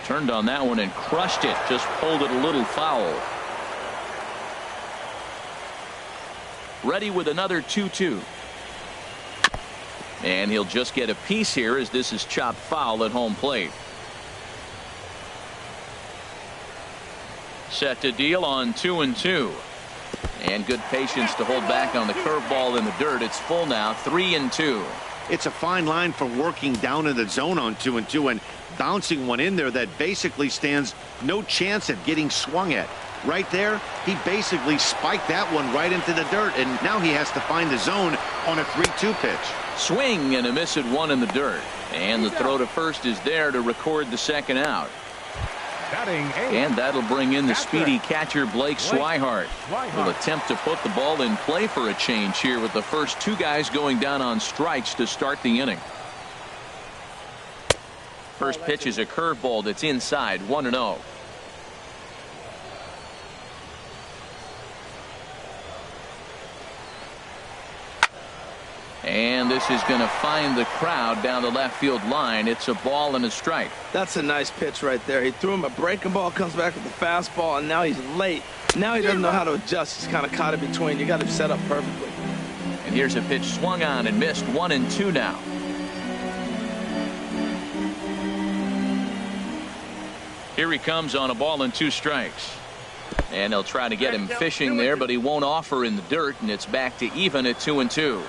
A: Turned on that one and crushed it. Just pulled it a little foul. Ready with another 2-2. And he'll just get a piece here as this is chopped foul at home plate. Set to deal on 2-2. And good patience to hold back on the curveball in the dirt. It's full now, 3-2.
D: It's a fine line for working down in the zone on 2-2 and bouncing one in there that basically stands no chance at getting swung at. Right there, he basically spiked that one right into the dirt, and now he has to find the zone on a 3-2 pitch.
A: Swing and a miss at one in the dirt. And the throw to first is there to record the second out. And that'll bring in the speedy catcher Blake Swihart. Will attempt to put the ball in play for a change here with the first 2 guys going down on strikes to start the inning. First pitch is a curveball that's inside, 1-0. And this is going to find the crowd down the left field line. It's a ball and a strike.
C: That's a nice pitch right there. He threw him a breaking ball, comes back with the fastball, and now he's late. Now he doesn't know how to adjust. He's kind of caught in between. You got him set up perfectly.
A: And here's a pitch swung on and missed, 1-2 now. Here he comes on a ball and 2 strikes. And they'll try to get him fishing there, but he won't offer in the dirt, and it's back to even at 2-2.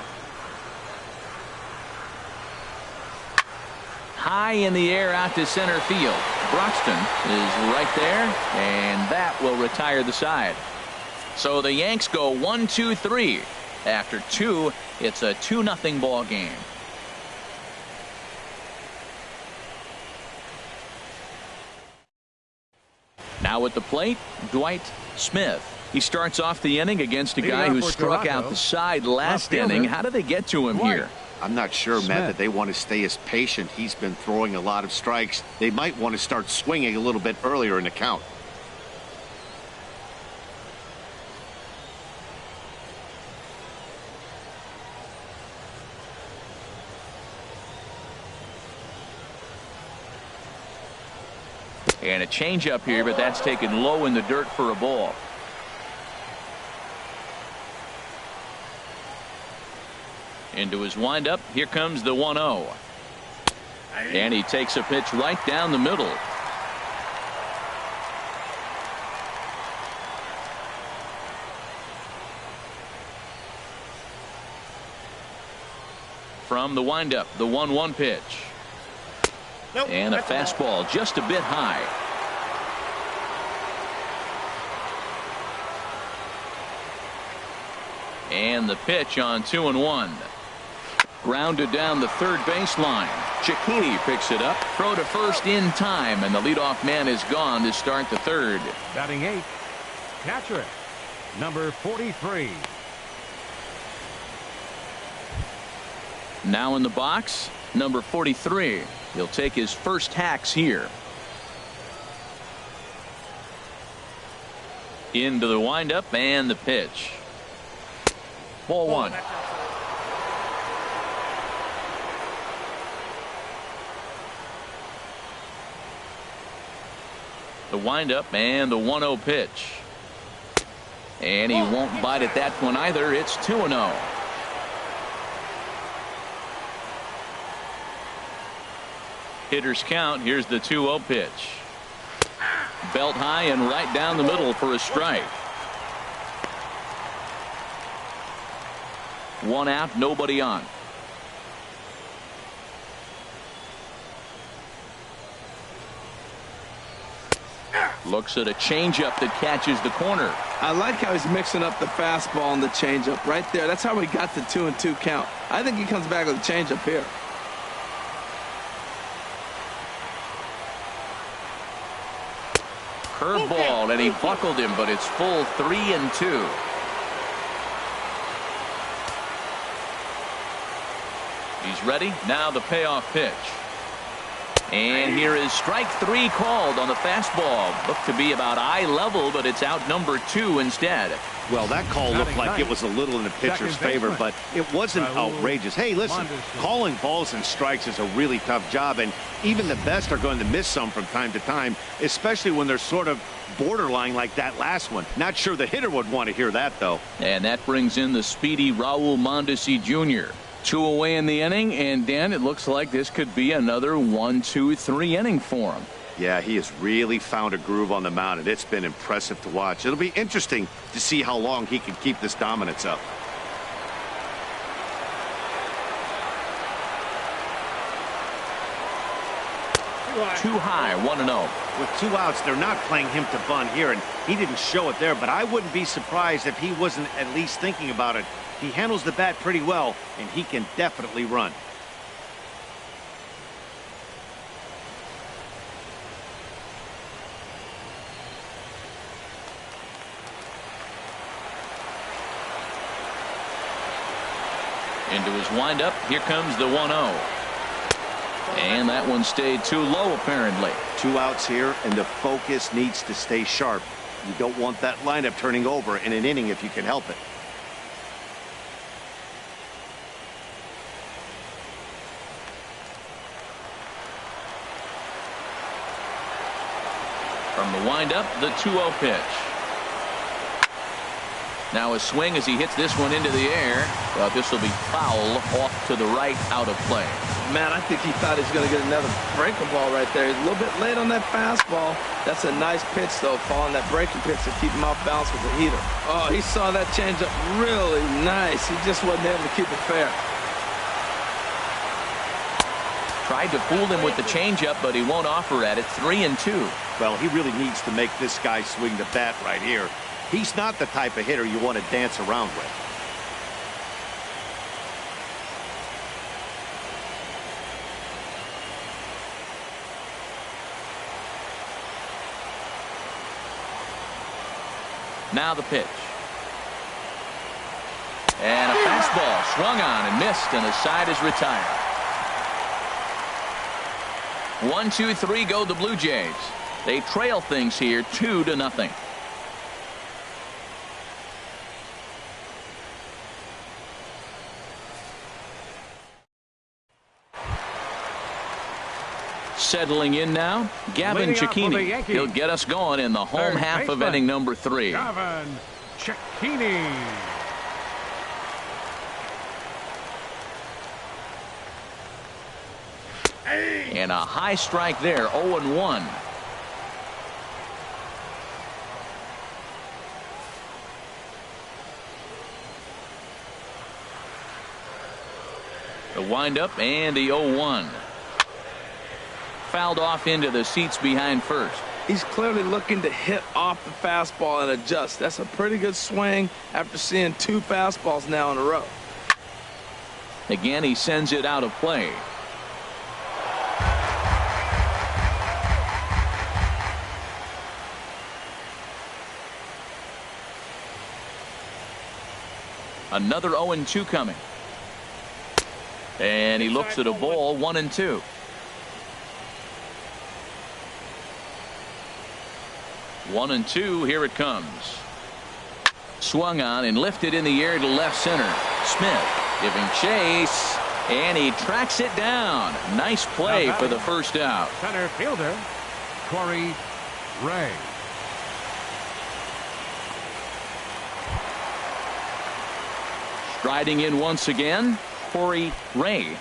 A: High in the air out to center field. Broxton is right there, and that will retire the side. So the Yanks go 1-2-3. After 2, it's a 2-0 ball game. Now at the plate, Dwight Smith. He starts off the inning against a guy who struck out the side last inning. How did they get to him here?
D: I'm not sure, Matt, that they want to stay as patient. He's been throwing a lot of strikes. They might want to start swinging a little bit earlier in the count. And a changeup here, but that's taken low in the dirt for a ball. Into his windup. Here comes the 1-0. And he takes a pitch right down the middle. From the windup, the 1-1 pitch. And a fastball just a bit high. And the pitch on 2-1. Grounded down the third baseline. Cicchini picks it up. Throw to first in time, and the leadoff man is gone to start the third.
B: Batting 8th, catcher, number 43.
A: Now in the box, number 43. He'll take his first hacks here. Into the windup and the pitch. Ball 1. The windup and the 1-0 pitch. And he won't bite at that one either. It's 2-0. Hitters count. Here's the 2-0 pitch. Belt high and right down the middle for a strike. 1 out, nobody on. Looks at a changeup that catches the corner.
C: I like how he's mixing up the fastball and the changeup right there. That's how we got the 2-2 count. I think he comes back with a changeup here.
A: Curveball, and he buckled him, but it's full 3-2. He's ready. Now the payoff pitch. And here is strike 3 called on the fastball. Looked to be about eye level, but it's out number 2 instead.
D: Well, that call looked like it was a little in the pitcher's favor, but it wasn't outrageous. Hey, listen, calling balls and strikes is a really tough job, and even the best are going to miss some from time to time, especially when they're sort of borderline like that last one. Not sure the hitter would want to hear that, though.
A: And that brings in the speedy Raul Mondesi Jr. 2 away in the inning, and Dan, it looks like this could be another 1-2-3 inning for him.
D: Yeah, he has really found a groove on the mound, and it's been impressive to watch. It'll be interesting to see how long he can keep this dominance up.
A: Too high, 1-0.
D: With 2 outs, they're not playing him to bunt here, and he didn't show it there, but I wouldn't be surprised if he wasn't at least thinking about it. He handles the bat pretty well, and he can definitely run.
A: Into his windup. Here comes the 1-0. And that one stayed too low, apparently.
D: 2 outs here, and the focus needs to stay sharp. You don't want that lineup turning over in an inning if you can help it.
A: From the windup, the 2-0 pitch. Now a swing as he hits this one into the air. But this will be foul off to the right, out of play.
C: Man, I think he thought he was going to get another breaking ball right there. He's a little bit late on that fastball. That's a nice pitch, though, following that breaking pitch to keep him off balance with the heater. Oh, he saw that changeup really nice. He just wasn't able to keep it fair.
A: Tried to fool him with the changeup, but he won't offer at it. 3-2.
D: Well, he really needs to make this guy swing the bat right here. He's not the type of hitter you want to dance around with.
A: Now the pitch. And a fastball swung on and missed, and the side is retired. 1-2-3 go the Blue Jays. They trail things here 2-0. Settling in now, Gavin Cecchini. He'll get us going in the home half of inning number 3.
B: Gavin Cecchini.
A: And a high strike there, 0-1. The windup and the 0-1. Fouled off into the seats behind first.
C: He's clearly looking to hit off the fastball and adjust. That's a pretty good swing after seeing 2 fastballs now in a row.
A: Again, he sends it out of play. Another 0-2 coming. And he looks at a ball, 1-2. 1-2, here it comes. Swung on and lifted in the air to left center. Smith giving chase, and he tracks it down. Nice play for the first out.
B: Center fielder, Corey Ray.
A: Striding in once again, Corey Ray.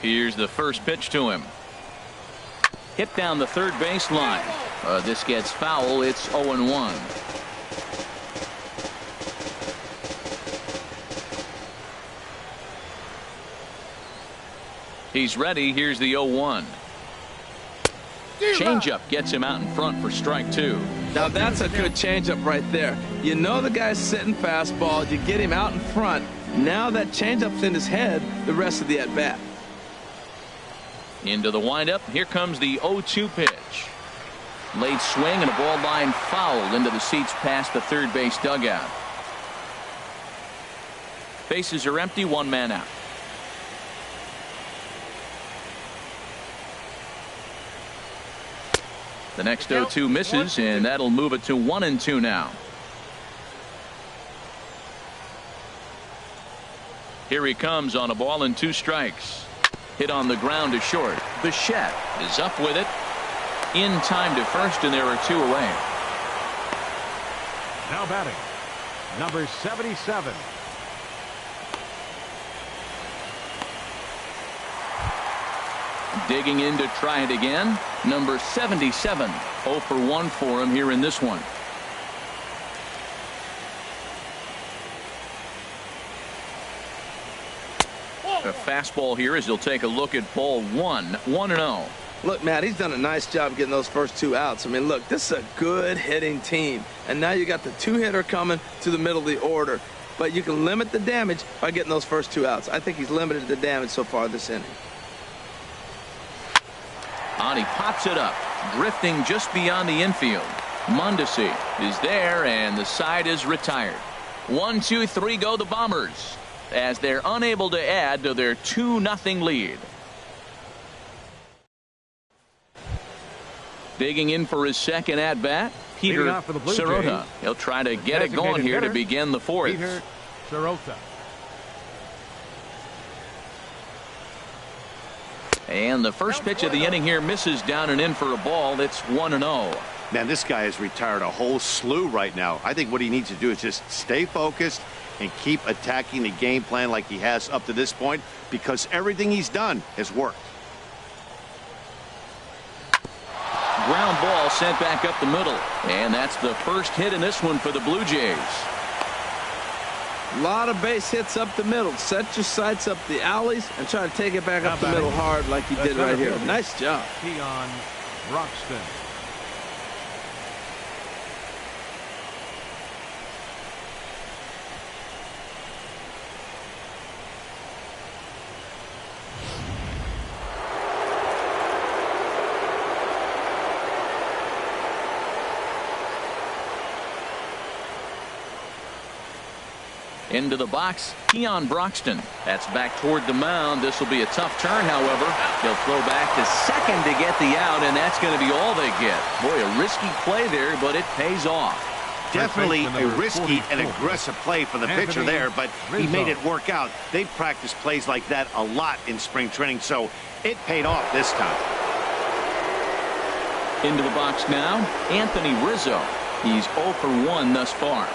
A: Here's the first pitch to him. Hit down the third base line. This gets foul. It's 0-1. He's ready. Here's the 0-1. Changeup gets him out in front for strike 2.
C: Now that's a good changeup right there. You know the guy's sitting fastball. You get him out in front. Now that changeup's in his head the rest of the at-bat.
A: Into the windup. Here comes the 0-2 pitch. Late swing and a ball line foul into the seats past the third base dugout. Bases are empty. One man out. The next 0-2 misses, and that'll move it to 1-2 now. Here he comes on a ball and 2 strikes. Hit on the ground to short. Bichette is up with it. In time to first, and there are 2 away.
B: Now batting, number 77.
A: Digging in to try it again. Number 77. 0 for 1 for him here in this one. A fastball here as he'll take a look at ball 1. 1-0.
C: Look, Matt, he's done a nice job getting those first 2 outs. I mean, look, this is a good hitting team. And now you got the 2-hitter coming to the middle of the order. But you can limit the damage by getting those first 2 outs. I think he's limited the damage so far this inning.
A: On he pops it up, drifting just beyond the infield. Mondesi is there, and the side is retired. 1, 2, 3 go the Bombers as they're unable to add to their 2-0 lead. Digging in for his second at bat, Peter Sirota. He'll try to get it going here to begin the 4th.
B: Peter Sirota.
A: And the first pitch of the inning here misses down and in for a ball. It's 1-0.
D: Man, this guy has retired a whole slew right now. I think what he needs to do is just stay focused and keep attacking the game plan like he has up to this point, because everything he's done has worked.
A: Ground ball sent back up the middle, and that's the first hit in this one for the Blue Jays.
C: A lot of base hits up the middle. Set your sights up the alleys and try to take it back up the middle hard like you did right here. Nice job.
B: Keon Broxton.
A: Into the box, Keon Broxton. That's back toward the mound. This will be a tough turn, however. They'll throw back to second to get the out, and that's going to be all they get. Boy, a risky play there, but it pays off.
D: Definitely a risky and aggressive play for the pitcher there, but he made it work out. They've practiced plays like that a lot in spring training, so it paid off this time.
A: Into the box now, Anthony Rizzo. He's 0 for 1 thus far.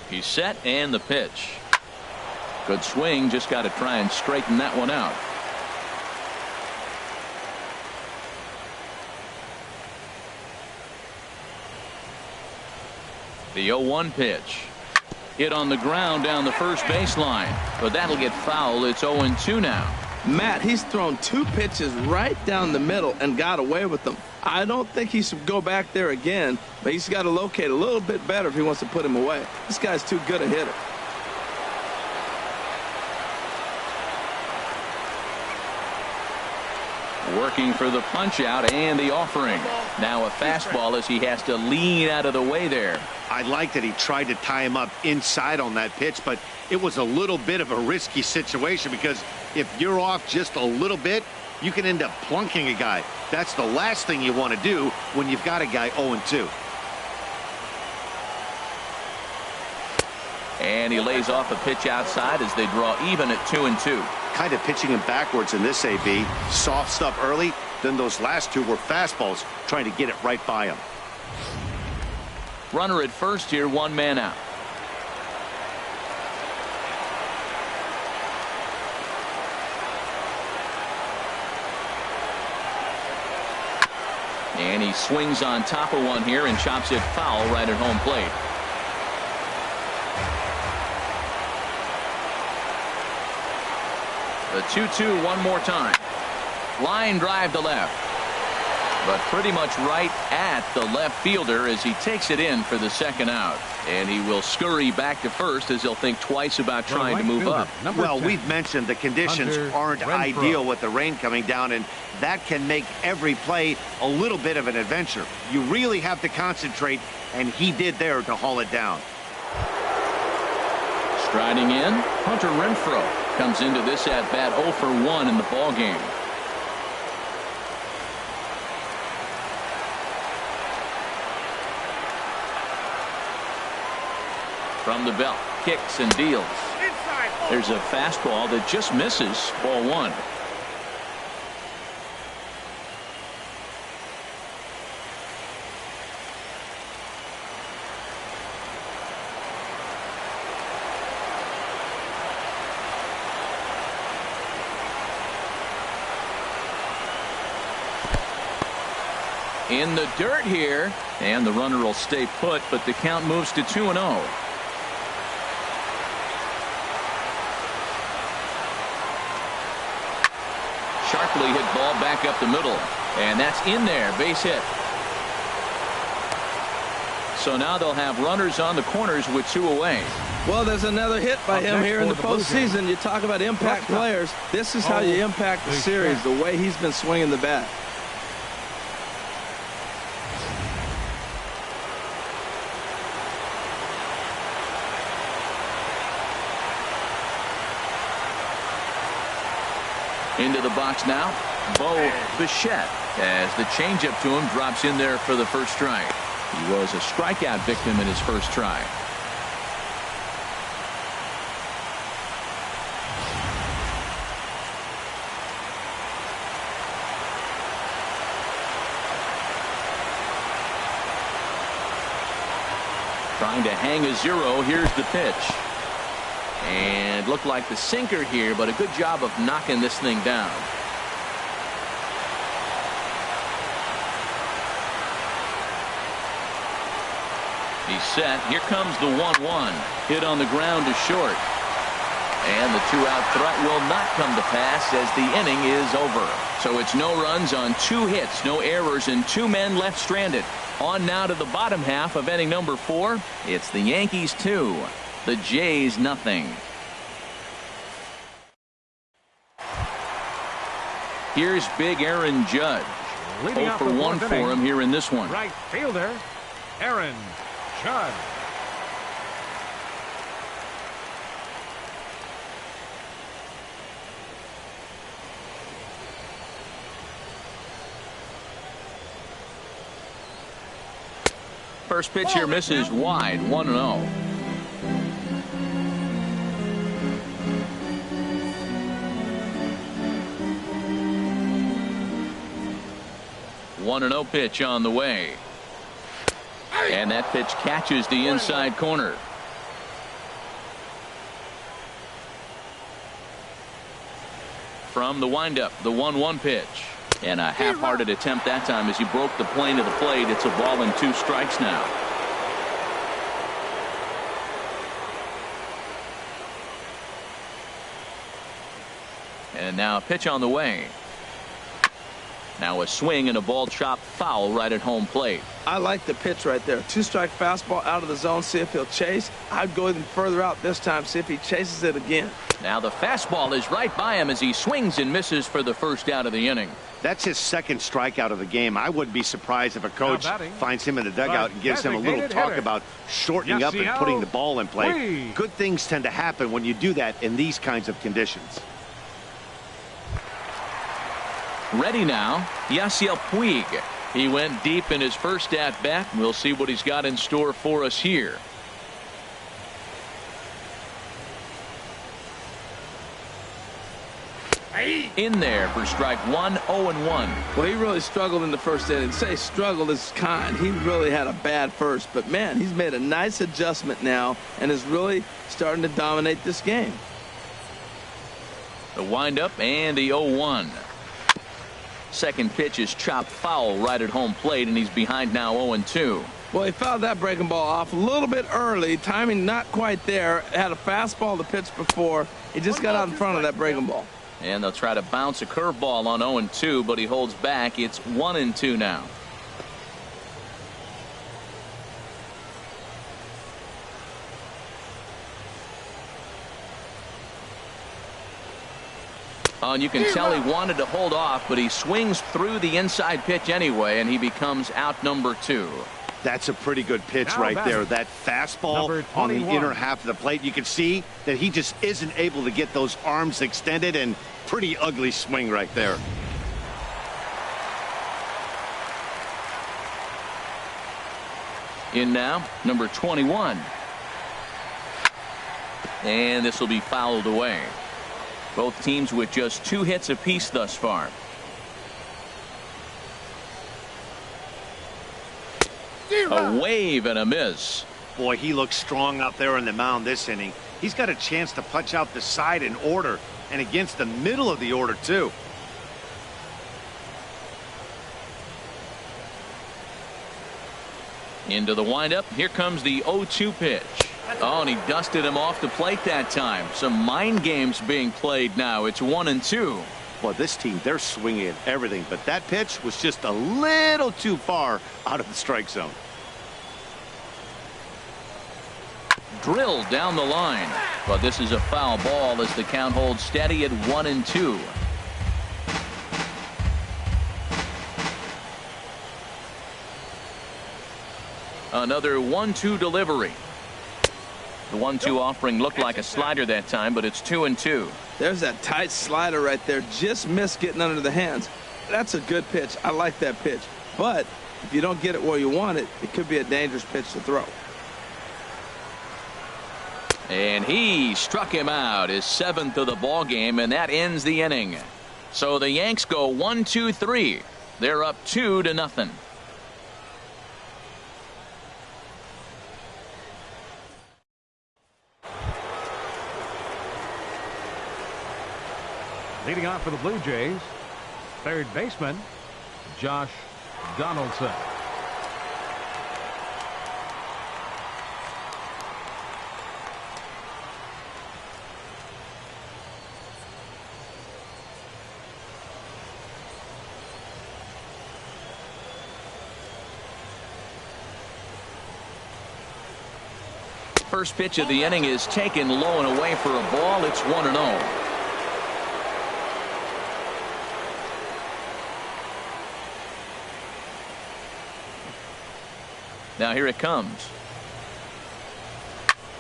A: He's set, and the pitch. Good swing, just got to try and straighten that one out. The 0-1 pitch. Hit on the ground down the first baseline, but that'll get foul. It's 0-2 now.
C: Matt, he's thrown 2 pitches right down the middle and got away with them. I don't think he should go back there again, but he's got to locate a little bit better if he wants to put him away. This guy's too good a hitter.
A: Working for the punch out and the offering. Now a fastball as he has to lean out of the way there.
D: I like that he tried to tie him up inside on that pitch, but it was a little bit of a risky situation, because if you're off just a little bit, you can end up plunking a guy. That's the last thing you want to do when you've got a guy 0-2.
E: And he lays off a pitch outside as they draw even at 2-2.
D: Kind of pitching him backwards in this AB. Soft stuff early, then those last 2 were fastballs, trying to get it right by him.
A: Runner at first here, 1 man out. And he swings on top of one here and chops it foul right at home plate. The 2-2 one more time. Line drive to left. But pretty much right at the left fielder as he takes it in for the second out. And he will scurry back to first as he'll think twice about trying to move up.
D: Well, we've mentioned the conditions aren't ideal with the rain coming down, and that can make every play a little bit of an adventure. You really have to concentrate, and he did there to haul it down.
A: Striding in, Hunter Renfroe comes into this at bat 0 for 1 in the ball game. From the belt, kicks and deals. There's a fastball that just misses, ball 1. In the dirt here, and the runner will stay put, but the count moves to 2-0. Sharply hit ball back up the middle, and that's in there, base hit. So now they'll have runners on the corners with 2 away.
C: Well, there's another hit by him here in the postseason. You talk about impact players. This is how you impact the series, the way he's been swinging the bat.
A: Into the box now, Bo Bichette, as the changeup to him drops in there for the first strike. He was a strikeout victim in his first try. Trying to hang a 0. Here's the pitch. And looked like the sinker here, but a good job of knocking this thing down. He's set. Here comes the 1-1. Hit on the ground to short. And the 2-out threat will not come to pass as the inning is over. So it's no runs on 2 hits, no errors, and 2 men left stranded. On now to the bottom half of inning number 4. It's the Yankees 2. The Jays nothing. Here's big Aaron Judge. 0 for 1 for him here in this one.
B: Right fielder, Aaron Judge.
A: First pitch here misses wide, 1-0. 1-0 pitch on the way. And that pitch catches the inside corner. From the windup, the 1-1 pitch. And a half-hearted attempt that time as he broke the plane of the plate. It's a ball and 2 strikes now. And now a pitch on the way. Now a swing and a ball chopped foul right at home plate.
C: I like the pitch right there. 2-strike fastball out of the zone. See if he'll chase. I'd go even further out this time. See if he chases it again.
A: Now the fastball is right by him as he swings and misses for the first out of the inning.
D: That's his second strikeout of the game. I wouldn't be surprised if a coach finds him in the dugout and gives him a little talk about shortening up and putting the ball in play. Good things tend to happen when you do that in these kinds of conditions.
A: Ready now, Yasiel Puig. He went deep in his first at-bat. We'll see what he's got in store for us here. In there for strike 1, 0-1.
C: Well, he really struggled in the first inning. Say struggled is kind. He really had a bad first. But, man, he's made a nice adjustment now and is really starting to dominate this game.
A: The windup and the 0-1. Second pitch is chopped foul right at home plate, and he's behind now 0-2.
C: Well, he fouled that breaking ball off a little bit early. Timing not quite there. Had a fastball to pitch before. He just got out in front of that breaking ball.
A: And they'll try to bounce a curveball on 0-2, but he holds back. It's 1-2 now. Oh, and you can tell he wanted to hold off, but he swings through the inside pitch anyway, and he becomes out number 2.
D: That's a pretty good pitch right there. That fastball on the inner half of the plate. You can see that he just isn't able to get those arms extended, and pretty ugly swing right there.
A: In now, number 21. And this will be fouled away. Both teams with just 2 hits apiece thus far. A wave and a miss.
D: Boy, he looks strong out there on the mound this inning. He's got a chance to punch out the side in order, and against the middle of the order, too.
A: Into the windup. Here comes the 0-2 pitch. Oh, and he dusted him off the plate that time. Some mind games being played now. It's 1-2.
D: Well, this team, they're swinging at everything, but that pitch was just a little too far out of the strike zone.
A: Drilled down the line, but this is a foul ball as the count holds steady at 1-2. Another 1-2 delivery. The 1-2 offering looked like a slider that time, but it's 2-2.
C: There's that tight slider right there. Just missed getting under the hands. That's a good pitch. I like that pitch. But if you don't get it where you want it, it could be a dangerous pitch to throw.
A: And he struck him out, his 7th of the ball game, and that ends the inning. So the Yanks go 1-2-3. They're up 2-0.
B: Leading off for the Blue Jays, third baseman, Josh Donaldson.
A: First pitch of the inning is taken low and away for a ball. It's 1-0. Now here it comes.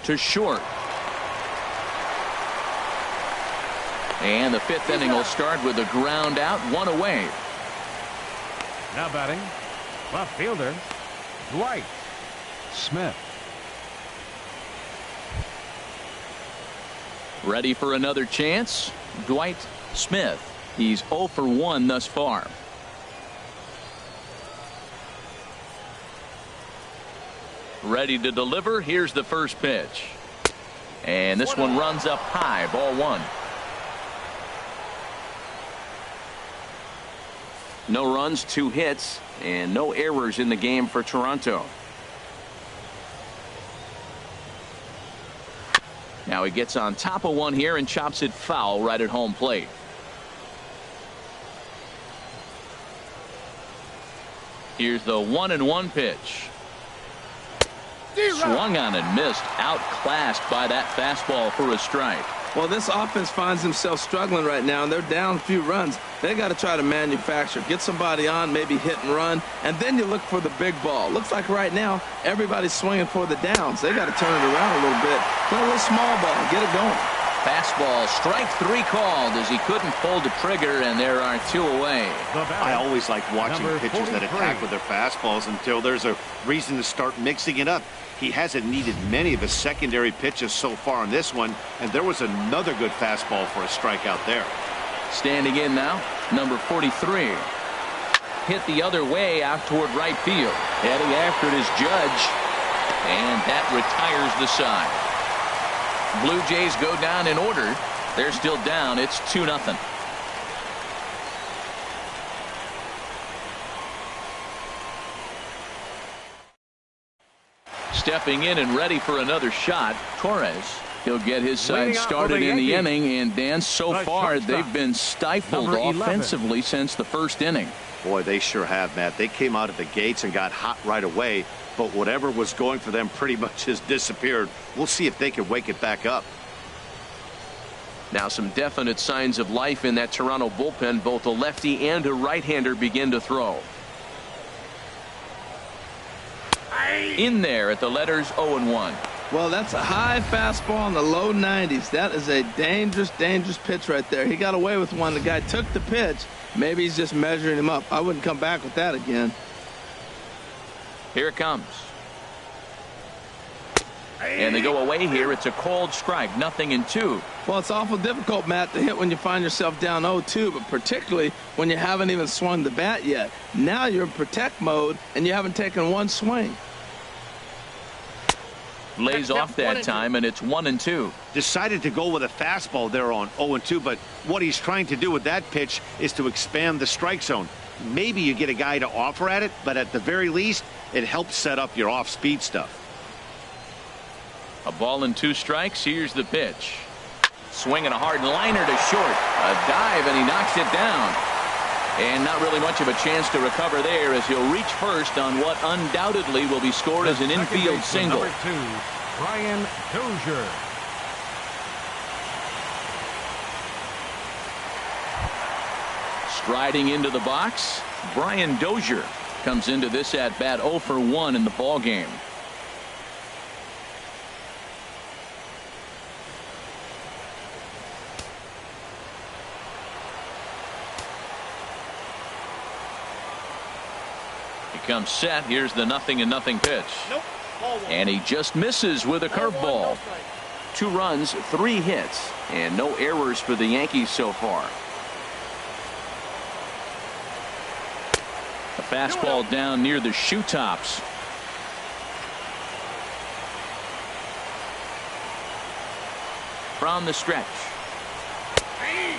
A: To short. And the 5th inning will start with a ground out, 1 away.
B: Now batting, left fielder, Dwight Smith.
A: Ready for another chance? Dwight Smith. He's 0 for 1 thus far. Ready to deliver. Here's the first pitch. And this one runs up high. Ball 1. No runs, 2 hits, and no errors in the game for Toronto. Now he gets on top of one here and chops it foul right at home plate. Here's the 1-1 pitch. Swung on and missed. Outclassed by that fastball for a strike.
C: Well, this offense finds themselves struggling right now, and they're down a few runs. They got to try to manufacture, get somebody on, maybe hit and run, and then you look for the big ball. Looks like right now everybody's swinging for the downs. They got to turn it around a little bit, play a little small ball, get it going.
A: Fastball, strike 3 called as he couldn't pull the trigger, and there are 2 away.
D: I always like watching pitchers that attack with their fastballs until there's a reason to start mixing it up. He hasn't needed many of his secondary pitches so far in this one, and there was another good fastball for a strikeout there.
A: Standing in now, number 43. Hit the other way out toward right field. Heading after it is Judge, and that retires the side. Blue Jays go down in order. They're still down. It's 2-0. stepping in and ready for another shot. Torres. He'll get his side started in the inning, and Dan, so far they've been stifled offensively since the first inning.
D: Boy, they sure have, Matt. They came out of the gates and got hot right away, but whatever was going for them pretty much has disappeared. We'll see if they can wake it back up.
E: Now some definite signs of life in that Toronto bullpen. Both a lefty and a right-hander begin to throw.
A: In there at the letters 0-1.
C: Well, that's a high fastball in the low 90s. That is a dangerous pitch right there. He got away with one. The guy took the pitch. Maybe he's just measuring him up. I wouldn't come back with that again.
A: Here it comes. And they go away here. It's a cold strike. 0-2.
C: Well, it's awful difficult, Matt, to hit when you find yourself down 0-2, but particularly when you haven't even swung the bat yet. Now you're in protect mode, and you haven't taken one swing.
A: Lays off that time, and it's 1-2.
D: Decided to go with a fastball there on 0-2, but what he's trying to do with that pitch is to expand the strike zone. Maybe you get a guy to offer at it, but at the very least, it helps set up your off-speed stuff.
A: A ball and 2 strikes. Here's the pitch. Swinging a hard liner to short. A dive, and he knocks it down. And not really much of a chance to recover there, as he'll reach first on what undoubtedly will be scored as an infield single.
B: Number 2, Brian Dozier.
A: Striding into the box, Brian Dozier comes into this at bat 0 for 1 in the ball game. Comes set. Here's the 0-0 pitch.
F: Nope.
A: And he just misses with a curveball. 2 runs, 3 hits, and no errors for the Yankees so far. A fastball down near the shoe tops. From the stretch.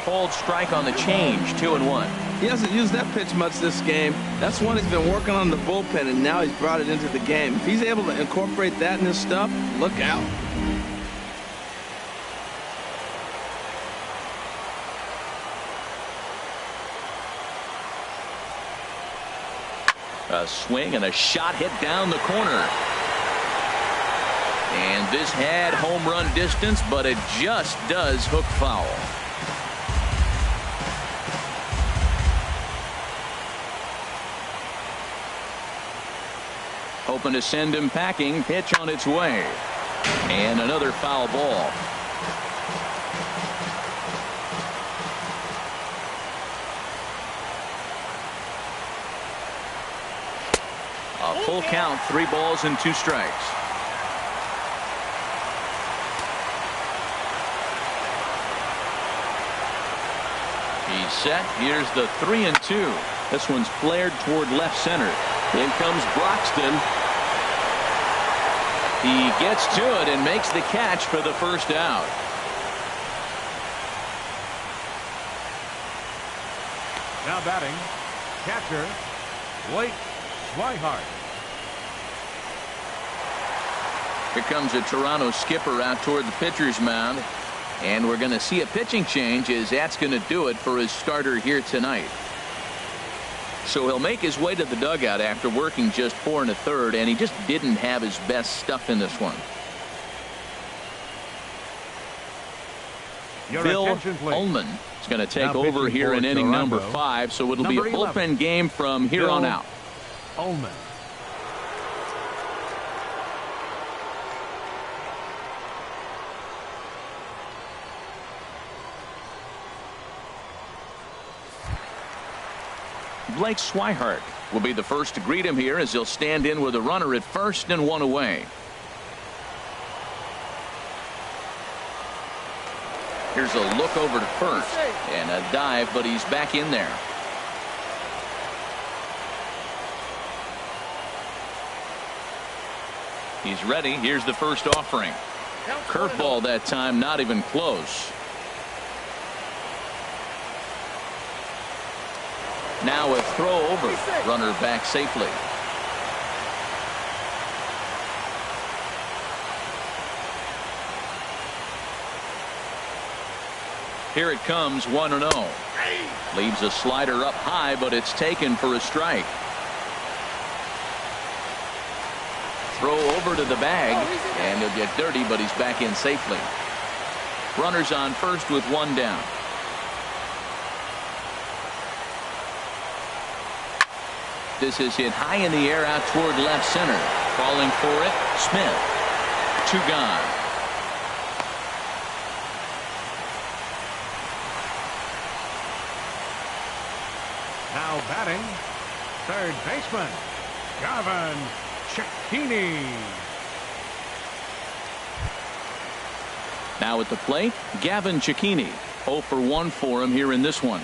A: Cold strike on the change. 2-1.
C: He hasn't used that pitch much this game. That's one he's been working on the bullpen, and now he's brought it into the game. If he's able to incorporate that in his stuff, look out.
A: A swing and a shot hit down the corner. And this had home run distance, but it just does hook foul. Hoping to send him packing. Pitch on its way. And another foul ball. A full count. 3 balls and 2 strikes. He's set. Here's the 3-2. This one's flared toward left center. In comes Broxton. He gets to it and makes the catch for the first out.
B: Now batting, catcher, Blake Swihart.
A: Here comes a Toronto skipper out toward the pitcher's mound. And we're going to see a pitching change, as that's going to do it for his starter here tonight. So he'll make his way to the dugout after working just 4 1/3, and he just didn't have his best stuff in this one. Phil Ullman is going to take over here in inning number 5, so it'll be a bullpen game from here on out.
B: Ullman.
A: Blake Swihart will be the first to greet him here, as he'll stand in with a runner at first and 1 away. Here's a look over to first and a dive, but he's back in there. He's ready. Here's the first offering. Curveball that time, not even close. Now a throw over. Runner back safely. Here it comes, 1-0. Leaves a slider up high, but it's taken for a strike. Throw over to the bag, and he'll get dirty, but he's back in safely. Runners on first with one down. This is hit high in the air out toward left center. Falling for it, Smith. 2 gone.
B: Now batting, third baseman, Gavin Cecchini.
A: Now at the plate, Gavin Cecchini. 0 for 1 for him here in this one.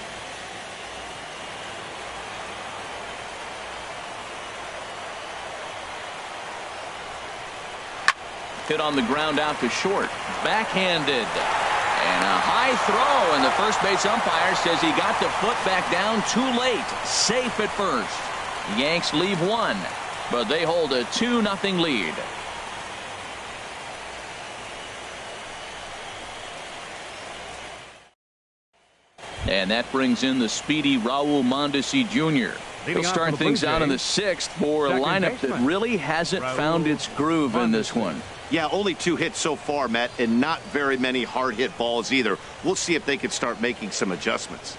A: Hit on the ground out to short. Backhanded. And a high throw, and the first base umpire says he got the foot back down too late. Safe at first. Yanks leave 1, but they hold a 2-0 lead. And that brings in the speedy Raul Mondesi Jr. He'll start things out in the 6th for a lineup that really hasn't found its groove in this one.
D: Yeah, only 2 hits so far, Matt, and not very many hard hit balls either. We'll see if they can start making some adjustments.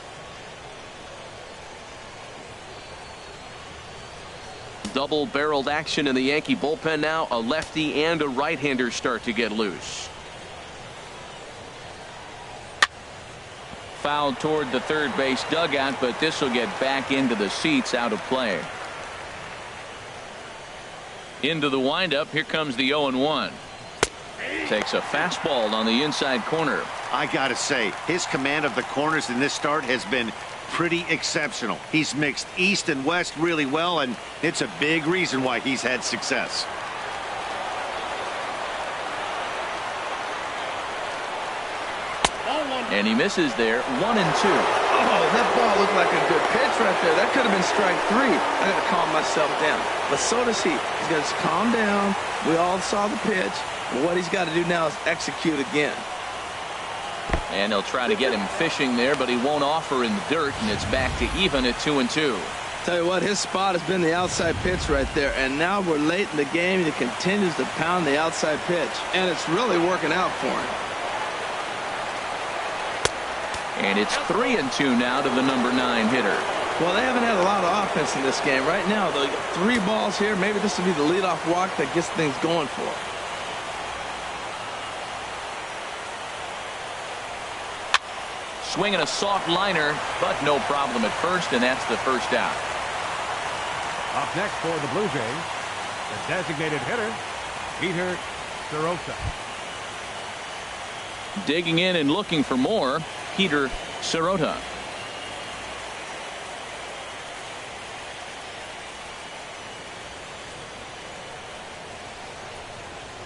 E: Double-barreled action in the Yankee bullpen now. A lefty and a right-hander start to get loose.
A: Fouled toward the third base dugout, but this will get back into the seats, out of play. Into the windup. Here comes the 0-1. Takes a fastball on the inside corner.
D: I gotta say, his command of the corners in this start has been pretty exceptional. He's mixed east and west really well, and it's a big reason why he's had success.
A: And he misses there. 1-2.
C: Oh, that ball looked like a good pitch right there. That could have been strike 3. I got to calm myself down. But so does he. He's got to calm down. We all saw the pitch. But what he's got to do now is execute again.
A: And they'll try to get him fishing there, but he won't offer in the dirt, and it's back to even at 2-2.
C: Tell you what, his spot has been the outside pitch right there. And now we're late in the game, and he continues to pound the outside pitch. And it's really working out for him.
A: And it's 3-2 now to the number 9 hitter.
C: Well, they haven't had a lot of offense in this game. Right now, the 3 balls here, maybe this will be the leadoff walk that gets things going for them.
A: Swinging a soft liner, but no problem at first, and that's the first out.
B: Up next for the Blue Jays, the designated hitter, Peter Sirota.
A: Digging in and looking for more, Peter Sirota.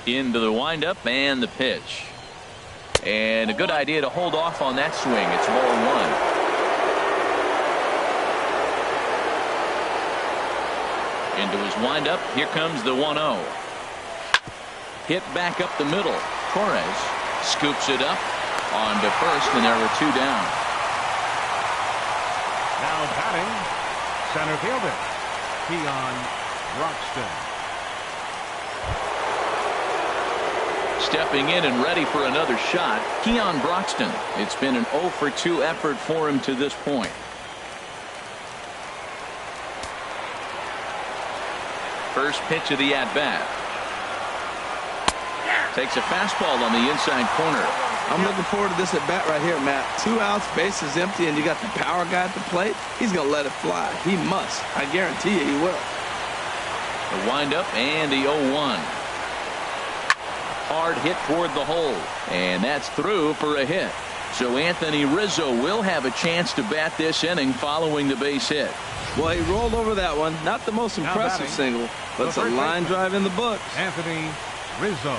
A: Into the windup and the pitch. And a good idea to hold off on that swing. It's ball 1. Into his windup. Here comes the 1-0. Hit back up the middle. Torres scoops it up on to first, and there were 2 down.
B: Now batting, center fielder, Keon Broxton.
A: Stepping in and ready for another shot, Keon Broxton. It's been an 0 for 2 effort for him to this point. First pitch of the at-bat. Takes a fastball on the inside corner.
C: I'm looking forward to this at-bat right here, Matt. 2 outs, bases empty, and you got the power guy at the plate. He's going to let it fly. He must. I guarantee you he will.
A: The windup and the 0-1. Hard hit toward the hole, and that's through for a hit. So Anthony Rizzo will have a chance to bat this inning following the base hit.
C: Well, he rolled over that one. Not the most impressive single, but it's a line drive in the books.
B: Anthony Rizzo.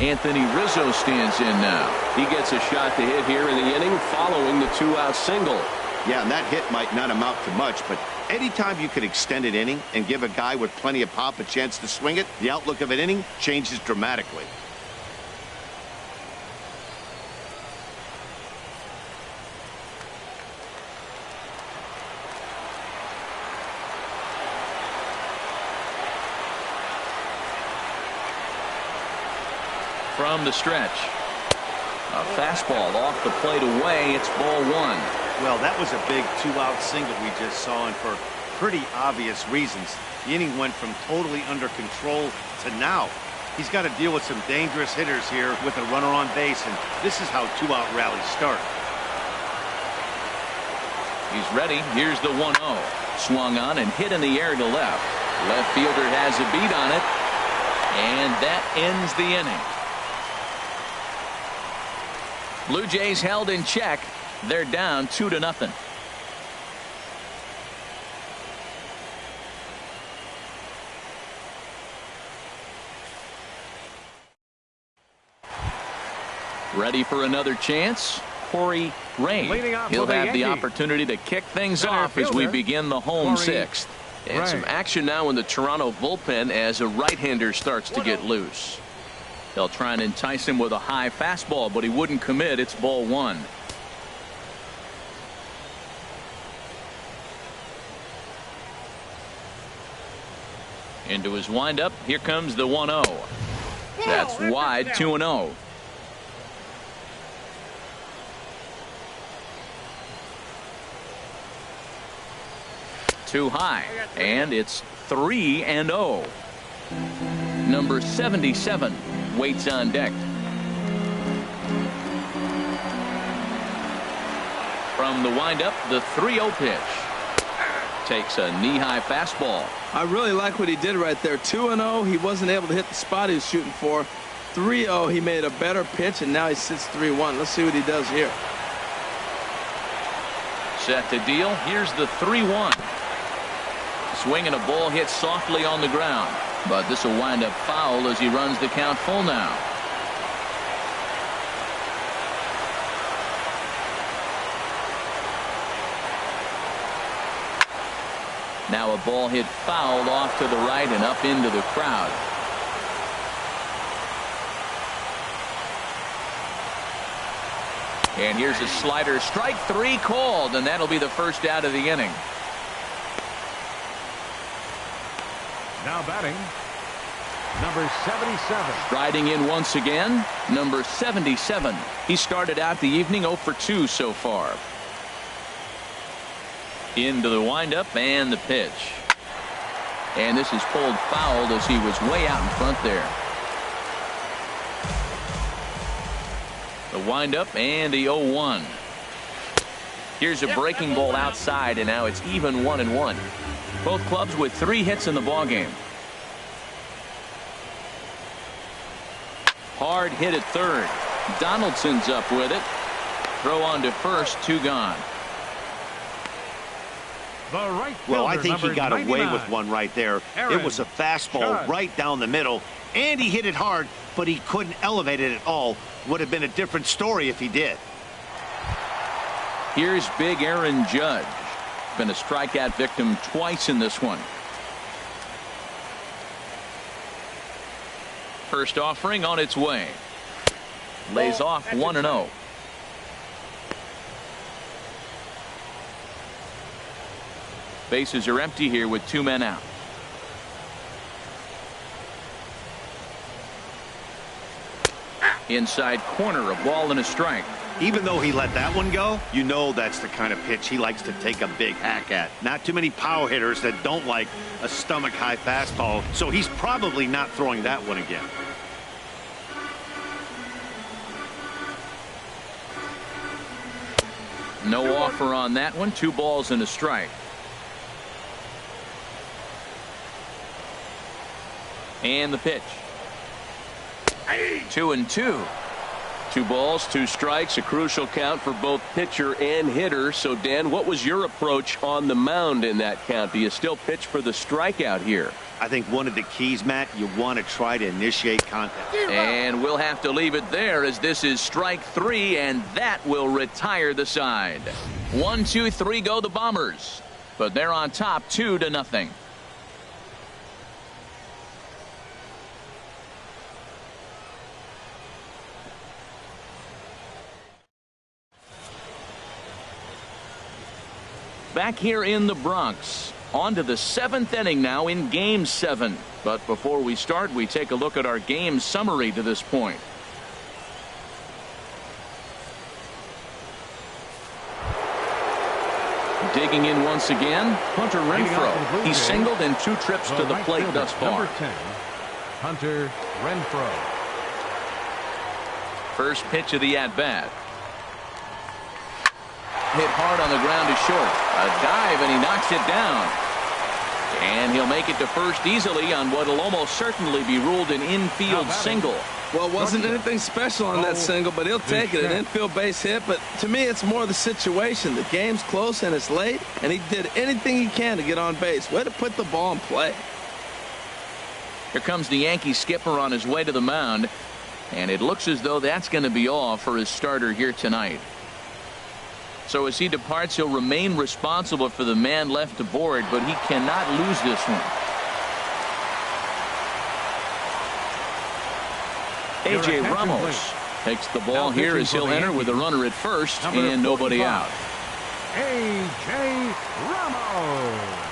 A: Anthony Rizzo stands in now. He gets a shot to hit here in the inning following the 2-out single.
D: Yeah, and that hit might not amount to much, but Anytime you can extend an inning and give a guy with plenty of pop a chance to swing it, the outlook of an inning changes dramatically.
A: From the stretch. A fastball off the plate away. It's ball one.
D: Well, that was a big two-out single we just saw, and for pretty obvious reasons. The inning went from totally under control to now. He's got to deal with some dangerous hitters here with a runner on base, and this is how two-out rallies start.
A: He's ready. Here's the 1-0. Swung on and hit in the air to left. Left fielder has a beat on it, and that ends the inning. Blue Jays held in check. They're down 2-0. Ready for another chance? Corey Rain. He'll have the opportunity to kick things off as we begin the home sixth. And some action now in the Toronto bullpen as a right-hander starts to get loose. They'll try and entice him with a high fastball, but he wouldn't commit. It's ball one. Into his windup. Here comes the 1-0. That's wide. 2-0. Too high, and it's 3-0. Number 77 waits on deck. From the windup, the 3-0 pitch. Takes a knee-high fastball.
C: I really like what he did right there. 2-0, he wasn't able to hit the spot he was shooting for. 3-0, he made a better pitch, and now he sits 3-1. Let's see what he does here.
A: Set to deal. Here's the 3-1. Swing and a ball hit softly on the ground. But this will wind up foul as he runs the count full now. Now a ball hit foul off to the right and up into the crowd. And here's a slider. Strike three called, and that'll be the first out of the inning.
B: Now batting, number 77.
A: Striding in once again, number 77. He started out the evening 0 for 2 so far. Into the windup and the pitch. And this is pulled foul as he was way out in front there. The windup and the 0-1. Here's a breaking ball outside, and now it's even 1-1. Both clubs with 3 hits in the ballgame. Hard hit at third. Donaldson's up with it. Throw on to first, 2 gone.
D: Well, I think he got away with one right there. It was a fastball right down the middle, and he hit it hard, but he couldn't elevate it at all. Would have been a different story if he did.
A: Here's big Aaron Judge. Been a strikeout victim twice in this one. First offering on its way. Lays off 1-0. Bases are empty here with 2 men out. Inside corner, a ball and a strike.
D: Even though he let that one go, you know that's the kind of pitch he likes to take a big hack at. Not too many power hitters that don't like a stomach-high fastball, so he's probably not throwing that one again.
A: No offer on that one. 2 balls and a strike. And the pitch. 2-2. 2 balls, 2 strikes, a crucial count for both pitcher and hitter. So, Dan, what was your approach on the mound in that count? Do you still pitch for the strikeout here?
D: I think one of the keys, Matt, you want to try to initiate contact.
A: And we'll have to leave it there as this is strike 3, and that will retire the side. 1, 2, 3 go the Bombers. but they're on top 2-0. Back here in the Bronx, on to the 7th inning now in Game 7. But before we start, we take a look at our game summary to this point. Digging in once again, Hunter Renfroe. He's singled in 2 trips to the plate thus far.
B: Number 10, Hunter Renfroe.
A: First pitch of the at-bat. Hit hard on the ground to short. A dive, and he knocks it down. And he'll make it to first easily on what will almost certainly be ruled an infield single.
C: Well, it wasn't anything special on that single, but he'll take it. An infield base hit. But to me, it's more the situation. The game's close and it's late, and he did anything he can to get on base. Way to put the ball in play.
A: Here comes the Yankee skipper on his way to the mound. And it looks as though that's going to be all for his starter here tonight. So as he departs, he'll remain responsible for the man left aboard, but he cannot lose this one. A.J. Ramos takes the ball here as he'll enter with a runner at first and nobody out.
B: A.J. Ramos.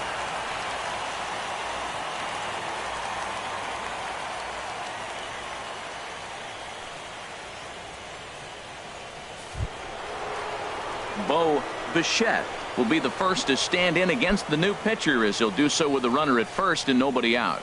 A: Bo Bichette will be the first to stand in against the new pitcher as he'll do so with a runner at first and nobody out.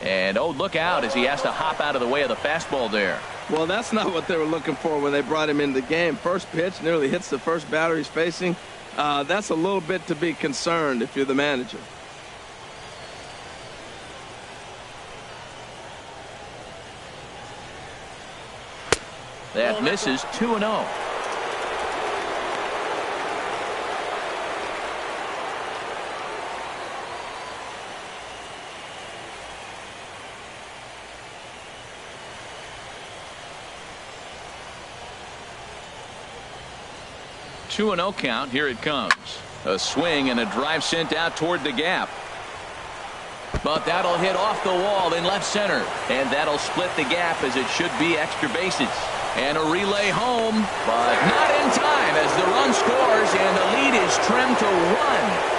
A: And oh, look out as he has to hop out of the way of the fastball there.
C: Well, that's not what they were looking for when they brought him into the game. First pitch nearly hits the first batter he's facing. That's a little bit to be concerned if you're the manager.
A: That misses 2-0. Two and 0 count. Here it comes. A swing and a drive sent out toward the gap. But that'll hit off the wall in left center. And that'll split the gap as it should be extra bases. And a relay home, but not in time as the run scores and the lead is trimmed to 1.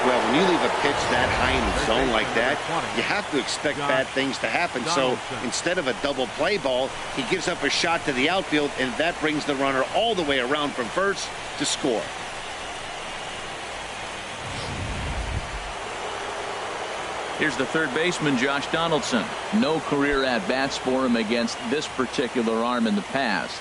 D: Well, when you leave a pitch that high in the zone like that, you have to expect bad things to happen. So instead of a double play ball, he gives up a shot to the outfield, and that brings the runner all the way around from first to score.
A: Here's the third baseman, Josh Donaldson. No career at-bats for him against this particular arm in the past.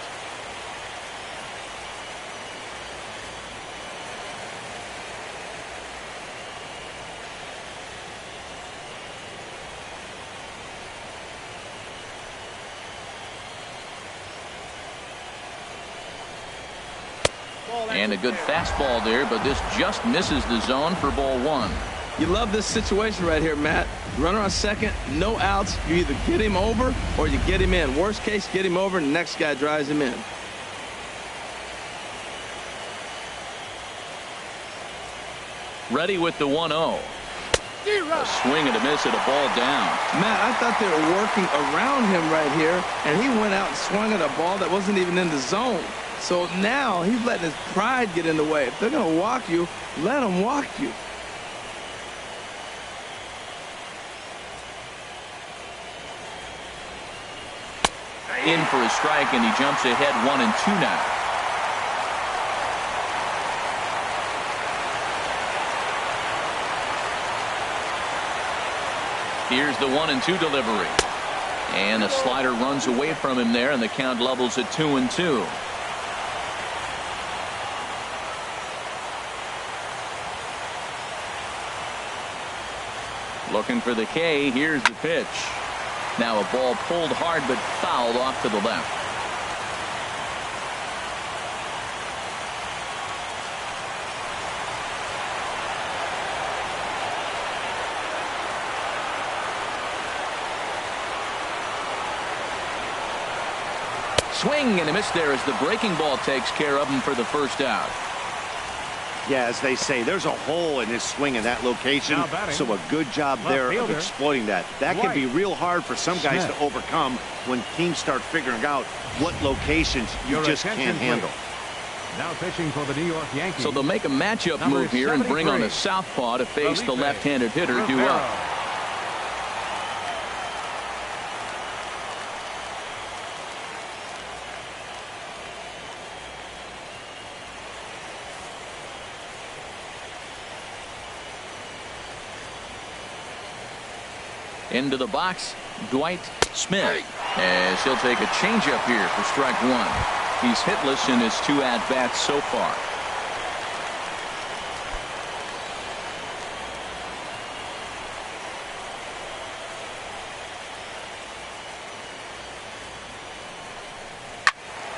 A: And a good fastball there, but this just misses the zone for ball 1.
C: You love this situation right here, Matt. Runner on second, no outs. You either get him over or you get him in. Worst case, get him over and the next guy drives him in.
A: Ready with the 1-0. A swing and a miss at a ball down.
C: Matt, I thought they were working around him right here, and he went out and swung at a ball that wasn't even in the zone. So now he's letting his pride get in the way. If they're going to walk you, let them walk you.
A: In for a strike, and he jumps ahead 1-2 now. Here's the 1-2 delivery. And a slider runs away from him there, and the count levels at 2-2. Looking for the K. Here's the pitch. Now a ball pulled hard but fouled off to the left. swing and a miss there as the breaking ball takes care of him for the first out.
D: Yeah, as they say, there's a hole in his swing in that location, so a good job there of exploiting that. That can be real hard for some guys to overcome when teams start figuring out what locations you just can't handle.
B: Now pitching for the New York Yankees.
A: So they'll make a matchup move here and bring on a southpaw to face the left-handed hitter due up. Into the box, Dwight Smith, as he'll take a changeup here for strike one. He's hitless in his 2 at-bats so far.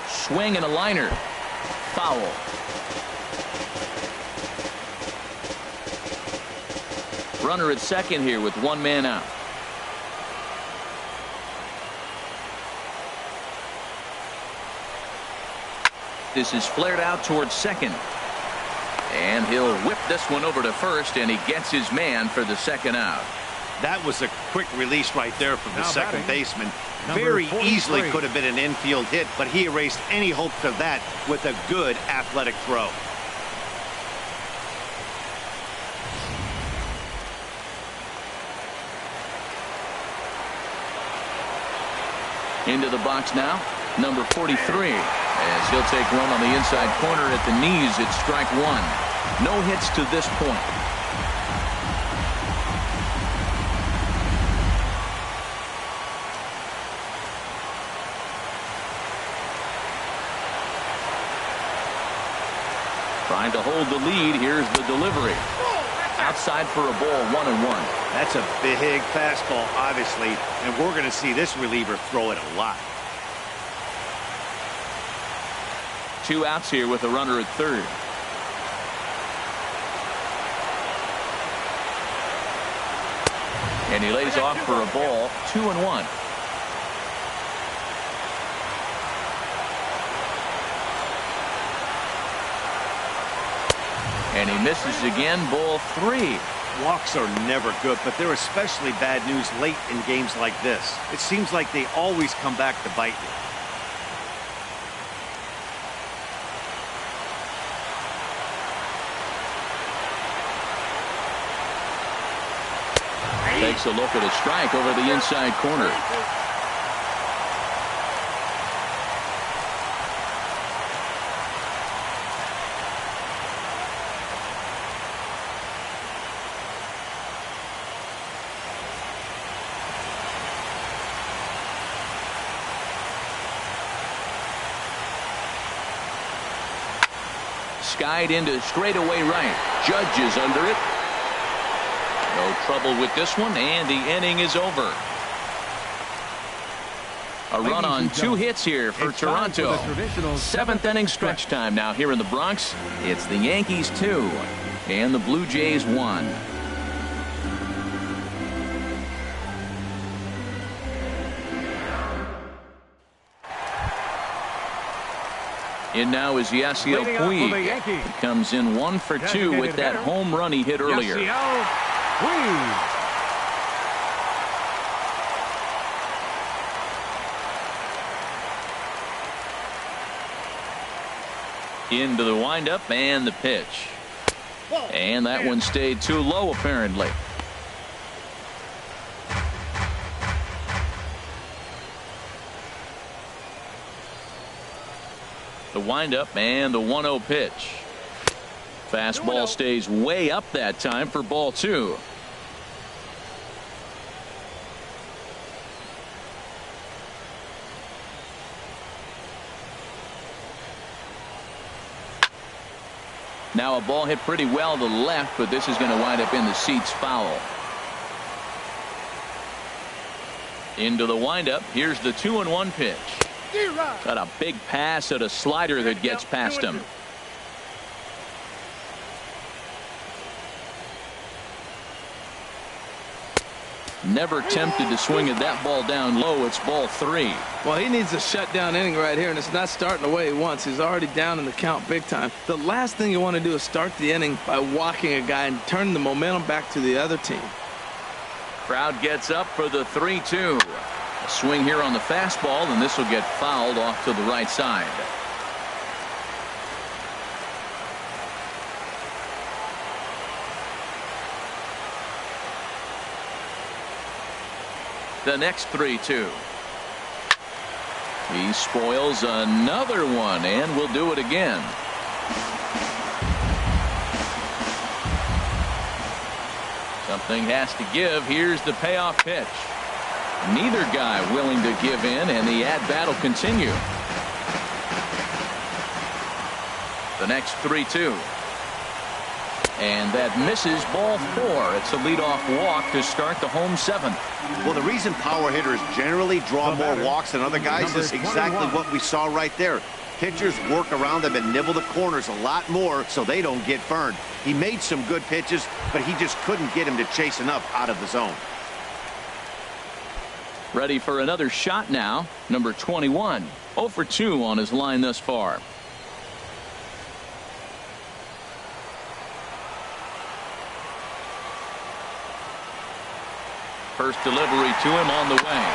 A: Swing and a liner. Foul. Runner at second here with 1 man out. This is flared out towards second. And he'll whip this one over to first, and he gets his man for the second out.
D: That was a quick release right there from the second baseman. Very easily could have been an infield hit, but he erased any hope of that with a good athletic throw.
A: Into the box now, number 43. As he'll take one on the inside corner at the knees. It's strike one. No hits to this point. Trying to hold the lead. Here's the delivery. Outside for a ball, 1-1.
D: That's a big fastball, obviously, and we're going to see this reliever throw it a lot.
A: 2 outs here with a runner at third. And he lays off for a ball, 2-1. And he misses again, ball 3.
D: Walks are never good, but they're especially bad news late in games like this. It seems like they always come back to bite you.
A: Takes a look at a strike over the inside corner. Skied into straightaway right. Judge is under it. No trouble with this one, and the inning is over. A run on 2 hits here for Toronto. 7th inning stretch time now here in the Bronx. It's the Yankees 2 and the Blue Jays 1. In now is Yasiel Puig. He comes in 1 for 2 with that home run he hit earlier. Into the windup and the pitch. And that one stayed too low apparently. The windup and the 1-0 pitch. Fastball stays way up that time for ball 2. Now a ball hit pretty well to the left, but this is going to wind up in the seats foul. Into the windup. Here's the 2-1 pitch. Got a big pass at a slider that gets past him. Never tempted to swing at that ball down low. It's ball 3.
C: Well, he needs a shutdown inning right here, and it's not starting the way he wants. He's already down in the count big time. The last thing you want to do is start the inning by walking a guy and turning the momentum back to the other team.
A: Crowd gets up for the 3-2. A swing here on the fastball, and this will get fouled off to the right side. The next 3-2. He spoils another one, and will do it again. Something has to give. Here's the payoff pitch. Neither guy willing to give in, and the at-bat will continue. The next 3-2. And that misses, ball 4. It's a leadoff walk to start the home 7th.
D: Well, the reason power hitters generally draw more walks than other guys is exactly what we saw right there. Pitchers work around them and nibble the corners a lot more so they don't get burned. He made some good pitches, but he just couldn't get him to chase enough out of the zone.
A: Ready for another shot now. Number 21. 0 for 2 on his line thus far. First delivery to him on the way.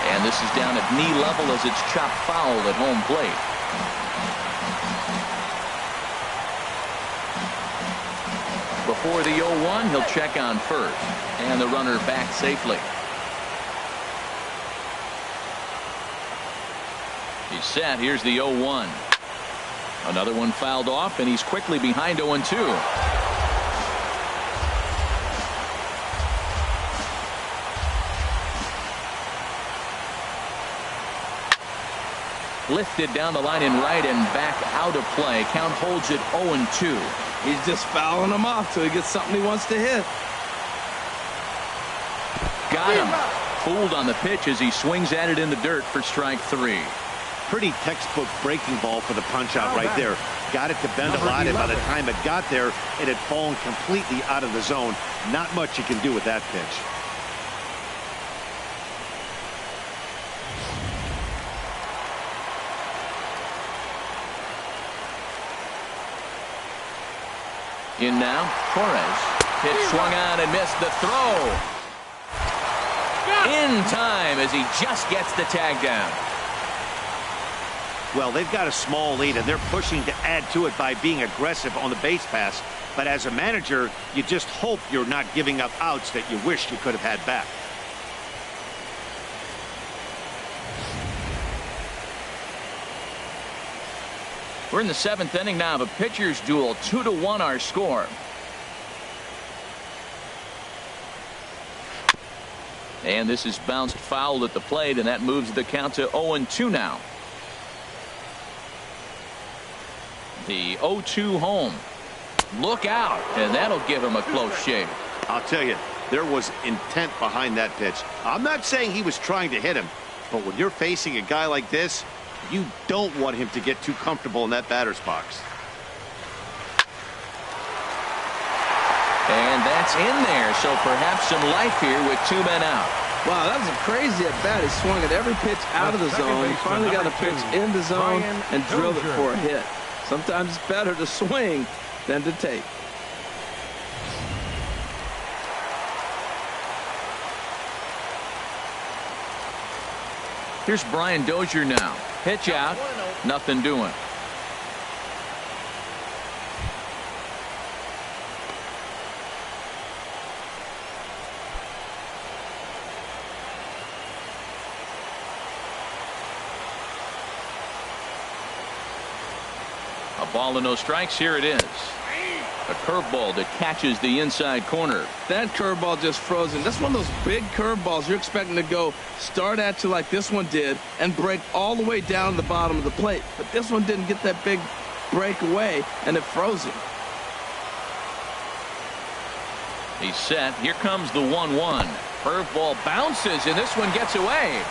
A: And this is down at knee level as it's chopped foul at home plate. Before the 0-1, he'll check on first. And the runner back safely. He's set. Here's the 0-1. Another one fouled off, and he's quickly behind 0-2. Lifted down the line in right and back out of play. Count holds it 0-2.
C: He's just fouling him off till he gets something he wants to hit.
A: Got him. Fooled on the pitch as he swings at it in the dirt for strike 3.
D: Pretty textbook breaking ball for the punch out right there. Got it to bend a lot, and by the time it got there, it had fallen completely out of the zone. Not much you can do with that pitch.
A: In now, Torres. Pitch swung on and missed the throw. In time as he just gets the tag down.
D: Well, they've got a small lead, and they're pushing to add to it by being aggressive on the base pass. But as a manager, you just hope you're not giving up outs that you wish you could have had back.
A: We're in the 7th inning now of a pitcher's duel. 2-1 our score. And this is bounced foul at the plate, and that moves the count to 0-2 now. The 0-2 home. Look out, and that'll give him a close shave.
D: I'll tell you, there was intent behind that pitch. I'm not saying he was trying to hit him, but when you're facing a guy like this, you don't want him to get too comfortable in that batter's box.
A: And that's in there, so perhaps some life here with 2 men out.
C: Wow, that was a crazy at bat. He swung at every pitch out of the zone. He finally got a pitch in the zone and drilled it for a hit. Sometimes it's better to swing than to take.
A: Here's Brian Dozier now. Pitch out. Nothing doing. A ball and no strikes. Here it is. A curveball that catches the inside corner.
C: That curveball just frozen. That's one of those big curveballs you're expecting to go start at you like this one did and break all the way down the bottom of the plate. But this one didn't get that big break away, and it froze him.
A: He's set. Here comes the 1-1. Curveball bounces, and this one gets away.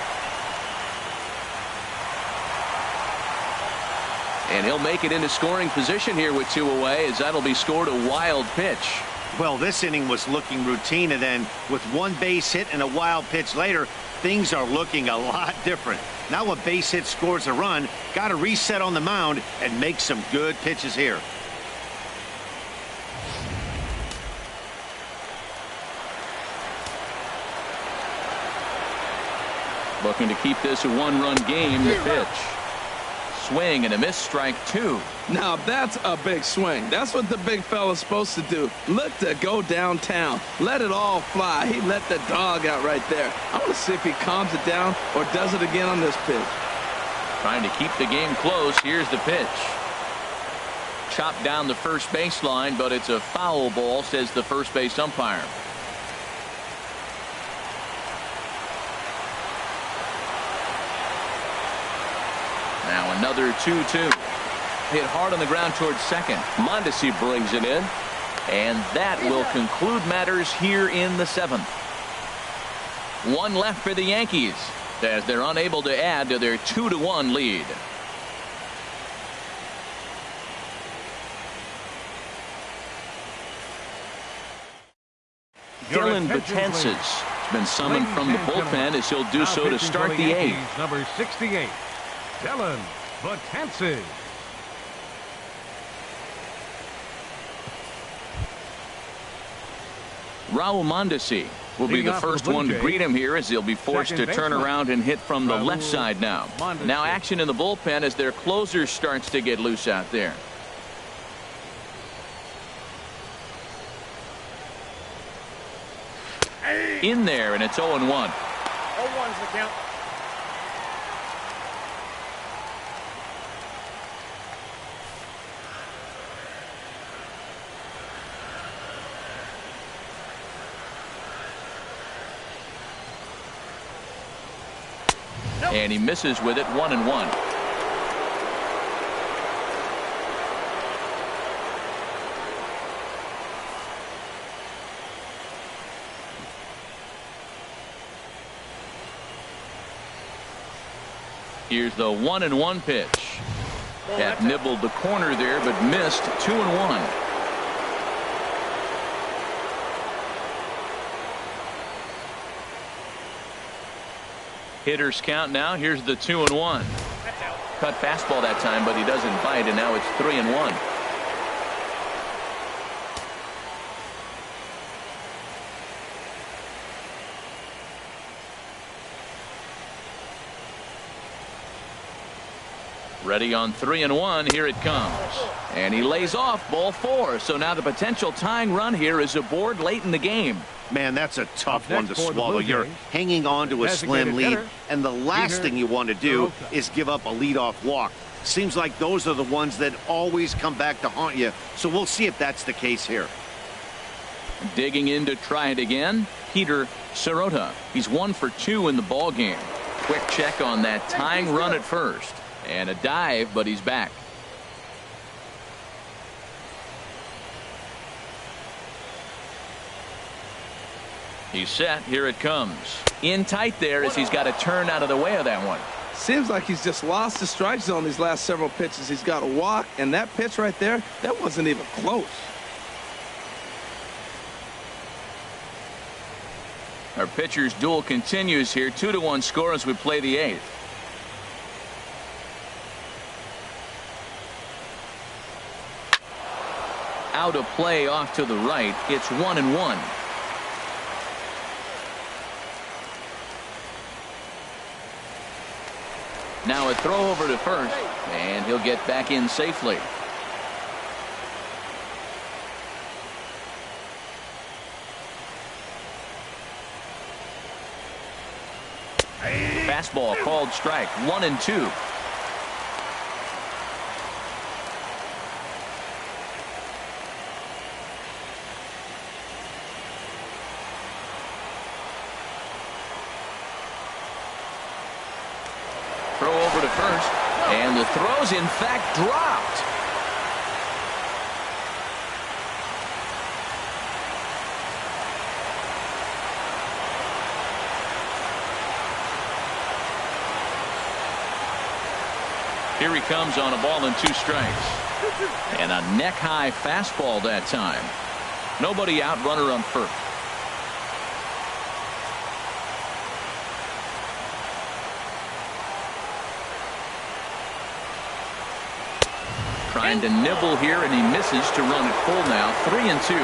A: And he'll make it into scoring position here with 2 away, as that'll be scored a wild pitch.
D: Well, this inning was looking routine, and then with one base hit and a wild pitch later, things are looking a lot different. Now a base hit scores a run, got to reset on the mound and make some good pitches here.
A: Looking to keep this a one-run game. The pitch. Swing and a miss, strike 2.
C: Now that's a big swing. That's what the big fella's supposed to do. Look to go downtown. Let it all fly. He let the dog out right there. I want to see if he calms it down or does it again on this pitch.
A: Trying to keep the game close. Here's the pitch. Chopped down the first baseline, but it's a foul ball, says the first base umpire. Now another 2-2. Hit hard on the ground towards second. Mondesi brings it in. And that will conclude matters here in the 7th. One left for the Yankees as they're unable to add to their 2-1 lead. Dylan Betances has been summoned from the bullpen as he'll do so to start the 8th.
B: Number 68, Dylan Betances.
A: Raul Mondesi will be the first one to greet him here as he'll be forced to turn around and hit from the left side now. Now action in the bullpen as their closer starts to get loose out there. In there, and it's 0-1.
F: 0-1's the count.
A: And he misses with it. 1-1. Here's the 1-1 pitch. That nibbled the corner there, but missed. 2-1. Hitters count now. Here's the 2-1. Cut fastball that time, but he doesn't bite, and now it's 3-1. Ready on 3-1. Here it comes. And he lays off ball 4. So now the potential tying run here is aboard late in the game.
D: Man, that's a tough one to swallow. You're hanging on to a slim lead, and the last thing you want to do is give up a leadoff walk. Seems like those are the ones that always come back to haunt you. So we'll see if that's the case here.
A: Digging in to try it again, Peter Sirota. He's 1 for 2 in the ball game. Quick check on that tying run at first. And a dive, but he's back. He's set. Here it comes. In tight there as he's got to turn out of the way of that one.
C: Seems like he's just lost the strike zone these last several pitches. He's got a walk, and that pitch right there, that wasn't even close.
A: Our pitcher's duel continues here. 2-1 score as we play the 8th. Out of play off to the right. It's 1-1. Now a throw over to first, and he'll get back in safely. Fastball called strike. 1-2. Throw over to first, and the throw's in fact dropped. Here he comes on a ball and 2 strikes. And a neck-high fastball that time. Nobody out, runner on first. Trying to nibble here, and he misses to run it full now. 3-2.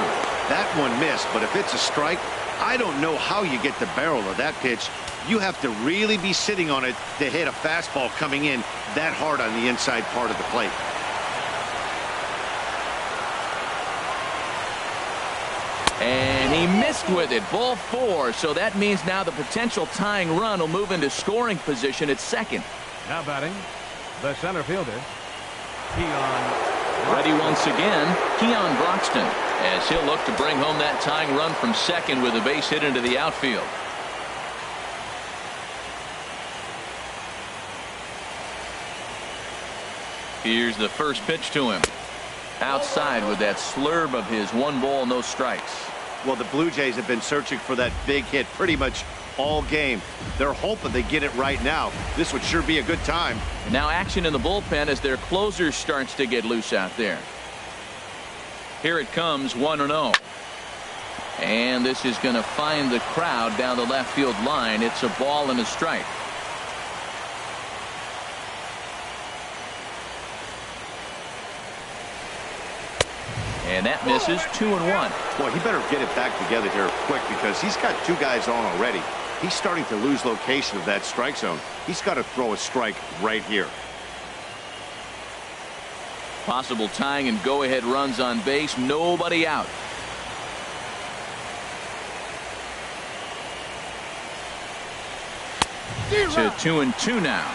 D: That one missed, but if it's a strike, I don't know how you get the barrel of that pitch. You have to really be sitting on it to hit a fastball coming in that hard on the inside part of the plate.
A: And he missed with it. Ball 4. So that means now the potential tying run will move into scoring position at second.
B: Now batting, the center fielder, Keon.
A: Ready once again, Keon Broxton, as he'll look to bring home that tying run from second with a base hit into the outfield. Here's the first pitch to him. Outside with that slurve of his. 1 ball, no strikes.
D: Well, the Blue Jays have been searching for that big hit pretty much all game. They're hoping they get it right now. This would sure be a good time.
A: And now action in the bullpen as their closer starts to get loose out there. Here it comes, 1-0. And this is going to find the crowd down the left field line. It's a ball and a strike. And that misses. 2-1.
D: Well, he better get it back together here quick because he's got 2 guys on already. He's starting to lose location of that strike zone. He's got to throw a strike right here.
A: Possible tying and go-ahead runs on base. Nobody out. To 2-2 now.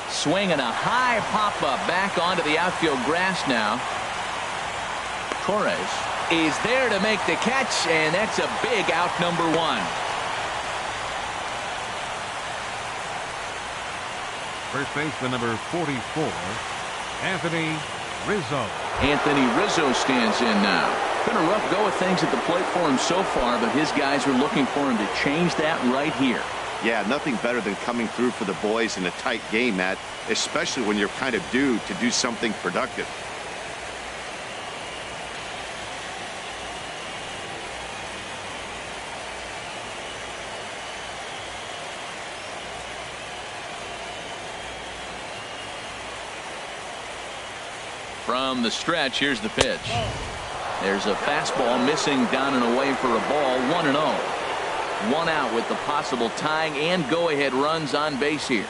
A: Swing and a high pop-up back onto the outfield grass now. Torres is there to make the catch, and that's a big out, number 1.
B: First baseman number 44, Anthony Rizzo.
A: Anthony Rizzo stands in now. Been a rough go of things at the plate for him so far, but his guys are looking for him to change that right here.
D: Yeah, nothing better than coming through for the boys in a tight game, Matt, especially when you're kind of due to do something productive.
A: From the stretch, here's the pitch. There's a fastball missing down and away for a ball. 1-0. 1 out with the possible tying and go-ahead runs on base here.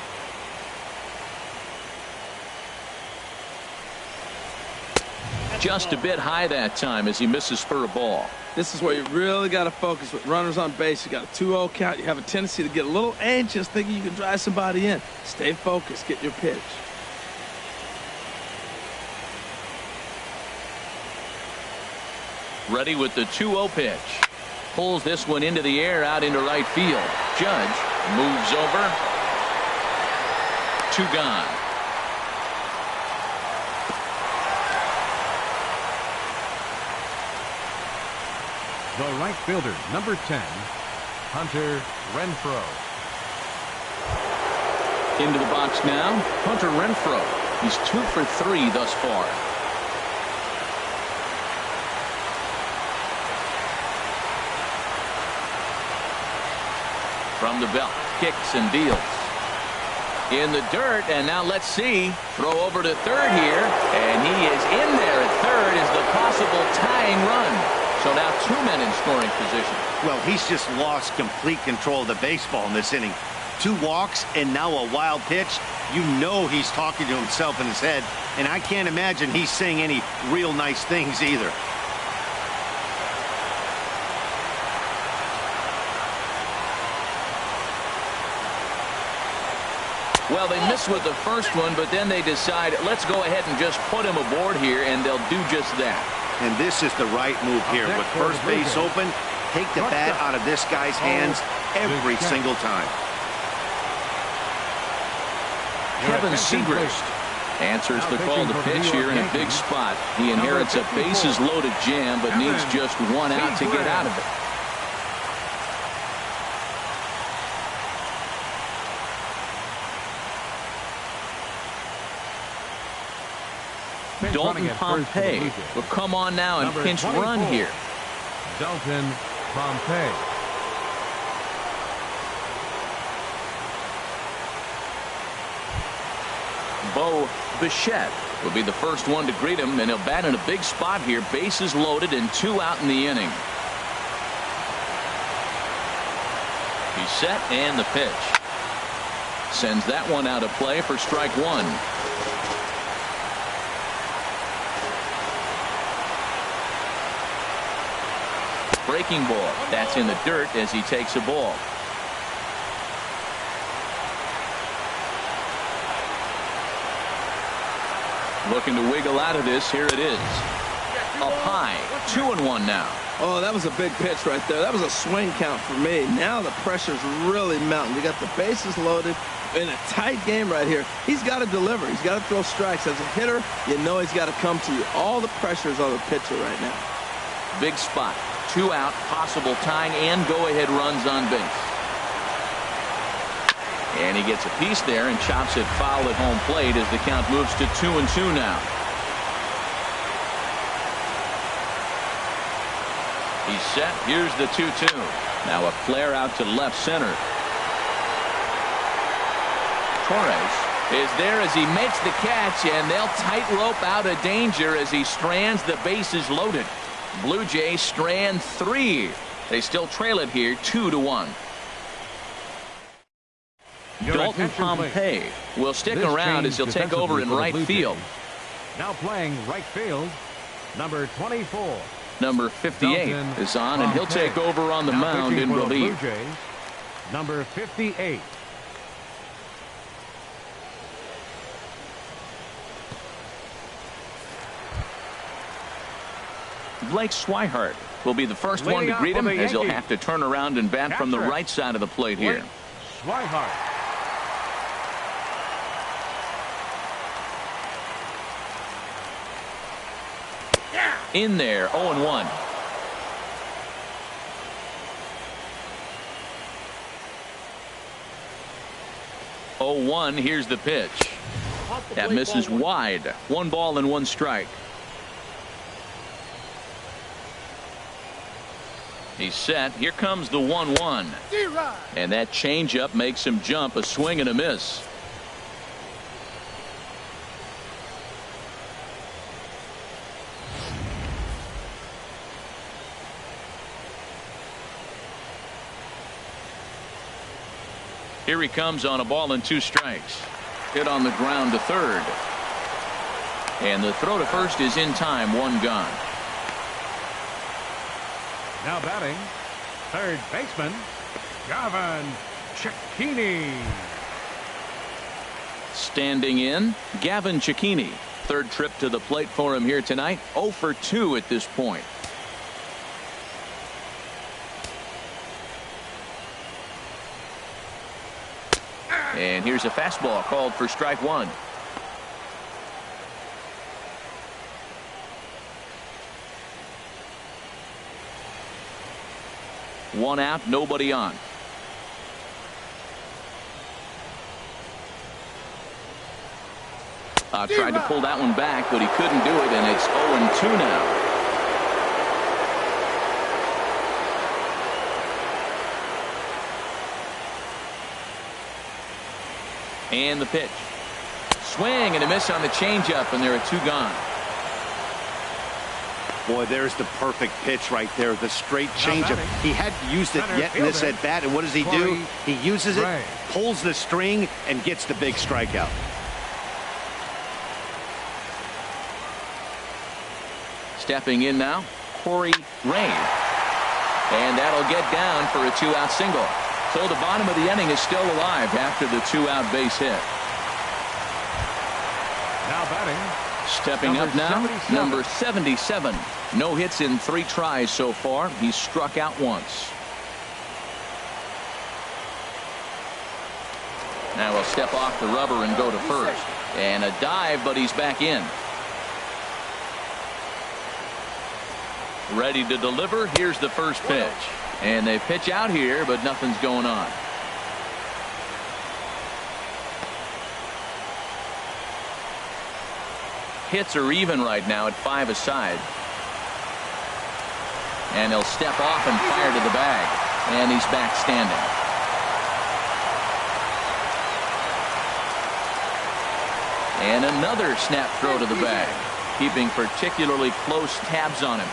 A: Just a bit high that time as he misses for a ball.
C: This is where you really got to focus with runners on base. You got a 2-0 count. You have a tendency to get a little anxious thinking you can drive somebody in. Stay focused. Get your pitch.
A: Ready with the 2-0 pitch. Pulls this one into the air out into right field. Judge moves over. 2 gone.
B: The right fielder, number 10, Hunter Renfroe.
A: Into the box now, Hunter Renfroe. He's 2 for 3 thus far. From the belt, kicks and deals. In the dirt, and now let's see. Throw over to third here, and he is in there at third as the possible tying run. So now 2 men in scoring position.
D: Well, he's just lost complete control of the baseball in this inning. 2 walks and now a wild pitch. You know he's talking to himself in his head, and I can't imagine he's saying any real nice things either.
A: Well, they missed with the first one, but then they decide, let's go ahead and just put him aboard here, and they'll do just that.
D: And this is the right move here. With first base open, take the bat out of this guy's hands every single time.
A: Kevin Segrist Answers the call to pitch here in a big spot. He inherits a bases loaded jam, but needs just one out to get out of it. Dalton Pompey will come on now and pinch run here.
B: Dalton Pompey.
A: Bo Bichette will be the first one to greet him, and he'll bat in a big spot here. Bases loaded and 2 out in the inning. He's set, and the pitch. Sends that one out of play for strike 1. Breaking ball. That's in the dirt as he takes a ball. Looking to wiggle out of this. Here it is. Up high. 2-1 now.
C: Oh, that was a big pitch right there. That was a swing count for me. Now the pressure's really mounting. You got the bases loaded in a tight game right here. He's got to deliver. He's got to throw strikes. As a hitter, you know he's got to come to you. All the pressure is on the pitcher right now.
A: Big spot. 2 out. Possible tying and go-ahead runs on base. And he gets a piece there and chops it foul at home plate as the count moves to 2-2 now. He's set. Here's the 2-2. Now a flare out to left center. Torres is there as he makes the catch, and they'll tightrope out of danger as he strands the bases loaded. Blue Jays strand 3. They still trail it here 2-1. Dalton Pompey will stick around as he'll take over in right field.
B: Now playing right field, number 24.
A: Number 58 is on, and he'll take over on the mound in relief.
B: Blue Jays, number 58.
A: Blake Swihart will be the first one to greet him as he'll have to turn around and bat from the right side of the plate here.
B: Swihart.
A: In there, 0-1. Here's the pitch. That misses wide. 1 ball and 1 strike. He's set. Here comes the 1-1. And that changeup makes him jump. A swing and a miss. Here he comes on a ball and 2 strikes. Hit on the ground to third. And the throw to first is in time. 1 gone.
B: Now batting, third baseman, Gavin Cecchini.
A: Standing in, Gavin Cecchini. Third trip to the plate for him here tonight. 0 for 2 at this point. And here's a fastball called for strike 1. One out, nobody on. Tried to pull that one back, but he couldn't do it, and it's 0-2 now. And the pitch. Swing and a miss on the changeup, and there are 2 gone.
D: Boy, there's the perfect pitch right there. The straight changeup. He hadn't used it yet in this at bat, and what does he do? He uses it, pulls the string, and gets the big strikeout.
A: Stepping in now, Corey Ray. And that'll get down for a 2-out single. So the bottom of the inning is still alive after the 2-out base hit.
B: Now batting.
A: Stepping up now, number 77. No hits in 3 tries so far. He's struck out once. Now he'll step off the rubber and go to first. And a dive, but he's back in. Ready to deliver. Here's the first pitch. And they pitch out here, but nothing's going on. Hits are even right now at 5 aside. And he'll step off and fire to the bag. And he's back standing. And another snap throw to the bag, keeping particularly close tabs on him.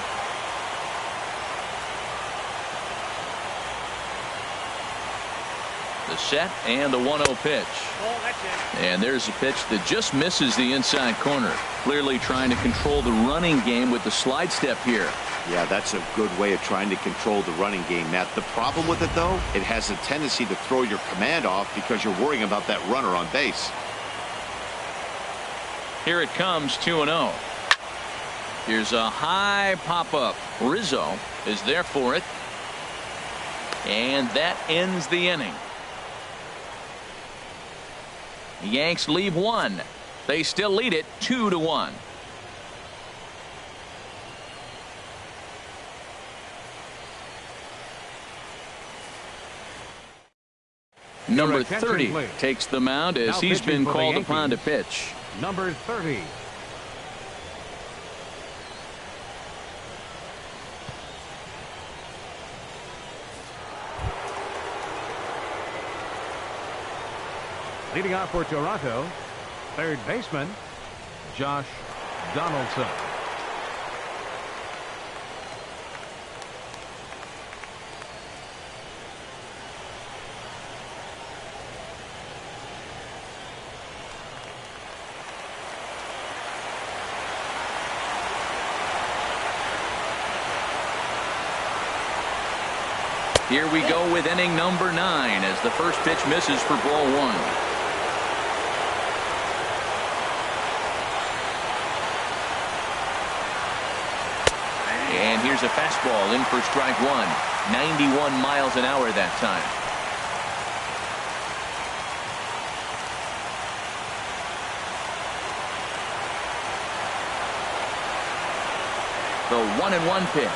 A: The set and the 1-0 pitch. And there's a pitch that just misses the inside corner. Clearly trying to control the running game with the slide step here.
D: Yeah, that's a good way of trying to control the running game, Matt. The problem with it, though, it has a tendency to throw your command off because you're worrying about that runner on base.
A: Here it comes, 2-0. Here's a high pop-up. Rizzo is there for it. And that ends the inning. The Yanks leave one. They still lead it 2-1. Number 30 takes the mound as he's been called upon to pitch.
B: Number 30. Leading off for Toronto, third baseman, Josh Donaldson.
A: Here we go with inning number 9 as the first pitch misses for ball 1. And here's a fastball in for strike 1. 91 miles an hour that time. The 1-1 pitch.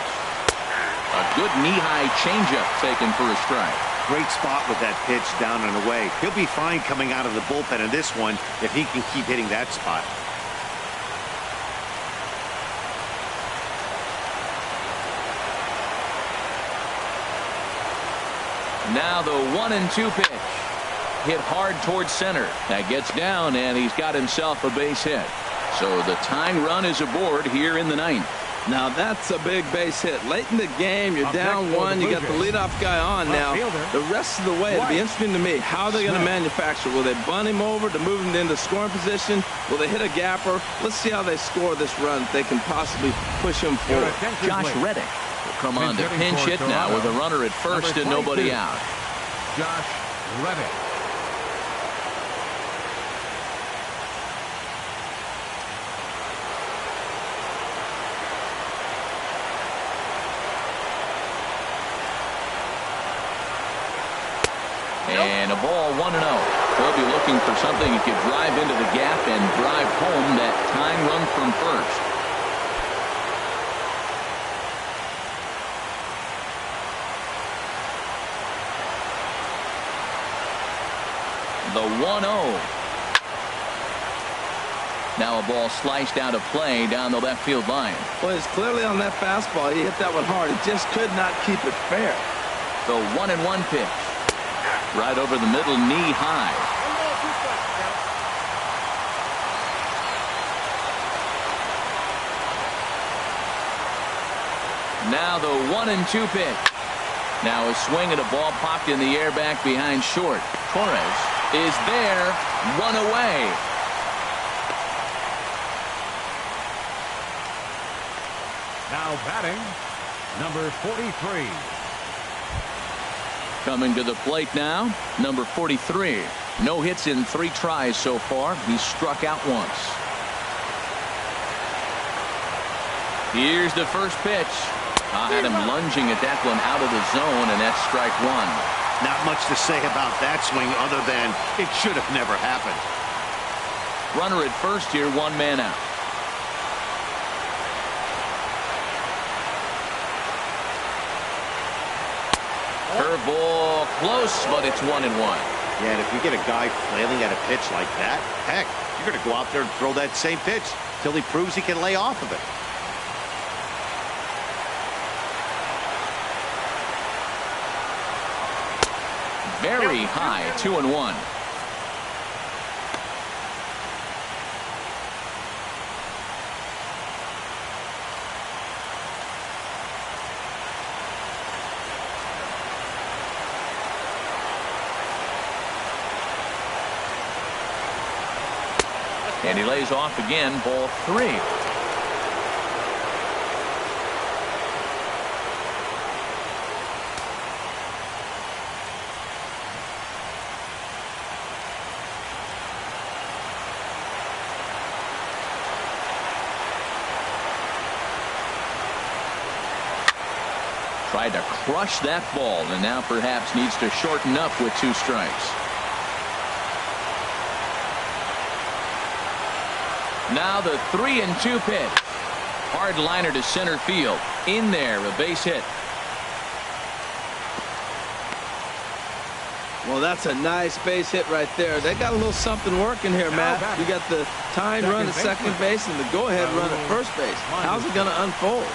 A: A good knee-high changeup taken for a strike.
D: Great spot with that pitch down and away. He'll be fine coming out of the bullpen in this one if he can keep hitting that spot.
A: Now the 1-2 pitch. Hit hard towards center. That gets down, and he's got himself a base hit. So the tying run is aboard here in the 9th.
C: Now that's a big base hit. Late in the game, you're down 1. You got the leadoff guy on now. The rest of the way, it'll be interesting to me. How they're going to manufacture. Will they bunt him over to move him into scoring position? Will they hit a gapper? Let's see how they score this run. If they can possibly push him forward.
A: Josh Reddick will come on to pinch hit now with a runner at first and nobody out.
B: Josh Reddick.
A: And a ball 1-0. He'll be looking for something he could drive into the gap and drive home that tying run from first. The 1-0. Now a ball sliced out of play down the left field line.
C: Well, it's clearly on that fastball. He hit that one hard. He just could not keep it fair.
A: The 1-1 pitch. Right over the middle, knee high. Now the 1-2 pitch. Now a swing and a ball popped in the air back behind short. Torres is there, 1 away.
B: Now batting, number 43.
A: Coming to the plate now, number 43. No hits in 3 tries so far. He's struck out once. Here's the first pitch. I had him lunging at that one out of the zone, and that's strike 1.
D: Not much to say about that swing other than it should have never happened.
A: Runner at first here, 1 man out. Curveball close, but it's 1-1.
D: Yeah, and if you get a guy flailing at a pitch like that, heck, you're going to go out there and throw that same pitch till he proves he can lay off of it.
A: Very high, 2-1. And he lays off again, ball 3. Tried to crush that ball, and now perhaps needs to shorten up with 2 strikes. Now the 3-2 pitch. Hard liner to center field. In there, a base hit.
C: Well, that's a nice base hit right there. They got a little something working here, Matt. You got the tying run at second base and the go-ahead run at first base. How's it going to unfold?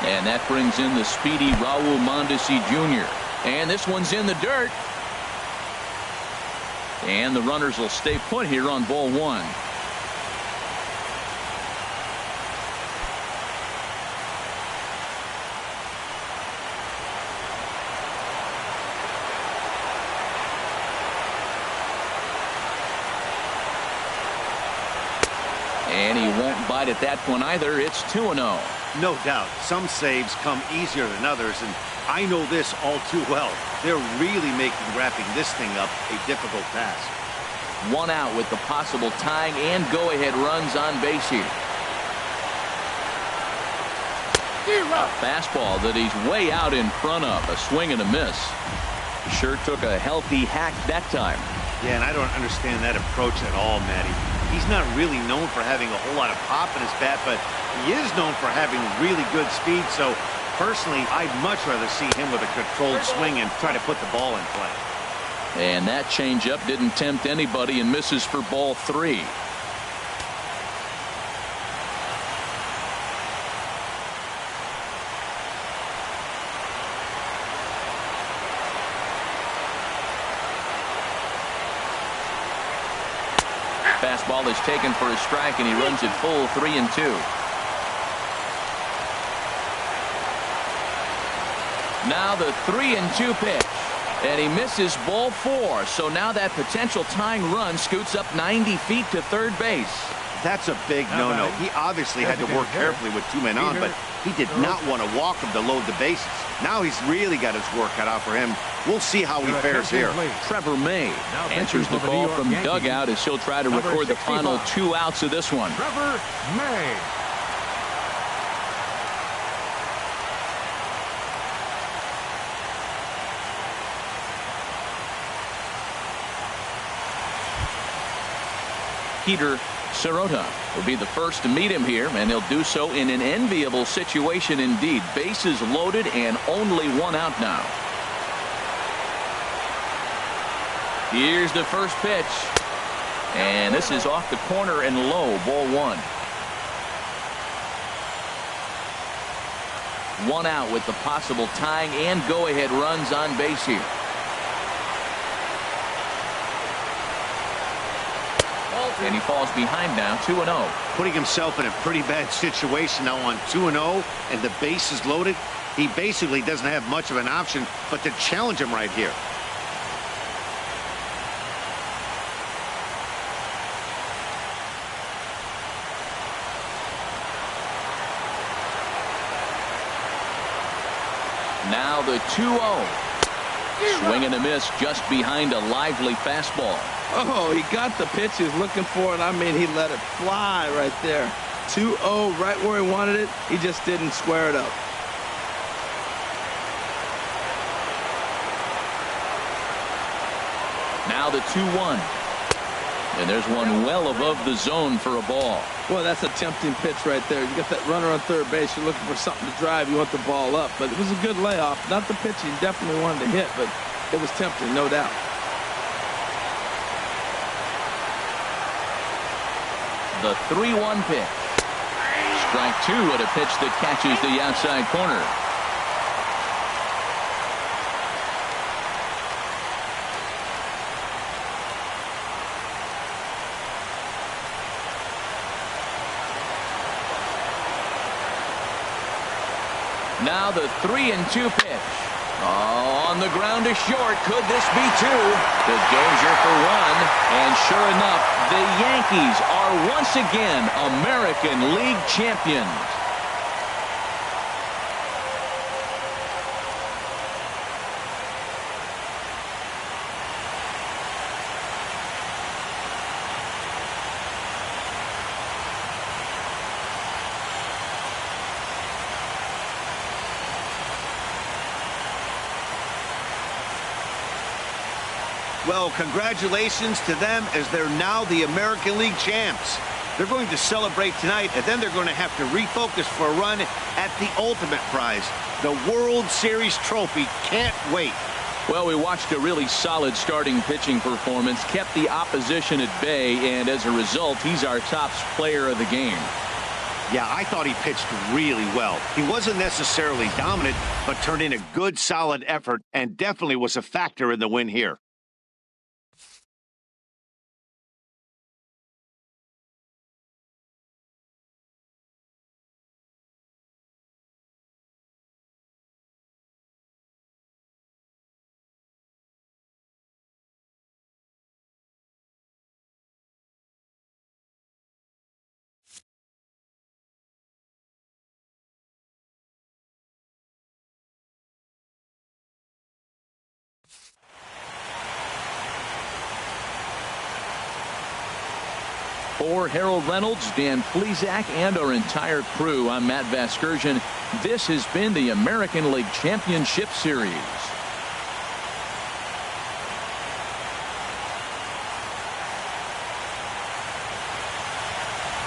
A: And that brings in the speedy Raul Mondesi Jr. And this one's in the dirt. And the runners will stay put here on ball 1. And he won't bite at that one either. It's 2-0.
D: No doubt. Some saves come easier than others, and I know this all too well. They're really making wrapping this thing up a difficult task.
A: 1 out with the possible tying and go-ahead runs on base here. A fastball that he's way out in front of. A swing and a miss. Sure took a healthy hack that time.
D: Yeah, and I don't understand that approach at all, Matty. He's not really known for having a whole lot of pop in his bat, but he is known for having really good speed. So, personally, I'd much rather see him with a controlled swing and try to put the ball in play.
A: And that changeup didn't tempt anybody and misses for ball 3. Fastball is taken for a strike, and he runs it full 3-2. Now the 3-2 pitch. And he misses ball 4. So now that potential tying run scoots up 90 feet to third base.
D: That's a big no-no. He obviously had to work carefully with 2 men on, but he did not want to walk him to load the bases. Now he's really got his work cut out for him. We'll see how he fares here.
A: Trevor May answers the call from dugout as he'll try to record the final 2 outs of this one.
B: Trevor May.
A: Peter Sirota will be the first to meet him here, and he'll do so in an enviable situation indeed. Bases loaded and only 1 out now. Here's the first pitch. And this is off the corner and low, ball 1. 1 out with the possible tying and go-ahead runs on base here. And he falls behind now, 2-0.
D: Putting himself in a pretty bad situation now on 2-0, and the base is loaded. He basically doesn't have much of an option but to challenge him right here.
A: Now the 2-0. Swing and a miss just behind a lively fastball.
C: Oh, he got the pitch he was looking for, and I mean, he let it fly right there. 2-0, right where he wanted it. He just didn't square it up.
A: Now the 2-1. And there's one well above the zone for a ball.
C: Well, that's a tempting pitch right there. You got that runner on third base. You're looking for something to drive. You want the ball up. But it was a good layoff. Not the pitch he definitely wanted to hit, but it was tempting, no doubt.
A: The 3-1 pitch. Strike two at a pitch that catches the outside corner. Now the 3-2 pitch. Oh, on the ground to short. Could this be two? The Dozier for one. And sure enough, the Yankees are once again American League champions.
D: Well, congratulations to them as they're now the American League champs. They're going to celebrate tonight, and then they're going to have to refocus for a run at the ultimate prize, the World Series trophy. Can't wait.
A: Well, we watched a really solid starting pitching performance, kept the opposition at bay, and as a result, he's our top player of the game.
D: Yeah, I thought he pitched really well. He wasn't necessarily dominant, but turned in a good, solid effort and definitely was a factor in the win here.
A: For Harold Reynolds, Dan Plesac, and our entire crew, I'm Matt Vasgersian. This has been the American League Championship Series.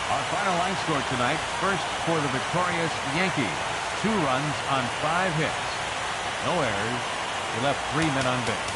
B: Our final line score tonight, first for the victorious Yankees. 2 runs on 5 hits. No errors. He left 3 men on base.